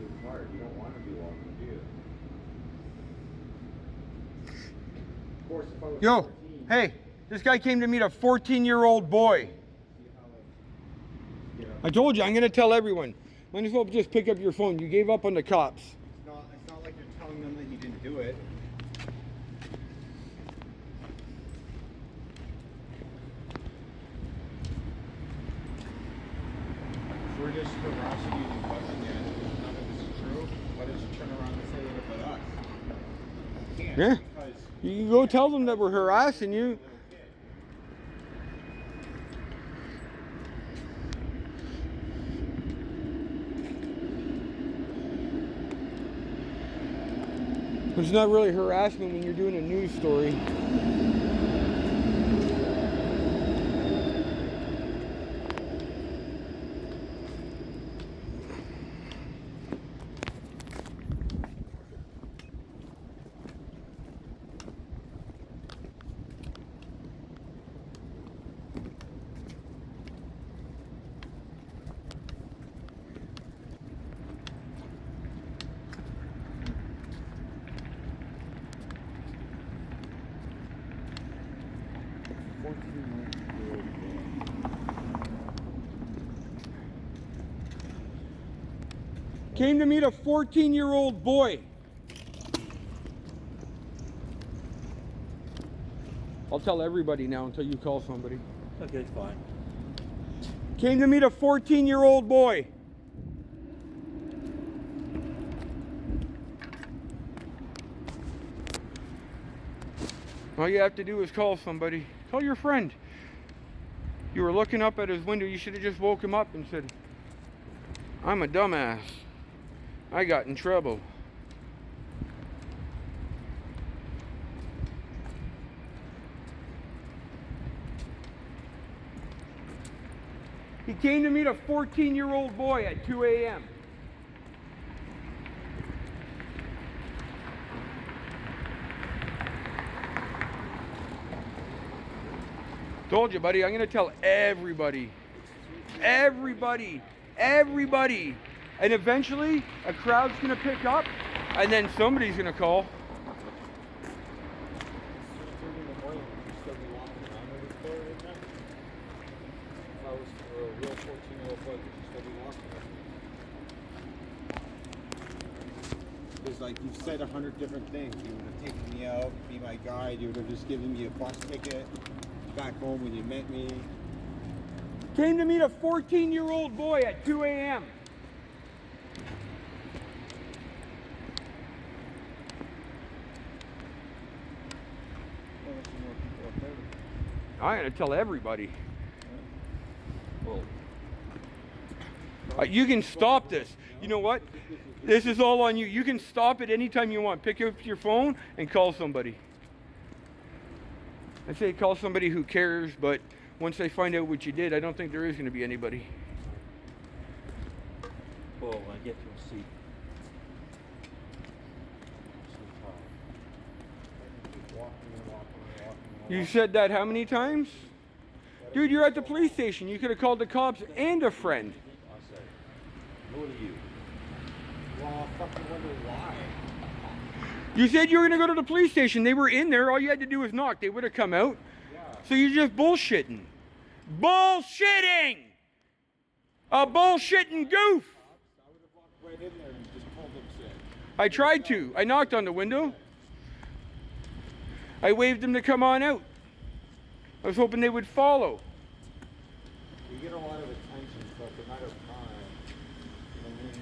It's hard. You don't want to be walking, do you? Yo, hey, this guy came to meet a 14-year-old boy. I told you, I'm gonna tell everyone. Might as well just pick up your phone. You gave up on the cops. It's not like you're telling them that you didn't do it. If we're just harassing you and bugging you and none of this is true, why don't you turn around and say it about us? You can't, Yeah. because You can go tell them that we're harassing you. It's not really harassment when you're doing a news story. Came to meet a 14-year-old boy. I'll tell everybody now until you call somebody. Okay, it's fine. Came to meet a 14-year-old boy. All you have to do is call somebody. Call your friend. You were looking up at his window. You should have just woke him up and said, I'm a dumbass. I got in trouble. He came to meet a 14-year-old boy at 2 a.m. Told you, buddy, I'm going to tell everybody. Everybody. Everybody. And eventually, a crowd's going to pick up, and then somebody's going to call. Because like you've said 100 different things. You would have taken me out, be my guide. You would have just given me a bus ticket back home when you met me. Came to meet a 14-year-old boy at 2 a.m. I'm going to tell everybody. You can stop this. You know what? This is all on you. You can stop it anytime you want. Pick up your phone and call somebody. I say call somebody who cares, but once they find out what you did, I don't think there is going to be anybody. Oh, I get to a seat. You said that how many times? Dude, you're at the police station. You could have called the cops and a friend. I say, who are you? Well, I fucking wonder why. You said you were going to go to the police station. They were in there. All you had to do was knock. They would have come out. Yeah. So you're just bullshitting. Bullshitting! A bullshitting goof! I would have walked right in there and just told them shit. I tried to. I knocked on the window. I waved them to come on out. I was hoping they would follow. You get a lot of attention, so it's a matter of time. You know what I mean?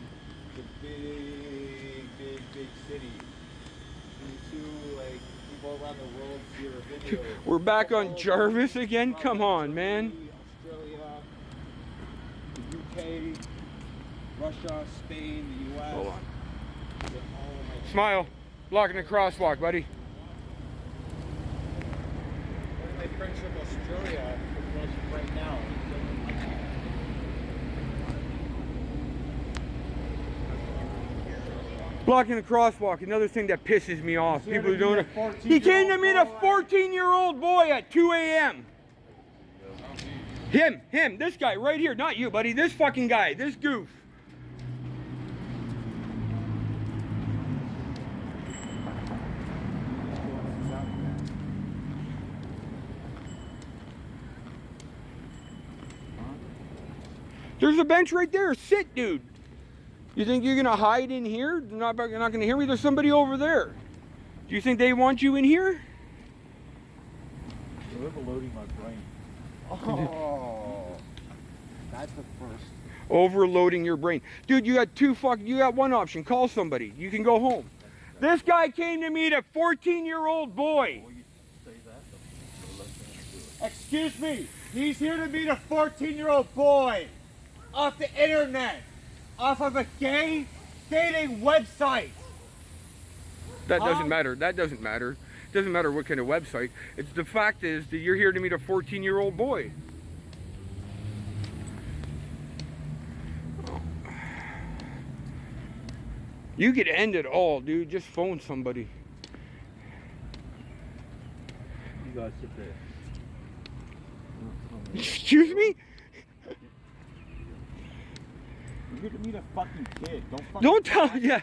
It's a big city. And too, like, people around the world see your videos. We're back on Jarvis again? Come on, man. Australia, the UK, Russia, Spain, the US. Hold on. With all of my Smile. Blocking the crosswalk, buddy. One of my friends from Australia is watching right now. Blocking the crosswalk, another thing that pisses me off. He's here People to doing meet it. a 14-year-old He came to meet a boy. 14-year-old boy at 2 a.m. Him, this guy right here, not you, buddy. This fucking guy, this goof. There's a bench right there. Sit, dude. You think you're gonna hide in here? You're not gonna hear me? There's somebody over there. Do you think they want you in here? You're overloading my brain. Oh, that's the first. Overloading your brain. Dude, you got one option. Call somebody. You can go home. This guy came to meet a 14-year-old boy. Excuse me. He's here to meet a 14-year-old boy off the internet, off of a gay dating website. That doesn't matter. That doesn't matter. It doesn't matter what kind of website. It's the fact is that you're here to meet a 14-year-old boy. You could end it all, dude. Just phone somebody. You guys sit there. Excuse me? You're here to meet a fucking kid. Don't tell. Yeah.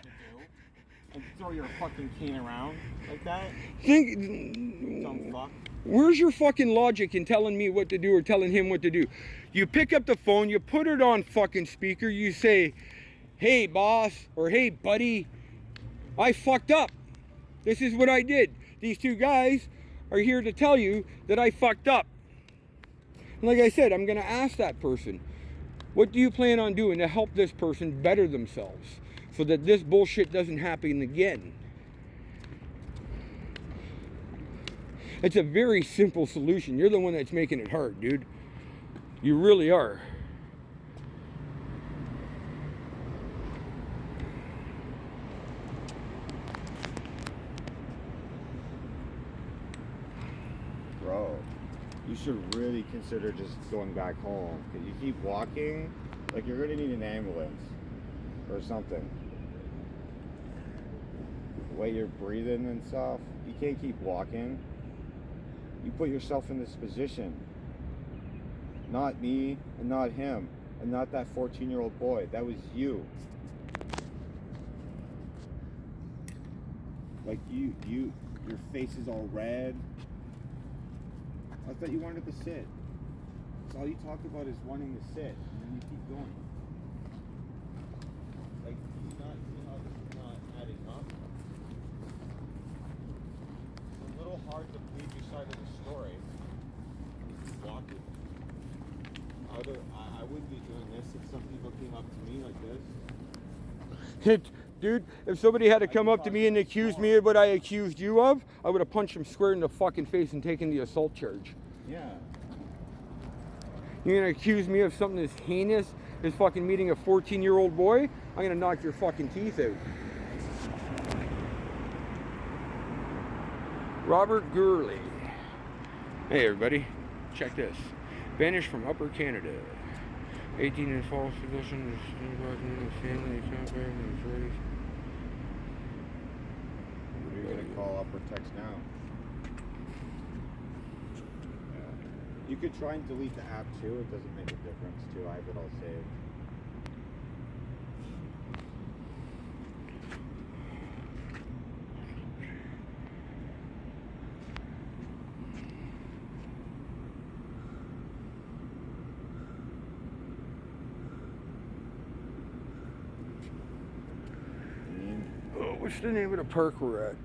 And throw your fucking cane around like that. Dumb fuck. Where's your fucking logic in telling me what to do or telling him what to do? You pick up the phone, you put it on fucking speaker, you say, "Hey boss," or "Hey buddy, I fucked up. This is what I did. These two guys are here to tell you that I fucked up." And like I said, I'm gonna ask that person, what do you plan on doing to help this person better themselves so that this bullshit doesn't happen again? It's a very simple solution. You're the one that's making it hard, dude. You really are. Bro, you should really consider just going back home. Cause you keep walking, like you're gonna need an ambulance or something. The way you're breathing and stuff, you can't keep walking. You put yourself in this position. Not me and not him and not that 14-year-old boy. That was you. Like your face is all red. I thought you wanted to sit. So all you talk about is wanting to sit, and then you keep going. Like, do you not see how this is not adding up? It's a little hard to believe your side of the story. Keep walking. I wouldn't be doing this if some people came up to me like this. Dude, if somebody had to come up to me and accuse me of what I accused you of, I would have punched him square in the fucking face and taken the assault charge. Yeah. You're gonna accuse me of something as heinous as fucking meeting a 14-year-old boy? I'm gonna knock your fucking teeth out. Robert Gurley. Hey everybody, check this. Banished from Upper Canada. 18 in false possession, family, You're gonna call up or text now. Yeah. You could try and delete the app too. It doesn't make a difference too. I have it all saved. What's the name of the park we're at?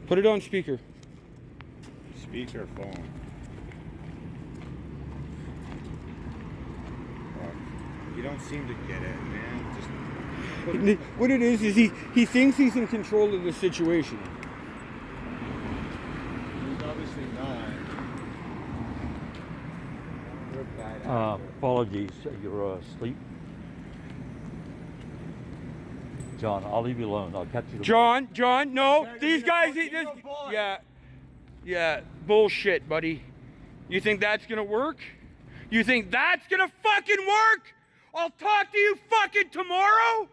Put it on speaker. Speaker phone. You don't seem to get it, man. Just what it is he thinks he's in control of the situation. he's obviously not. You're a bad actor. Apologies, you're asleep. John, I'll leave you alone. I'll catch you tomorrow. John, no. They're These gonna guys, fucking go boy. yeah, bullshit, buddy. You think that's gonna work? You think that's gonna fucking work? I'll talk to you fucking tomorrow?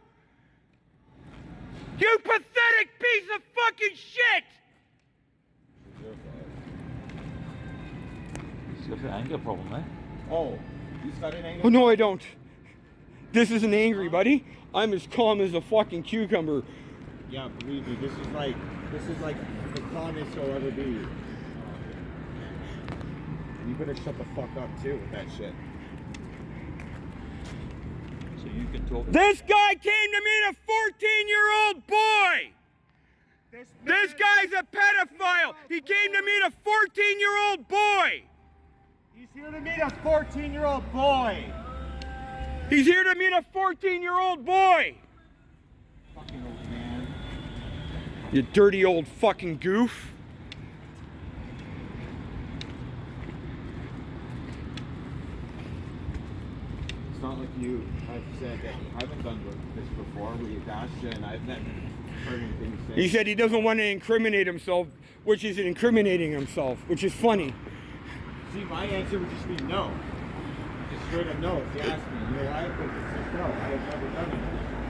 You pathetic piece of fucking shit! He's got an anger problem, eh? Oh, he's got an anger. Oh, no, I don't. This isn't angry, buddy. I'm as calm as a fucking cucumber. Yeah, believe me, this is like the calmest you'll ever be. You better shut the fuck up too with that shit. So you can talk. This guy came to meet a 14-year-old boy. This guy's a pedophile. He came to meet a 14-year-old boy. He's here to meet a 14-year-old boy. He's here to meet a 14-year-old boy. Fucking old man. You dirty old fucking goof. It's not like you have said that you haven't done this before with your dash, and I've never heard anything say. He said he doesn't want to incriminate himself, which is incriminating himself, which is funny. See, my answer would just be no. Just straight up no if you ask me. You know why? Because it's just no. I have never done it.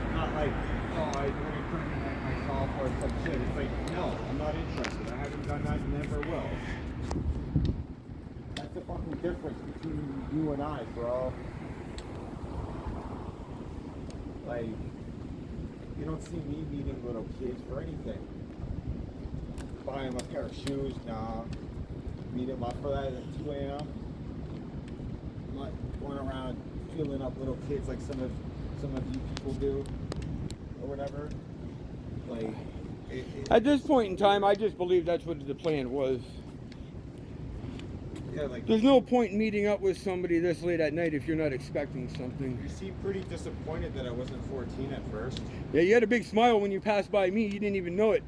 It's not like, oh, I want to incriminate myself or some shit. It's like, no, I'm not interested. I haven't done that and never will. That's the fucking difference between you and I, bro. Like, you don't see me meeting little kids for anything. Buy them a pair of shoes, nah. Meet them up for that at 2 a.m. I'm not going around feeling up little kids like some of you people do, or whatever. Like, At this point in time, I just believe that's what the plan was. yeah, like. There's no point in meeting up with somebody this late at night if you're not expecting something. You seem pretty disappointed that I wasn't 14 at first. Yeah, you had a big smile when you passed by me. You didn't even know it.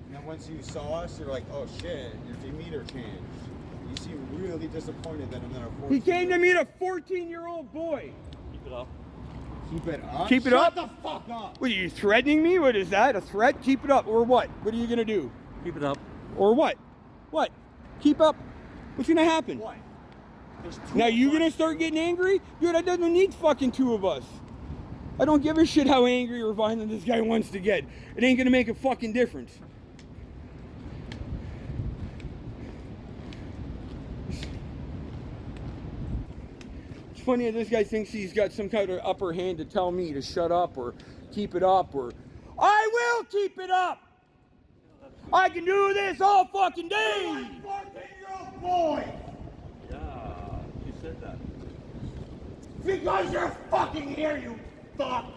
And then once you saw us, you're like, oh shit, your demeanor changed. You seem really disappointed that I'm not a 14. He came to meet a 14-year-old boy. Keep it up. Keep it up? Keep it Shut up? the fuck up! What, are you threatening me? What is that? A threat? Keep it up. Or what? What are you going to do? Keep it up. Or what? What? Keep up? What's going to happen? What? There's two Now of you us. gonna start getting angry? Dude, I don't need fucking two of us. I don't give a shit how angry or violent this guy wants to get. It ain't gonna make a fucking difference. It's funny that this guy thinks he's got some kind of upper hand to tell me to shut up or keep it up or I will keep it up. I can do this all fucking day. 14-year-old boy! Yeah, you said that. Because you're fucking here, you fuck! Are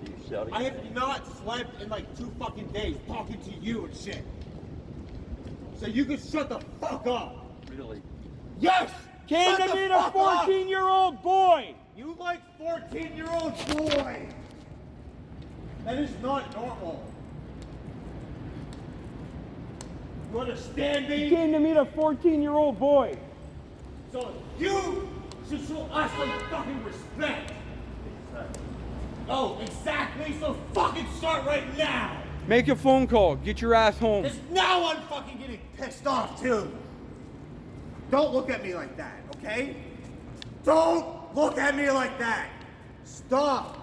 you shouting? I have not slept in like 2 fucking days talking to you and shit. So you can shut the fuck up! Really? Yes! Came Shut to the meet a fuck up! 14-year-old boy. You like 14-year-old boy! That is not normal. You understand He me? came to meet a 14-year-old boy. So you should show us some fucking respect. Oh, exactly. So fucking start right now. Make a phone call. Get your ass home. Because now I'm fucking getting pissed off too. Don't look at me like that, okay? Don't look at me like that. Stop.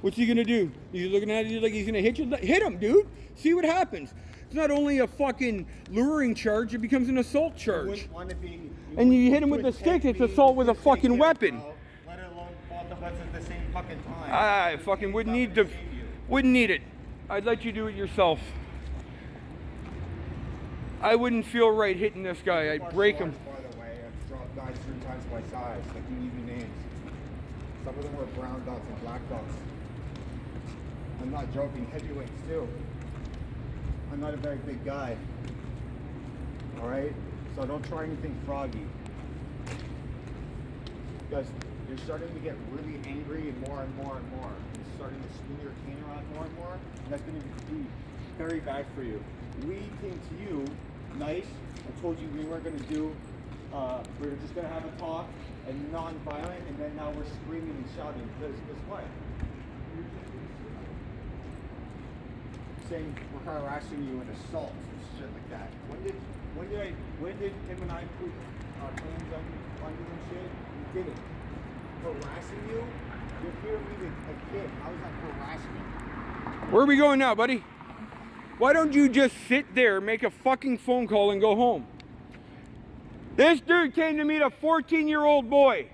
What's he gonna do? He's looking at you like he's gonna hit you. Hit him, dude. See what happens. It's not only a fucking luring charge, it becomes an assault charge. Wouldn't want to be, And you hit him with the wouldn't stick, take it's me assault with a to fucking take it, weapon. bro. Let alone both of us at the same fucking time. I fucking wouldn't need to. Wouldn't need it. I'd let you do it yourself. I wouldn't feel right hitting this guy. I'd break him. By the way, I've dropped guys 3 times my size. Like you even names. Some of them were brown belts and black belts. I'm not joking. Heavyweights too. I'm not a very big guy. All right, so don't try anything froggy. Because you're starting to get really angry and more and more and more. You're starting to swing your cane around more and more. And that's going to be very bad for you. We came to you nice. I told you we weren't going to do. We were just going to have a talk and non-violent, and then now we're screaming and shouting. Because what? Saying we're harassing you and assault and shit like that. When did him and I put our hands on you and shit? We didn't. Harassing you? You're here meeting a kid. How is that harassment? Where are we going now, buddy? Why don't you just sit there, make a fucking phone call, and go home? This dude came to meet a 14-year-old boy.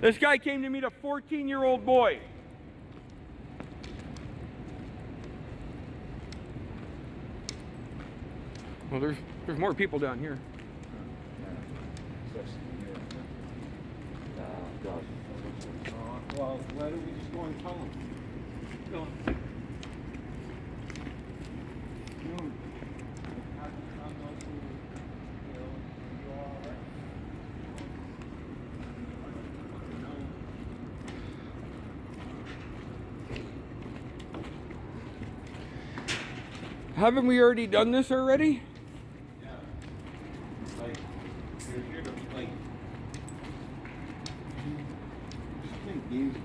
This guy came to meet a 14-year-old boy. Well, there's more people down here. Well, why don't we just go and tell him? Go. Haven't we already done this already? Yeah. Like, you're here to, like, just play games.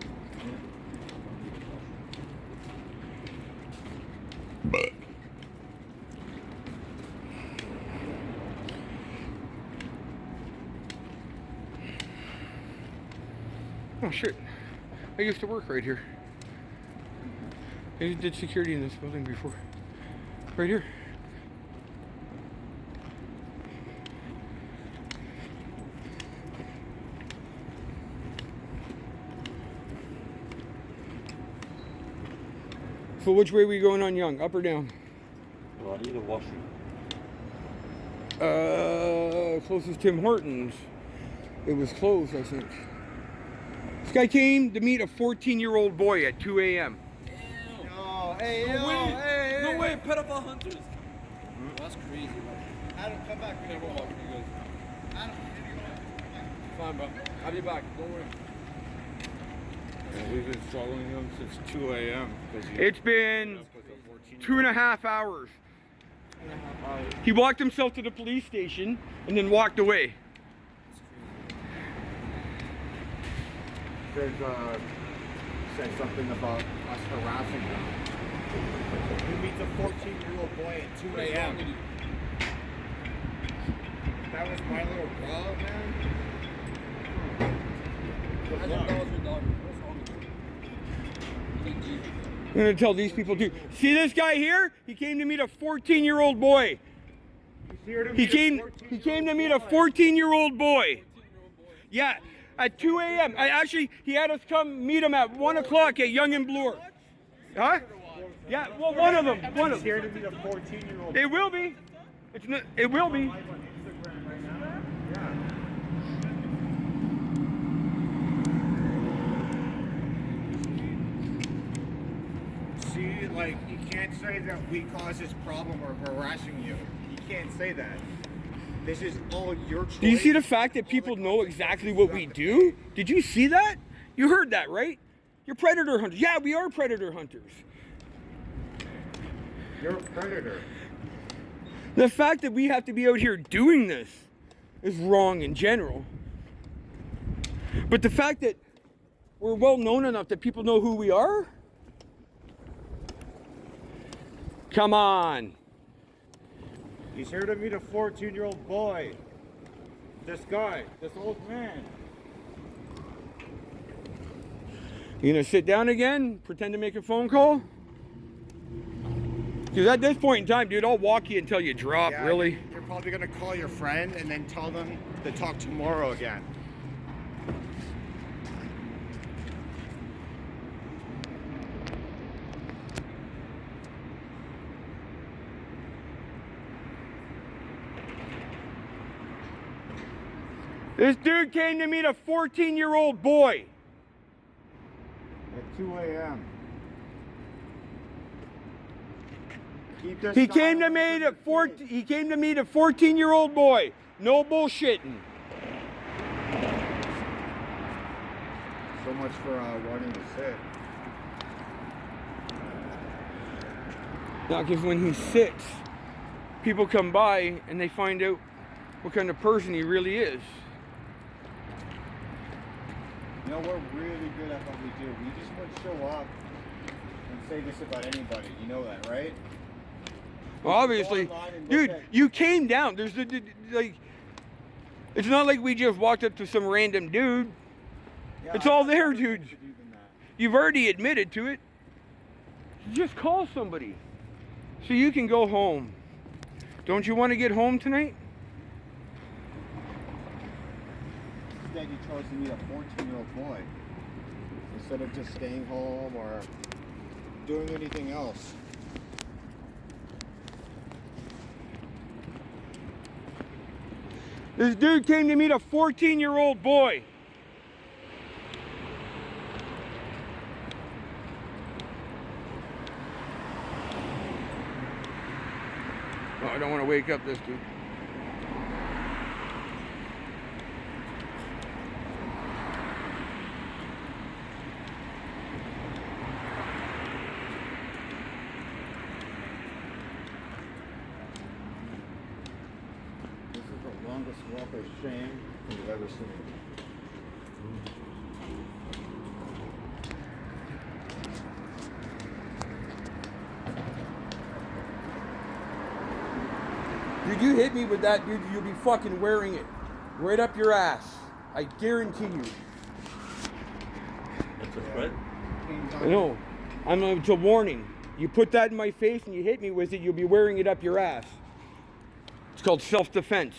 Oh shit. I used to work right here. I did security in this building before. Right here. So which way are we going on Young? Up or down? Well, either washing. Closest Tim Hortons. It was closed, I think. This guy came to meet a 14-year-old boy at 2 a.m. No, hey, No yo, way. hey, No hey. way, pedophile hunters. That's crazy, bro. Adam, come back. Okay, we'll walk with you guys. Fine, bro. I'll be back. Don't worry. We've been following him since 2 a.m. It's been 2.5 hours. He walked himself to the police station and then walked away. There's said something about us harassing him. He meets a 14-year-old boy at 2 a.m. That was my little bro, man. I thought that was your dog. What's wrong with you? I'm gonna tell these people too. See this guy here? He came to meet a 14-year-old boy. He came to meet a 14-year-old boy. Yeah, at 2 a.m. He had us come meet him at 1 o'clock at Young and Bloor. Huh? Yeah, well, one of them. He's here to meet a 14-year-old. It will be. It will be. See, like, you can't say that we caused this problem or harassing you. You can't say that. This is all your choice. Do you see the fact that people know exactly what we do? Did you see that? You heard that, right? You're predator hunters. Yeah, we are predator hunters. You're a predator. The fact that we have to be out here doing this is wrong in general. But the fact that we're well known enough that people know who we are? Come on. He's here to meet a 14-year-old boy. This guy, this old man. You gonna sit down again? Pretend to make a phone call? Because at this point in time, dude, I'll walk you until you drop, Yeah, really. You're probably gonna call your friend and then tell them to talk tomorrow again. This dude came to meet a 14-year-old boy. At 2 a.m. He came to meet a 14-year-old boy. No bullshitting. So much for wanting to sit. Now, because when he sits, people come by and they find out what kind of person he really is. You know, we're really good at what we do. We just wouldn't show up and say this about anybody. You know that, right? Well, obviously, dude, you came down. There's like, it's not like we just walked up to some random dude. Yeah, It's all there, dude. Even that. You've already admitted to it. Just call somebody so you can go home. Don't you want to get home tonight? instead you chose to meet a 14-year-old boy instead of just staying home or doing anything else. This dude came to meet a 14-year-old boy. Oh, I don't want to wake up this dude. This is the longest walk of shame you've ever seen. Dude, you hit me with that, dude, you'll be fucking wearing it right up your ass. I guarantee you. That's a threat. I know. It's a warning. You put that in my face and you hit me with it, you'll be wearing it up your ass. It's called self-defense.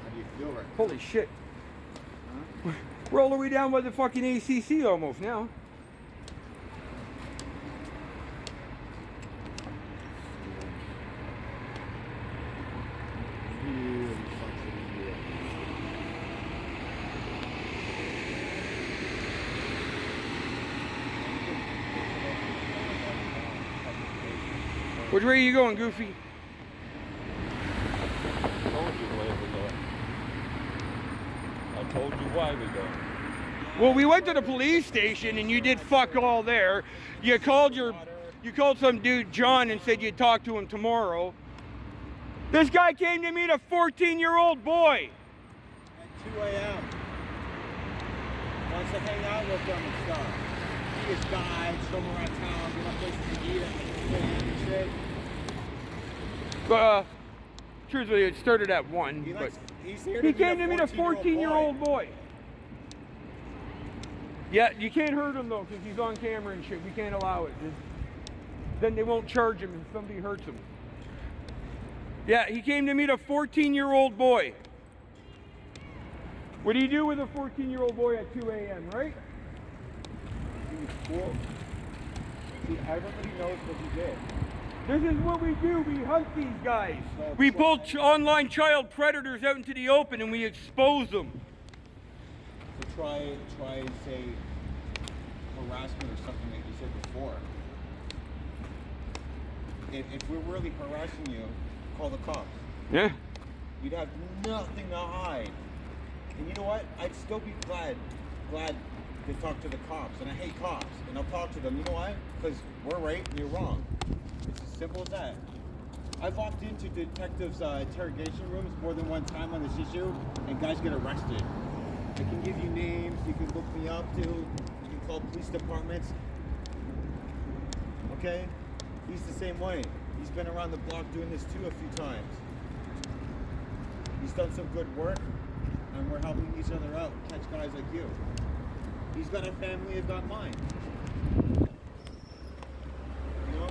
How do you feel right now? Holy shit. We're all the way down by the fucking ACC almost now. Really fucks with you. Which way are you going, Goofy? I told you where we're going. I told you why we're going. Well, we went to the police station and you did fuck all there. You called some dude John and said you'd talk to him tomorrow. This guy came to meet a 14-year-old boy. At 2 a.m. Wants to hang out with them and stuff. He is guides, show him around town, give him places to eat at 2 a.m. and shit. But, truthfully, it started at 1. He's here He to came to meet a 14-year-old boy. Yeah, you can't hurt him though, because he's on camera and shit. We can't allow it. Then they won't charge him if somebody hurts him. Yeah, he came to meet a 14-year-old boy. What do you do with a 14-year-old boy at 2 a.m., right? He was cool. See, everybody knows what he did. This is what we do. We hunt these guys. So We pull online child predators out into the open and we expose them. So try and say harassment or something that you said before. If we're really harassing you, call the cops. Yeah. You'd have nothing to hide. And you know what? I'd still be glad to talk to the cops. And I hate cops. And I'll talk to them. You know why? Because we're right and you're wrong. It's as simple as that. I've walked into detectives' interrogation rooms more than one time on this issue, and guys get arrested. I can give you names. You can look me up too. You can call police departments. Okay? He's the same way. He's been around the block doing this too a few times. He's done some good work, and we're helping each other out, catch guys like you. He's got a family, I've got mine. You know?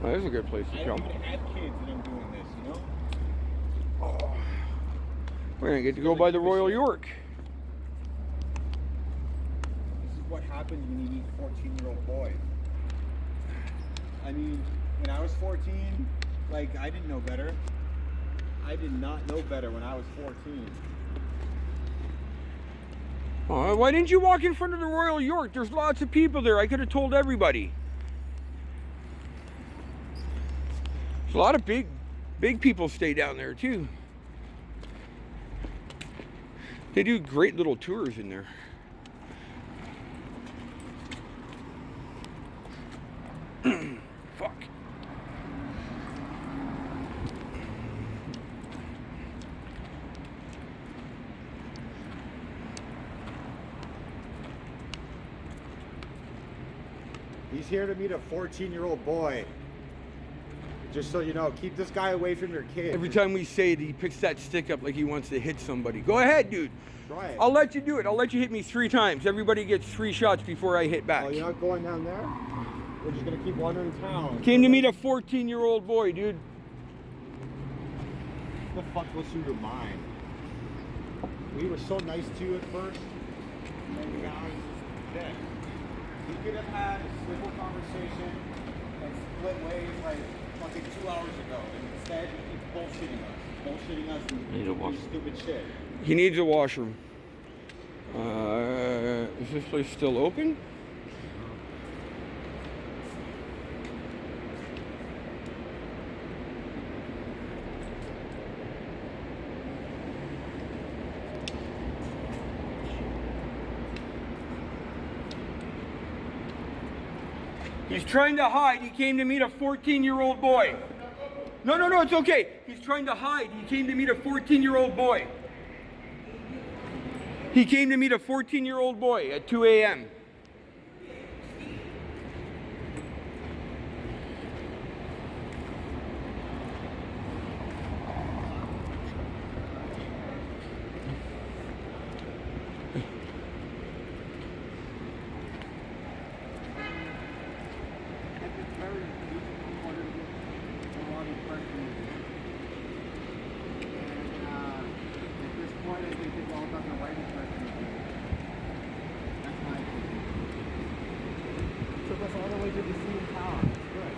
Oh, this is a good place to I come. don't even have kids and I'm doing this, you know? Oh. We're going to get to go by the Royal York. This is what happens when you meet 14-year-old boys. I mean, when I was 14, like, I didn't know better. I did not know better when I was 14. Oh, why didn't you walk in front of the Royal York? There's lots of people there. I could have told everybody. There's a lot of big people stay down there too. They do great little tours in there. Fuck. He's here to meet a 14-year-old boy. Just so you know, keep this guy away from your kid. Every time we say it, he picks that stick up like he wants to hit somebody. Go ahead, dude. Try it. I'll let you do it. I'll let you hit me 3 times. Everybody gets 3 shots before I hit back. Oh, you're not going down there? We're just gonna keep wandering town. Came to meet a 14-year-old boy, dude. What the fuck goes through your mind? We were so nice to you at first, and now it's just dead. We could have had a civil conversation and split ways like fucking 2 hours ago, and instead you keep bullshitting us Need a and wash. do stupid shit. He needs a washroom. Is this place still open? He's trying to hide. He came to meet a 14-year-old boy. No, it's okay. He's trying to hide. He came to meet a 14-year-old boy. He came to meet a 14-year-old boy at 2 a.m. Took us all the way to the sea in town. It's good.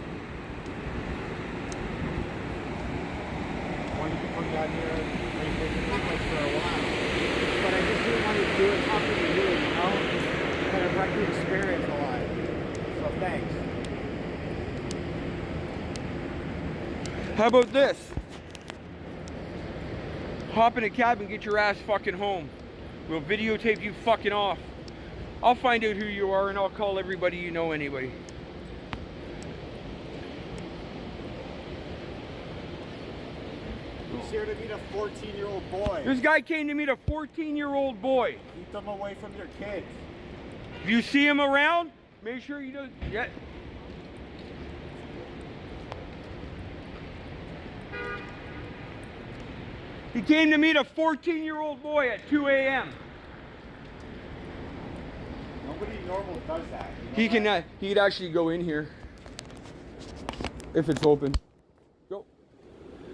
Wanted to come down here and visit this place for a while. But I just didn't want to do it talking to you, you know? Just kind of wreck the experience a lot. So thanks. How about this? Hop in a cab and get your ass fucking home. We'll videotape you fucking off. I'll find out who you are and I'll call everybody you know anyway. He's here to meet a 14-year-old boy. This guy came to meet a 14-year-old boy. Keep them away from your kids. If you see him around, make sure you don't. Yeah. He came to meet a 14-year-old boy at 2 a.m. Nobody normal does that. You know He can. that? He could actually go in here if it's open. Go.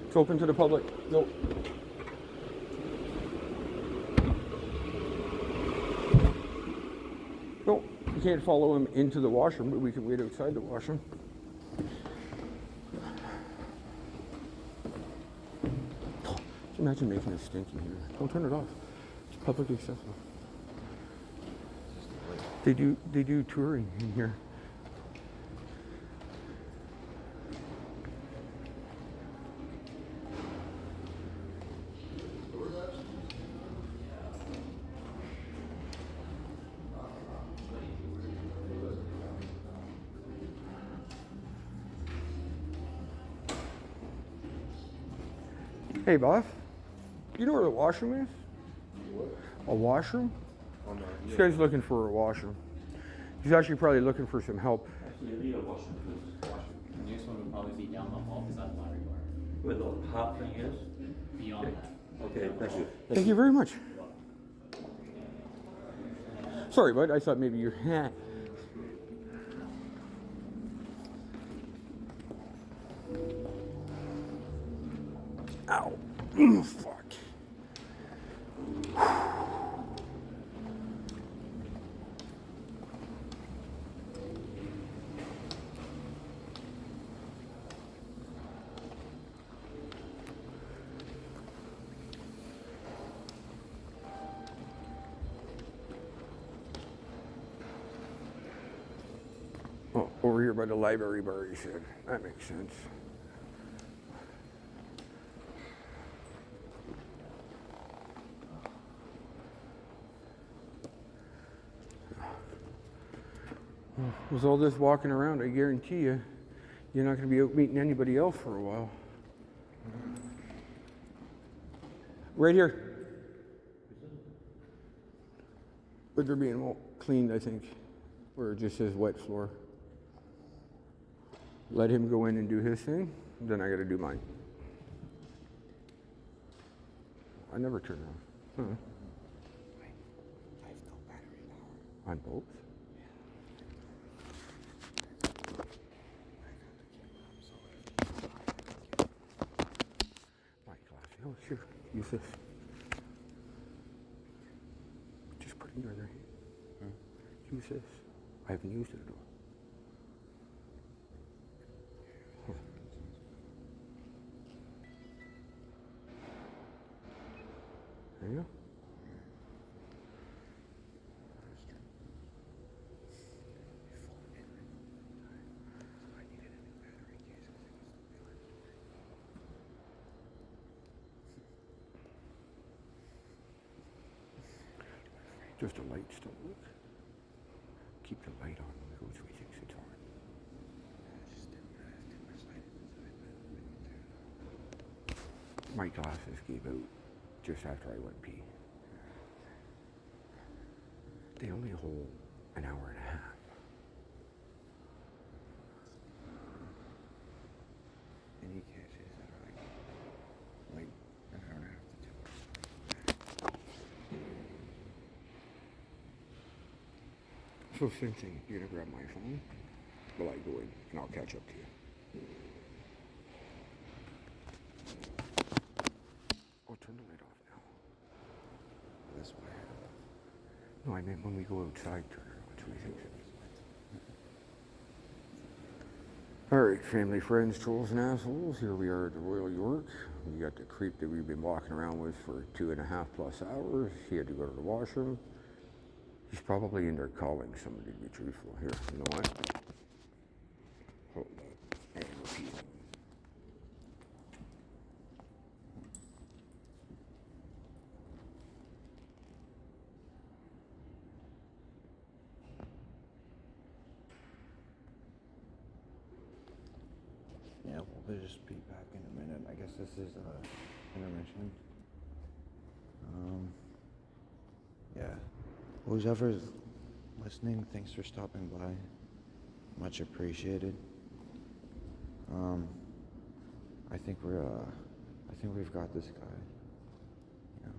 It's open to the public. Go. No, you can't follow him into the washroom, but we can wait outside the washroom. Just imagine making a stink in here. Don't turn it off. It's publicly accessible. They do touring in here. Hey, boss. You know where the washroom is? What? A washroom? Oh, no. This guy's looking for a washroom. He's actually probably looking for some help. The next one would probably be down the hall beside the library door. Where the hot thing is? Beyond that. Okay, thank you. Thank you very much. Sorry, bud. I thought maybe you're. Ow. Fuck. Oh, over here by the library bar, he said. That makes sense. With all this walking around, I guarantee you, you're not going to be out meeting anybody else for a while. Right here. But they're being cleaned, I think, where it just says wet floor. Let him go in and do his thing. Then I gotta do mine. I never turn it on. Huh. I have no battery power. On both? My glasses. Oh, here. Use this. Just put it in your other hand. Use this. I haven't used it at all. Huh. There you go. Just a light still work. Keep the light on when it goes 360 it's on. My glasses gave out just after I went pee. They only hold an hour and a half. Any catches that are like an hour and a half to 2 hours. So same thing, you're gonna grab my phone while I go in and I'll catch up to you. I'll turn the light off now. That's why I had it. No, I meant when we go outside, turn it on 360. Alright, family, friends, trolls, and assholes, here we are at the Royal York. We got the creep that we've been walking around with for 2.5+ hours. He had to go to the washroom. He's probably in there calling somebody to be truthful. Here, you know what? Hold up. And repeat. Yeah, we'll just be back in a minute. I guess this is intermission. Yeah. Whoever's listening, thanks for stopping by. Much appreciated. I think we've got this guy. Yeah.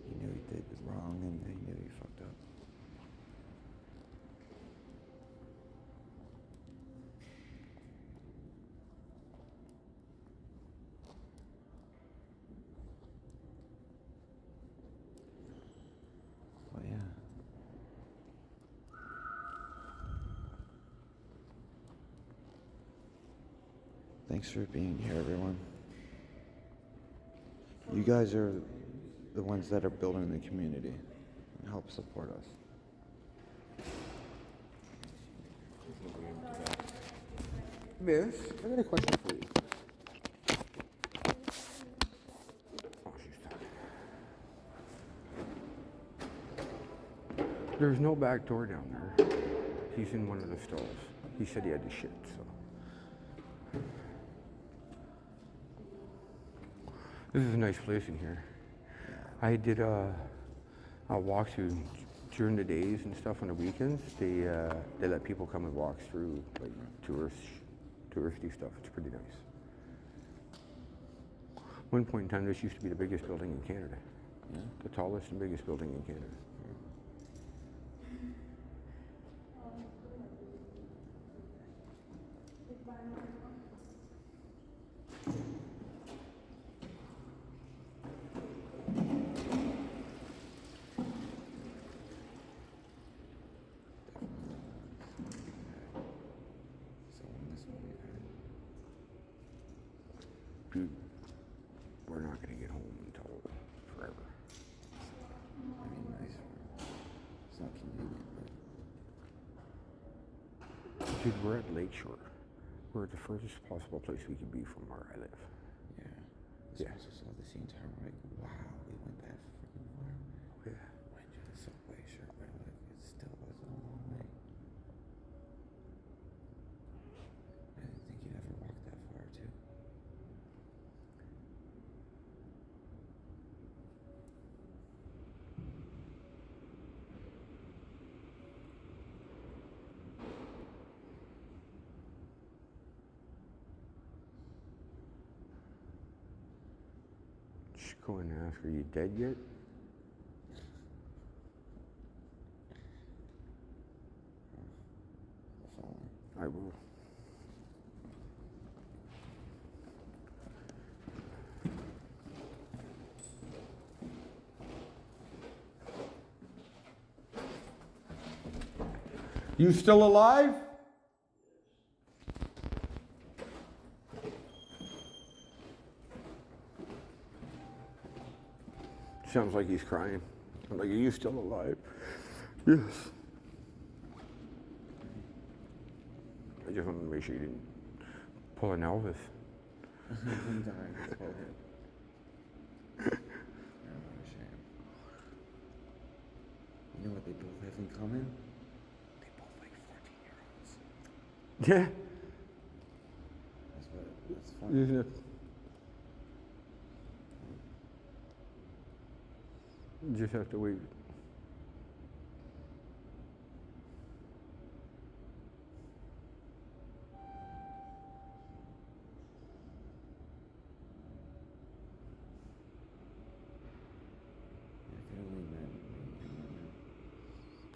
He knew he did wrong and he knew he fucked up. But yeah. Thanks for being here, everyone. You guys are the ones that are building the community and help support us. Miss, I got a question for you. Oh, she's talking. There's no back door down there. He's in one of the stalls. He said he had to shit, so. This is a nice place in here. I did a walkthrough during the days and stuff on the weekends. They let people come and walk through, like touristy stuff. It's pretty nice. One point in time, this used to be the biggest building in Canada. Yeah. The tallest and biggest building in Canada. Dude, we're not gonna get home until forever. I mean, nice. It's not convenient, but Dude, we're at Lakeshore. We're at the furthest possible place we could be from where I live. yeah. Yeah. I saw this the entire way. Wow, we went that freaking far. Yeah. Went to the subway, sure, but like it still was a long way. I didn't think you'd ever walk that far, too. Just go and ask, are you dead yet? I will. You still alive? Sounds like he's crying. I'm like, are you still alive? Yes. I just wanted to make sure you didn't pull an Elvis. I'm dying to pull it. I'm ashamed. You know what they both have in common? They both like 14-year-olds. Yeah. That's funny. Isn't it? You just have to wait.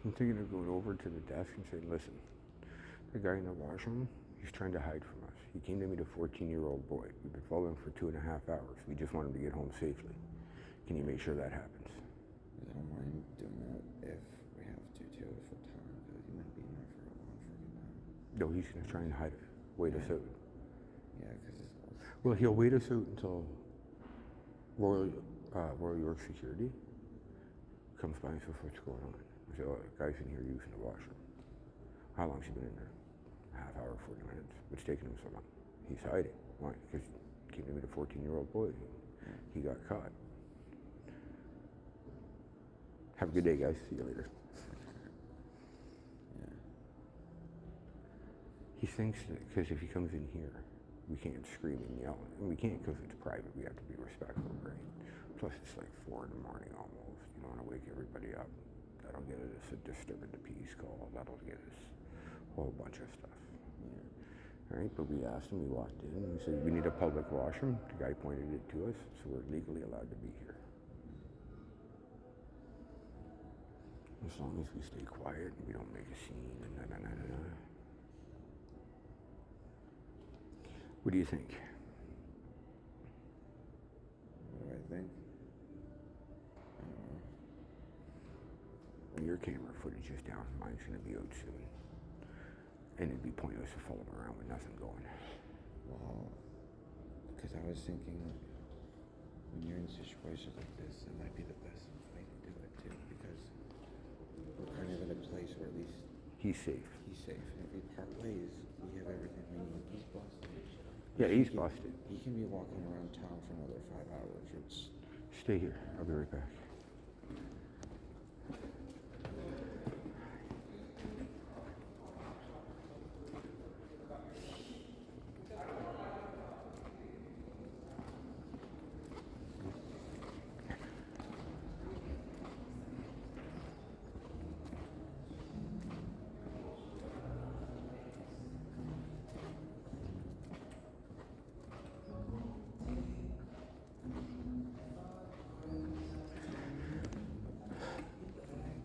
I'm thinking of going over to the desk and saying, listen, the guy in the washroom, he's trying to hide from us. He came to meet a 14-year-old boy. We've been following him for 2.5 hours. We just want him to get home safely. Can you make sure that happens? I don't mind doing that if we have to too, for time, because he might be in there for a long freaking time. No, he's going to try and hide it. Wait us out. Yeah, because it's... Well, he'll wait us out until Royal York Security comes by and says, what's going on? I say, oh, the guy's in here using the washroom. How long's he been in there? Half hour, 40 minutes. What's taking him so long? He's hiding. Why? Because he came to meet a 14-year-old boy. He got caught. Have a good day, guys. See you later. Yeah. He thinks that because if he comes in here, we can't scream and yell. And we can't because it's private. We have to be respectful, right? Plus, it's like 4 in the morning almost. You don't want to wake everybody up. That'll get us a disturbing the peace call. That'll get us a whole bunch of stuff. Yeah. All right, but we asked him, we walked in, and we said, we need a public washroom. The guy pointed it to us, so we're legally allowed to be here. As long as we stay quiet and we don't make a scene and na-na-na-na-na. What do you think? What do I think? I don't know. When your camera footage is down, mine's going to be out soon. And it'd be pointless to follow him around with nothing going. Well, because I was thinking, when you're in situations like this, it might be the best way to do it too, because we're kind of in a place where at least he's safe. He's safe. And if we part ways, we have everything we need. He's busted. Yeah, he's busted. He can be walking around town for another 5 hours. It's... Stay here. I'll be right back.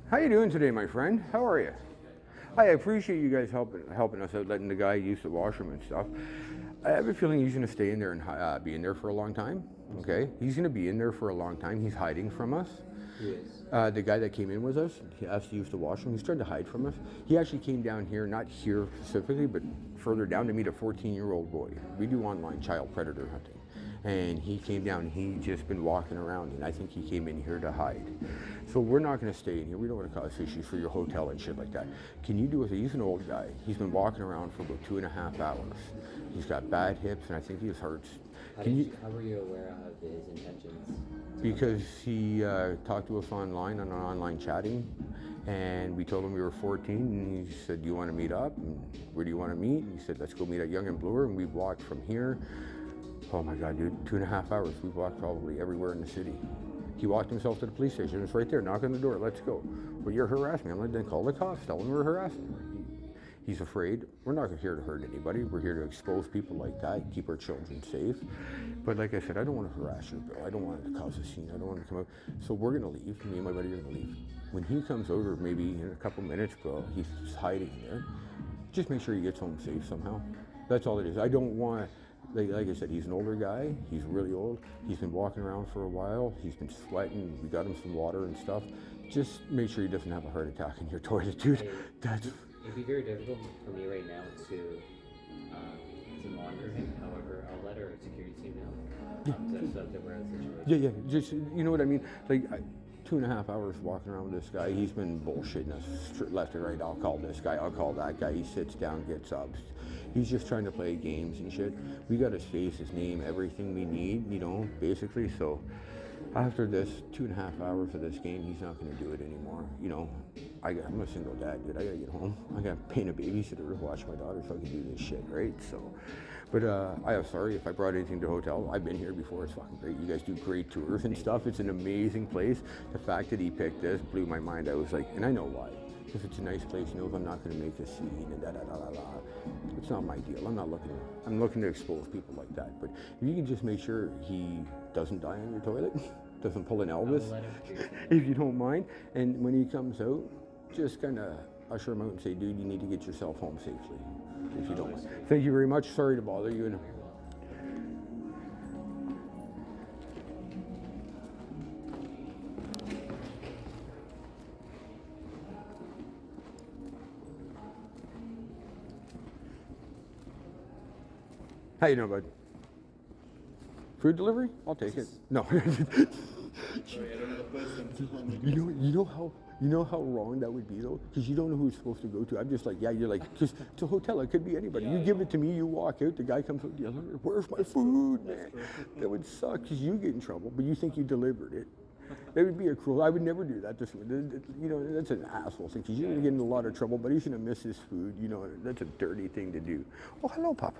How you doing today, my friend? How are you? I appreciate you guys helping us out, letting the guy use the washroom and stuff. I have a feeling he's going to stay in there and be in there for a long time. Okay, he's going to be in there for a long time. He's hiding from us. He is. The guy that came in with us, he asked to use the washroom. He's trying to hide from us. He actually came down here, not here specifically, but further down to meet a 14-year-old boy. We do online child predator hunting. And he came down, he'd just been walking around, and I think he came in here to hide. So we're not gonna stay in here. We don't wanna cause issues for your hotel and shit like that. Can you do it? He's an old guy. He's been walking around for about 2.5 hours. He's got bad hips, and I think he hurts. How were you aware of his intentions? Because he talked to us online on an online chatting, and we told him we were 14, and he said, do you wanna meet up? And where do you wanna meet? And he said, let's go meet at Yonge and Bloor, and we walked from here. Oh my God, dude, 2.5 hours. We've walked probably everywhere in the city. He walked himself to the police station. It's right there. Knock on the door. Let's go. Well, you're harassing me. I'm like, then call the cops. Tell them we're harassing. he's afraid. We're not here to hurt anybody. We're here to expose people like that, keep our children safe. But like I said, I don't want to harass your girl. I don't want it to cause a scene. I don't want to come out. So we're going to leave. Me and my buddy are going to leave. When he comes out, or maybe in a couple minutes, bro, he's hiding there. Just make sure he gets home safe somehow. That's all it is. I don't want, like I said, he's an older guy. He's really old. He's been walking around for a while. He's been sweating. We got him some water and stuff. Just make sure he doesn't have a heart attack in your toilet, dude. It'd be very difficult for me right now to monitor him. However, I'll let our security team know. That we're in a situation. Yeah. Just, you know what I mean? Like, 2.5 hours walking around with this guy. He's been bullshitting us left and right. I'll call this guy. I'll call that guy. He sits down, gets up. He's just trying to play games and shit. We got his face, his name, everything we need, you know, basically. So after this 2.5 hours of this game, he's not going to do it anymore. You know, I'm a single dad, dude. I got to get home. I got to pay a babysitter to watch my daughter so I can do this shit, right? So, but I'm sorry if I brought anything to the hotel. I've been here before. It's fucking great. You guys do great tours and stuff. It's an amazing place. The fact that he picked this blew my mind. I was like, and I know why. If it's a nice place, he knows I'm not going to make a scene and da-da-da-da-da. It's not my deal. I'm looking to expose people like that. But if you can just make sure he doesn't die on your toilet, doesn't pull an Elvis, if you don't mind. And when he comes out, just kind of usher him out and say, dude, you need to get yourself home safely, if you don't mind. Thank you very much. Sorry to bother you. How you doing, bud? Food delivery? I'll take it. No. You know how wrong that would be though, because you don't know who it's supposed to go to. I'm just like, yeah, you're like, because it's a hotel. It could be anybody. You give it to me, you walk out. The guy comes out the other. Where's my food, man? That would suck because you get in trouble, but you think you delivered it. That would be a cruel. I would never do that to someone. You know, that's an asshole thing because you're gonna get in a lot of trouble. But he's gonna miss his food. You know, that's a dirty thing to do. Oh, hello, Pop.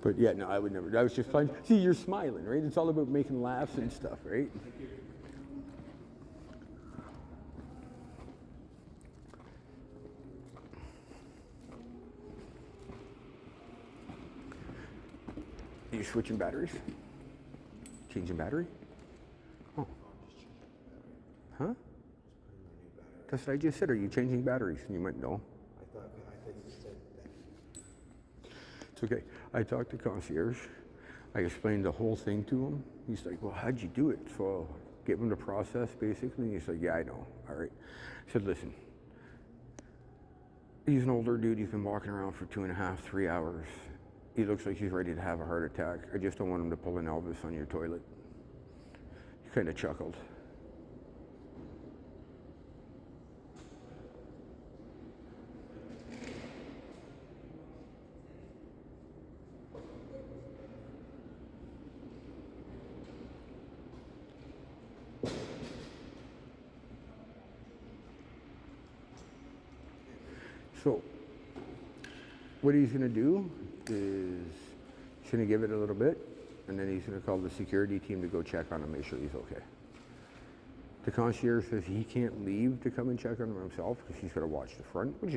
But yeah, no, I would never. I was just fine. See, you're smiling, right? It's all about making laughs and stuff, right? Are you switching batteries? Changing battery? Oh. Huh? That's what I just said. Are you changing batteries? And you went, no. I thought you said that. It's okay. I talked to concierge. I explained the whole thing to him. He's like, well, how'd you do it? So I gave him the process, basically. He's like, yeah, I know. All right. I said, listen, he's an older dude. He's been walking around for 2.5, 3 hours. He looks like he's ready to have a heart attack. I just don't want him to pull an Elvis on your toilet. He kind of chuckled. So, what he's going to do is he's going to give it a little bit, and then he's going to call the security team to go check on him, make sure he's okay. The concierge says he can't leave to come and check on him himself because he's got to watch the front, which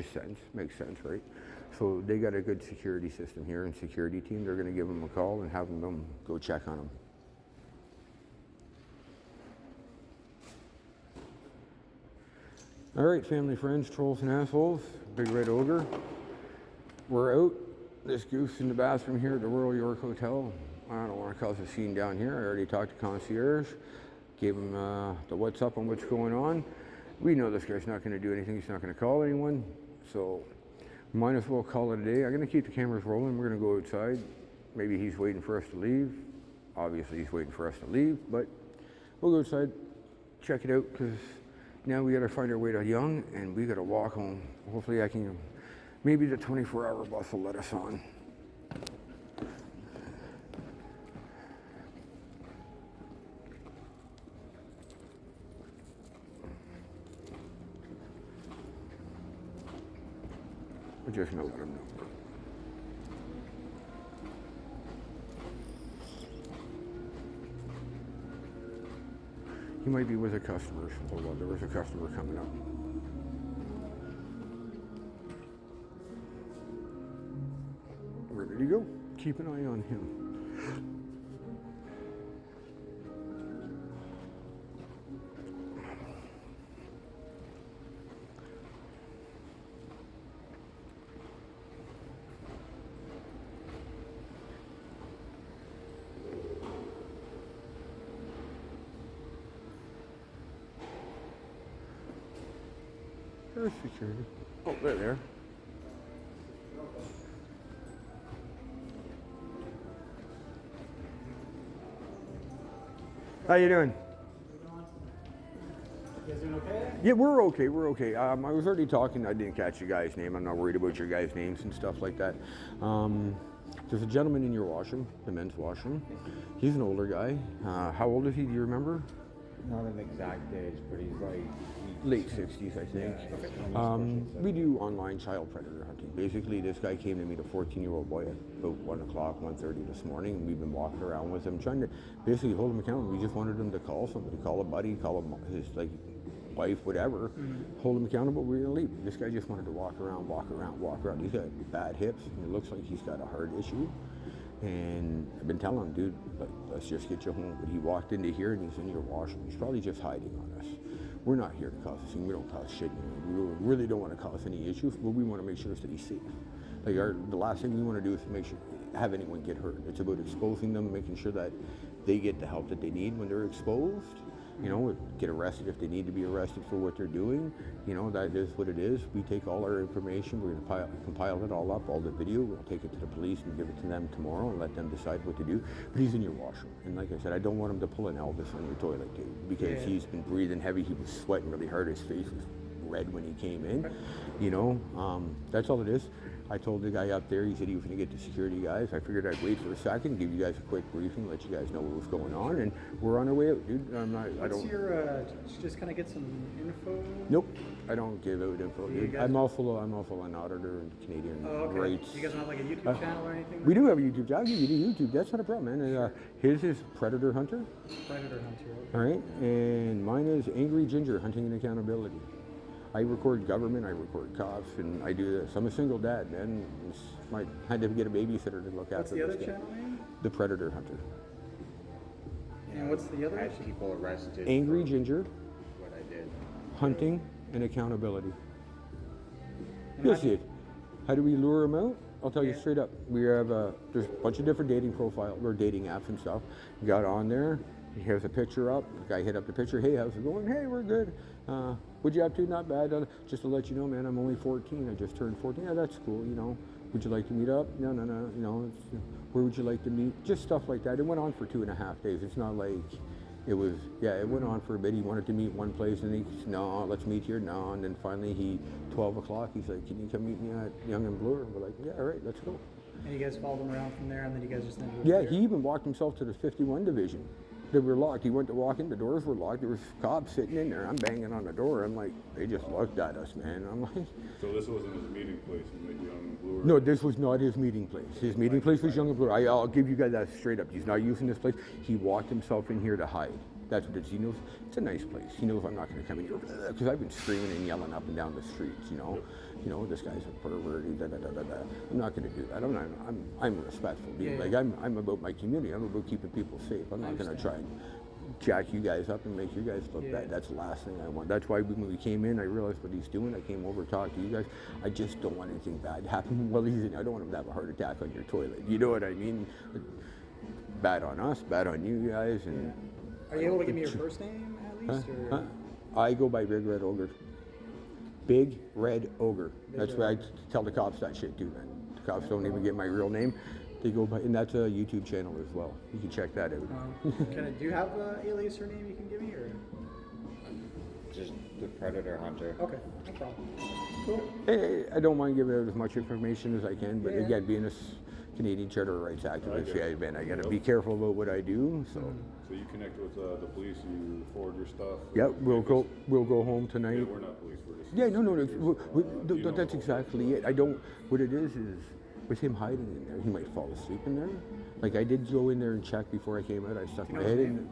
makes sense, right? So they got a good security system here and security team. They're going to give him a call and have them go check on him. All right, family, friends, trolls and assholes, Big Red Ogre. We're out. This goose in the bathroom here at the Royal York Hotel. I don't want to cause a scene down here. I already talked to concierge, gave him the what's up on what's going on. We know this guy's not going to do anything. He's not going to call anyone. So might as well call it a day. I'm going to keep the cameras rolling. We're going to go outside. Maybe he's waiting for us to leave. Obviously, he's waiting for us to leave, but we'll go outside, check it out, because now we got to find our way to Young, and we got to walk home. Hopefully I can, maybe the 24-hour bus will let us on. We're just gonna let him know. He might be with a customer. Hold on, there was a customer coming up. keep an eye on him. There's security. Oh, they're there. How you doing? You guys doing okay? Yeah, we're okay. We're okay. I was already talking. I didn't catch your guy's name. I'm not worried about your guys' names and stuff like that. There's a gentleman in your washroom, the men's washroom. He's an older guy. How old is he? Do you remember? Not an exact age, but he's like Late 60s, I think. We do online child predator hunting. Basically, this guy came to meet a 14-year-old boy at about 1 o'clock, 1:30 this morning, and we've been walking around with him, trying to basically hold him accountable. We just wanted him to call somebody, call a buddy, call his wife, whatever, hold him accountable. We're gonna leave. This guy just wanted to walk around. He's got bad hips, and it looks like he's got a heart issue. And I've been telling him, dude, let's just get you home. But he walked into here and he's in your washroom. He's probably just hiding on us. We're not here to cause a scene. We don't cause shit. We really don't want to cause any issues, but we want to make sure that he's safe. Like the last thing we want to do is to make sure have anyone get hurt. It's about exposing them, making sure that they get the help that they need when they're exposed. You know, get arrested if they need to be arrested for what they're doing. You know, that is what it is. We take all our information, we're going to compile it all up, all the video, we'll take it to the police and give it to them tomorrow and let them decide what to do. But he's in your washroom. And like I said, I don't want him to pull an Elvis on your toilet, dude, because he's been breathing heavy, he was sweating really hard, his face was red when he came in. You know, that's all it is. I told the guy up there, he said he was going to get the security guys. I figured I'd wait for a second, give you guys a quick briefing, let you guys know what was going on, and we're on our way out, dude. What's your, just kind of get some info? Nope, I don't give out info, dude. I'm also an auditor and Canadian rights. You guys don't have like a YouTube channel or anything? We do have a YouTube channel. I'll give you the YouTube. That's not a problem, man. And, his is Predator Hunter. Predator Hunter, okay. All right, and mine is Angry Ginger Hunting and Accountability. I record government, I record cops, and I do this. I'm a single dad, man. I had to get a babysitter to look What's after the this other guy. channel name? The Predator Hunter. And what's the other? Had people arrested. Angry for Ginger what I did. Hunting and Accountability. And You'll how see it. How do we lure them out? I'll tell you Yeah. straight up. We have there's a bunch of different dating profiles or dating apps and stuff. We got on there. He has a picture up. The guy hit up the picture. Hey, how's it going? Hey, we're good. What you up to? Not bad. Just to let you know, man, I'm only 14. I just turned 14. Yeah, that's cool. You know, would you like to meet up? No. You know, where would you like to meet? Just stuff like that. It went on for 2.5 days. It's not like it was. Yeah, it went on for a bit. He wanted to meet one place, and he said, no, let's meet here. No, and then finally 12 o'clock. He's like, can you come meet me at Yonge and Bloor? And we're like, yeah, all right, let's go. And you guys followed him around from there, and then you guys just ended up Yeah, there? he even walked himself to the 51 division. They were locked. He went to walk in, the doors were locked. There was cops sitting in there. I'm banging on the door. I'm like, they just looked at us, man. I'm like, So this wasn't his meeting place in like Yonge and Bloor? no, this was not his meeting place. His meeting place was Yonge and Bloor. I'll give you guys that straight up. He's not using this place. He walked himself in here to hide. That's what it is. He knows it's a nice place. He knows I'm not going to come in here because I've been screaming and yelling up and down the streets. You know, this guy's a pervert. I'm not going to do that. I'm respectful, dude. Yeah. Like I'm about my community. I'm about keeping people safe. I'm not going to try and jack you guys up and make you guys look bad. That's the last thing I want. That's why when we came in, I realized what he's doing. I came over to talk to you guys. I just don't want anything bad to happen while he's in. I don't want him to have a heart attack on your toilet. You know what I mean? Bad on us, bad on you guys, and. Are you able to give me your first name at least? Or? I go by Big Red Ogre. Big Red Ogre. That's why I tell the cops that shit too, man. The cops don't even get my real name. They go by, and that's a YouTube channel as well. You can check that out. Do you have an alias or name you can give me, or? Just the Predator Hunter. Okay, no problem. Cool. Hey, I don't mind giving out as much information as I can, but again, being a Canadian charter rights activist, I gotta be careful about what I do. So. So you connect with the police, you forward your stuff. Yep, we'll go home tonight. Yeah, we're not police. We're just. Yeah, no. That's exactly it. I don't. What it is with him hiding in there, he might fall asleep in there. Like I did go in there and check before I came out. I stuck my head in.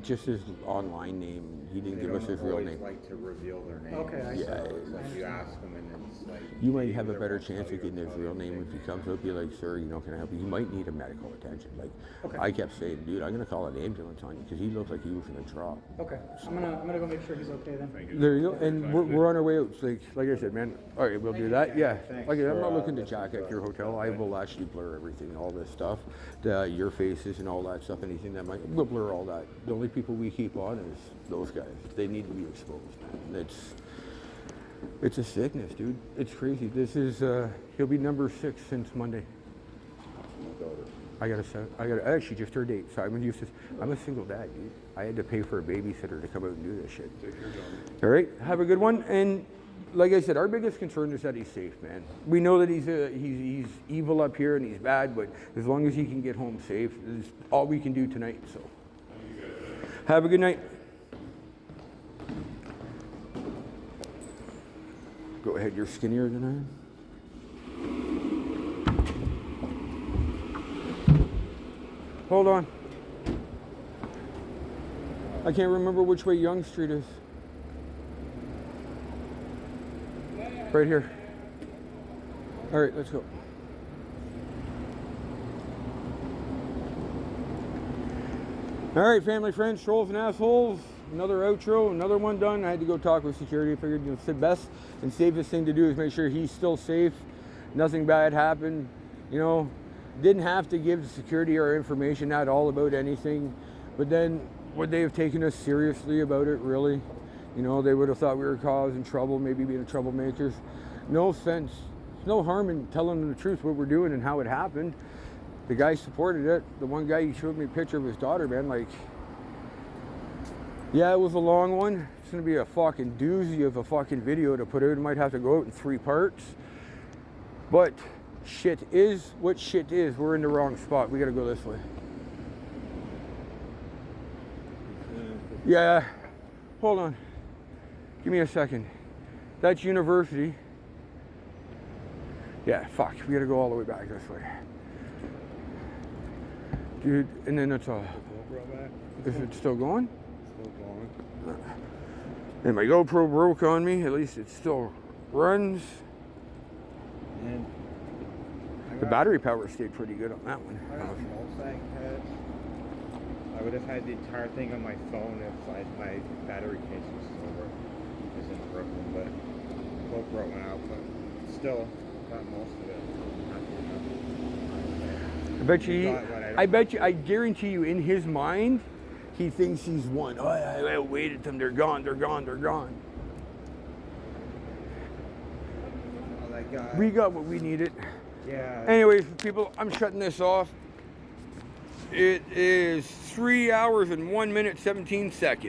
Just his online name. He didn't They give us don't his real always name. like to reveal their name. Okay, I see. Yeah, It's like you ask them and it's like You might they have a either better won't chance tell of getting you or his tell real you name if he things. comes up. Be like, sir, can I help you? He might need a medical attention. Like, Okay. I kept saying, dude, I'm gonna call an ambulance on you because he looked like he was gonna drop. Okay, I'm gonna go make sure he's okay then. There you go. And we're on our way out. So like I said, man. All right, we'll do that. Yeah. Thanks Like I'm for, not looking to listening jack to up your us. hotel. I will actually blur everything, all this stuff, your faces and all that stuff. Anything that might, we'll blur all that. The only people we keep on is those guys. They need to be exposed, man. It's a sickness, dude. It's crazy. This is he'll be number 6 since Monday. I actually just turned 8, so I'm a single dad, dude. I had to pay for a babysitter to come out and do this shit. All right, have a good one. And like I said, our biggest concern is that he's safe, man. We know that he's evil up here and he's bad, but as long as he can get home safe, is all we can do tonight. So, have a good night. Go ahead, you're skinnier than I am. Hold on. I can't remember which way Young Street is. Right here. All right, let's go. All right, family, friends, trolls and assholes. Another outro, another one done. I had to go talk with security. I figured the best and safest thing to do is make sure he's still safe. Nothing bad happened. You know, didn't have to give the security our information at all about anything. But then, would they have taken us seriously about it, really? You know, they would have thought we were causing trouble, maybe being troublemakers. No offense. There's no harm in telling them the truth, what we're doing and how it happened. The guy supported it. The one guy, he showed me a picture of his daughter, man, like, yeah, it was a long one. It's gonna be a fucking doozy of a fucking video to put out. It might have to go out in 3 parts. But shit is what shit is. We're in the wrong spot. We gotta go this way. Yeah, hold on. Give me a second. That's university. Yeah, fuck. We gotta go all the way back this way. Dude, and then it's is it still going? Still going. And my GoPro broke on me. At least it still runs. And The battery power stayed pretty good on that one. I got a multi head. I would have had the entire thing on my phone if my battery case was still isn't broken, but GoPro went out, but still got most of it. I guarantee you, in his mind, he thinks he's won. Oh, I outweighted them. They're gone. They're gone. They're gone. Oh, that guy. We got what we needed. Yeah. Anyways, people, I'm shutting this off. It is 3 hours and 1 minute, 17 seconds.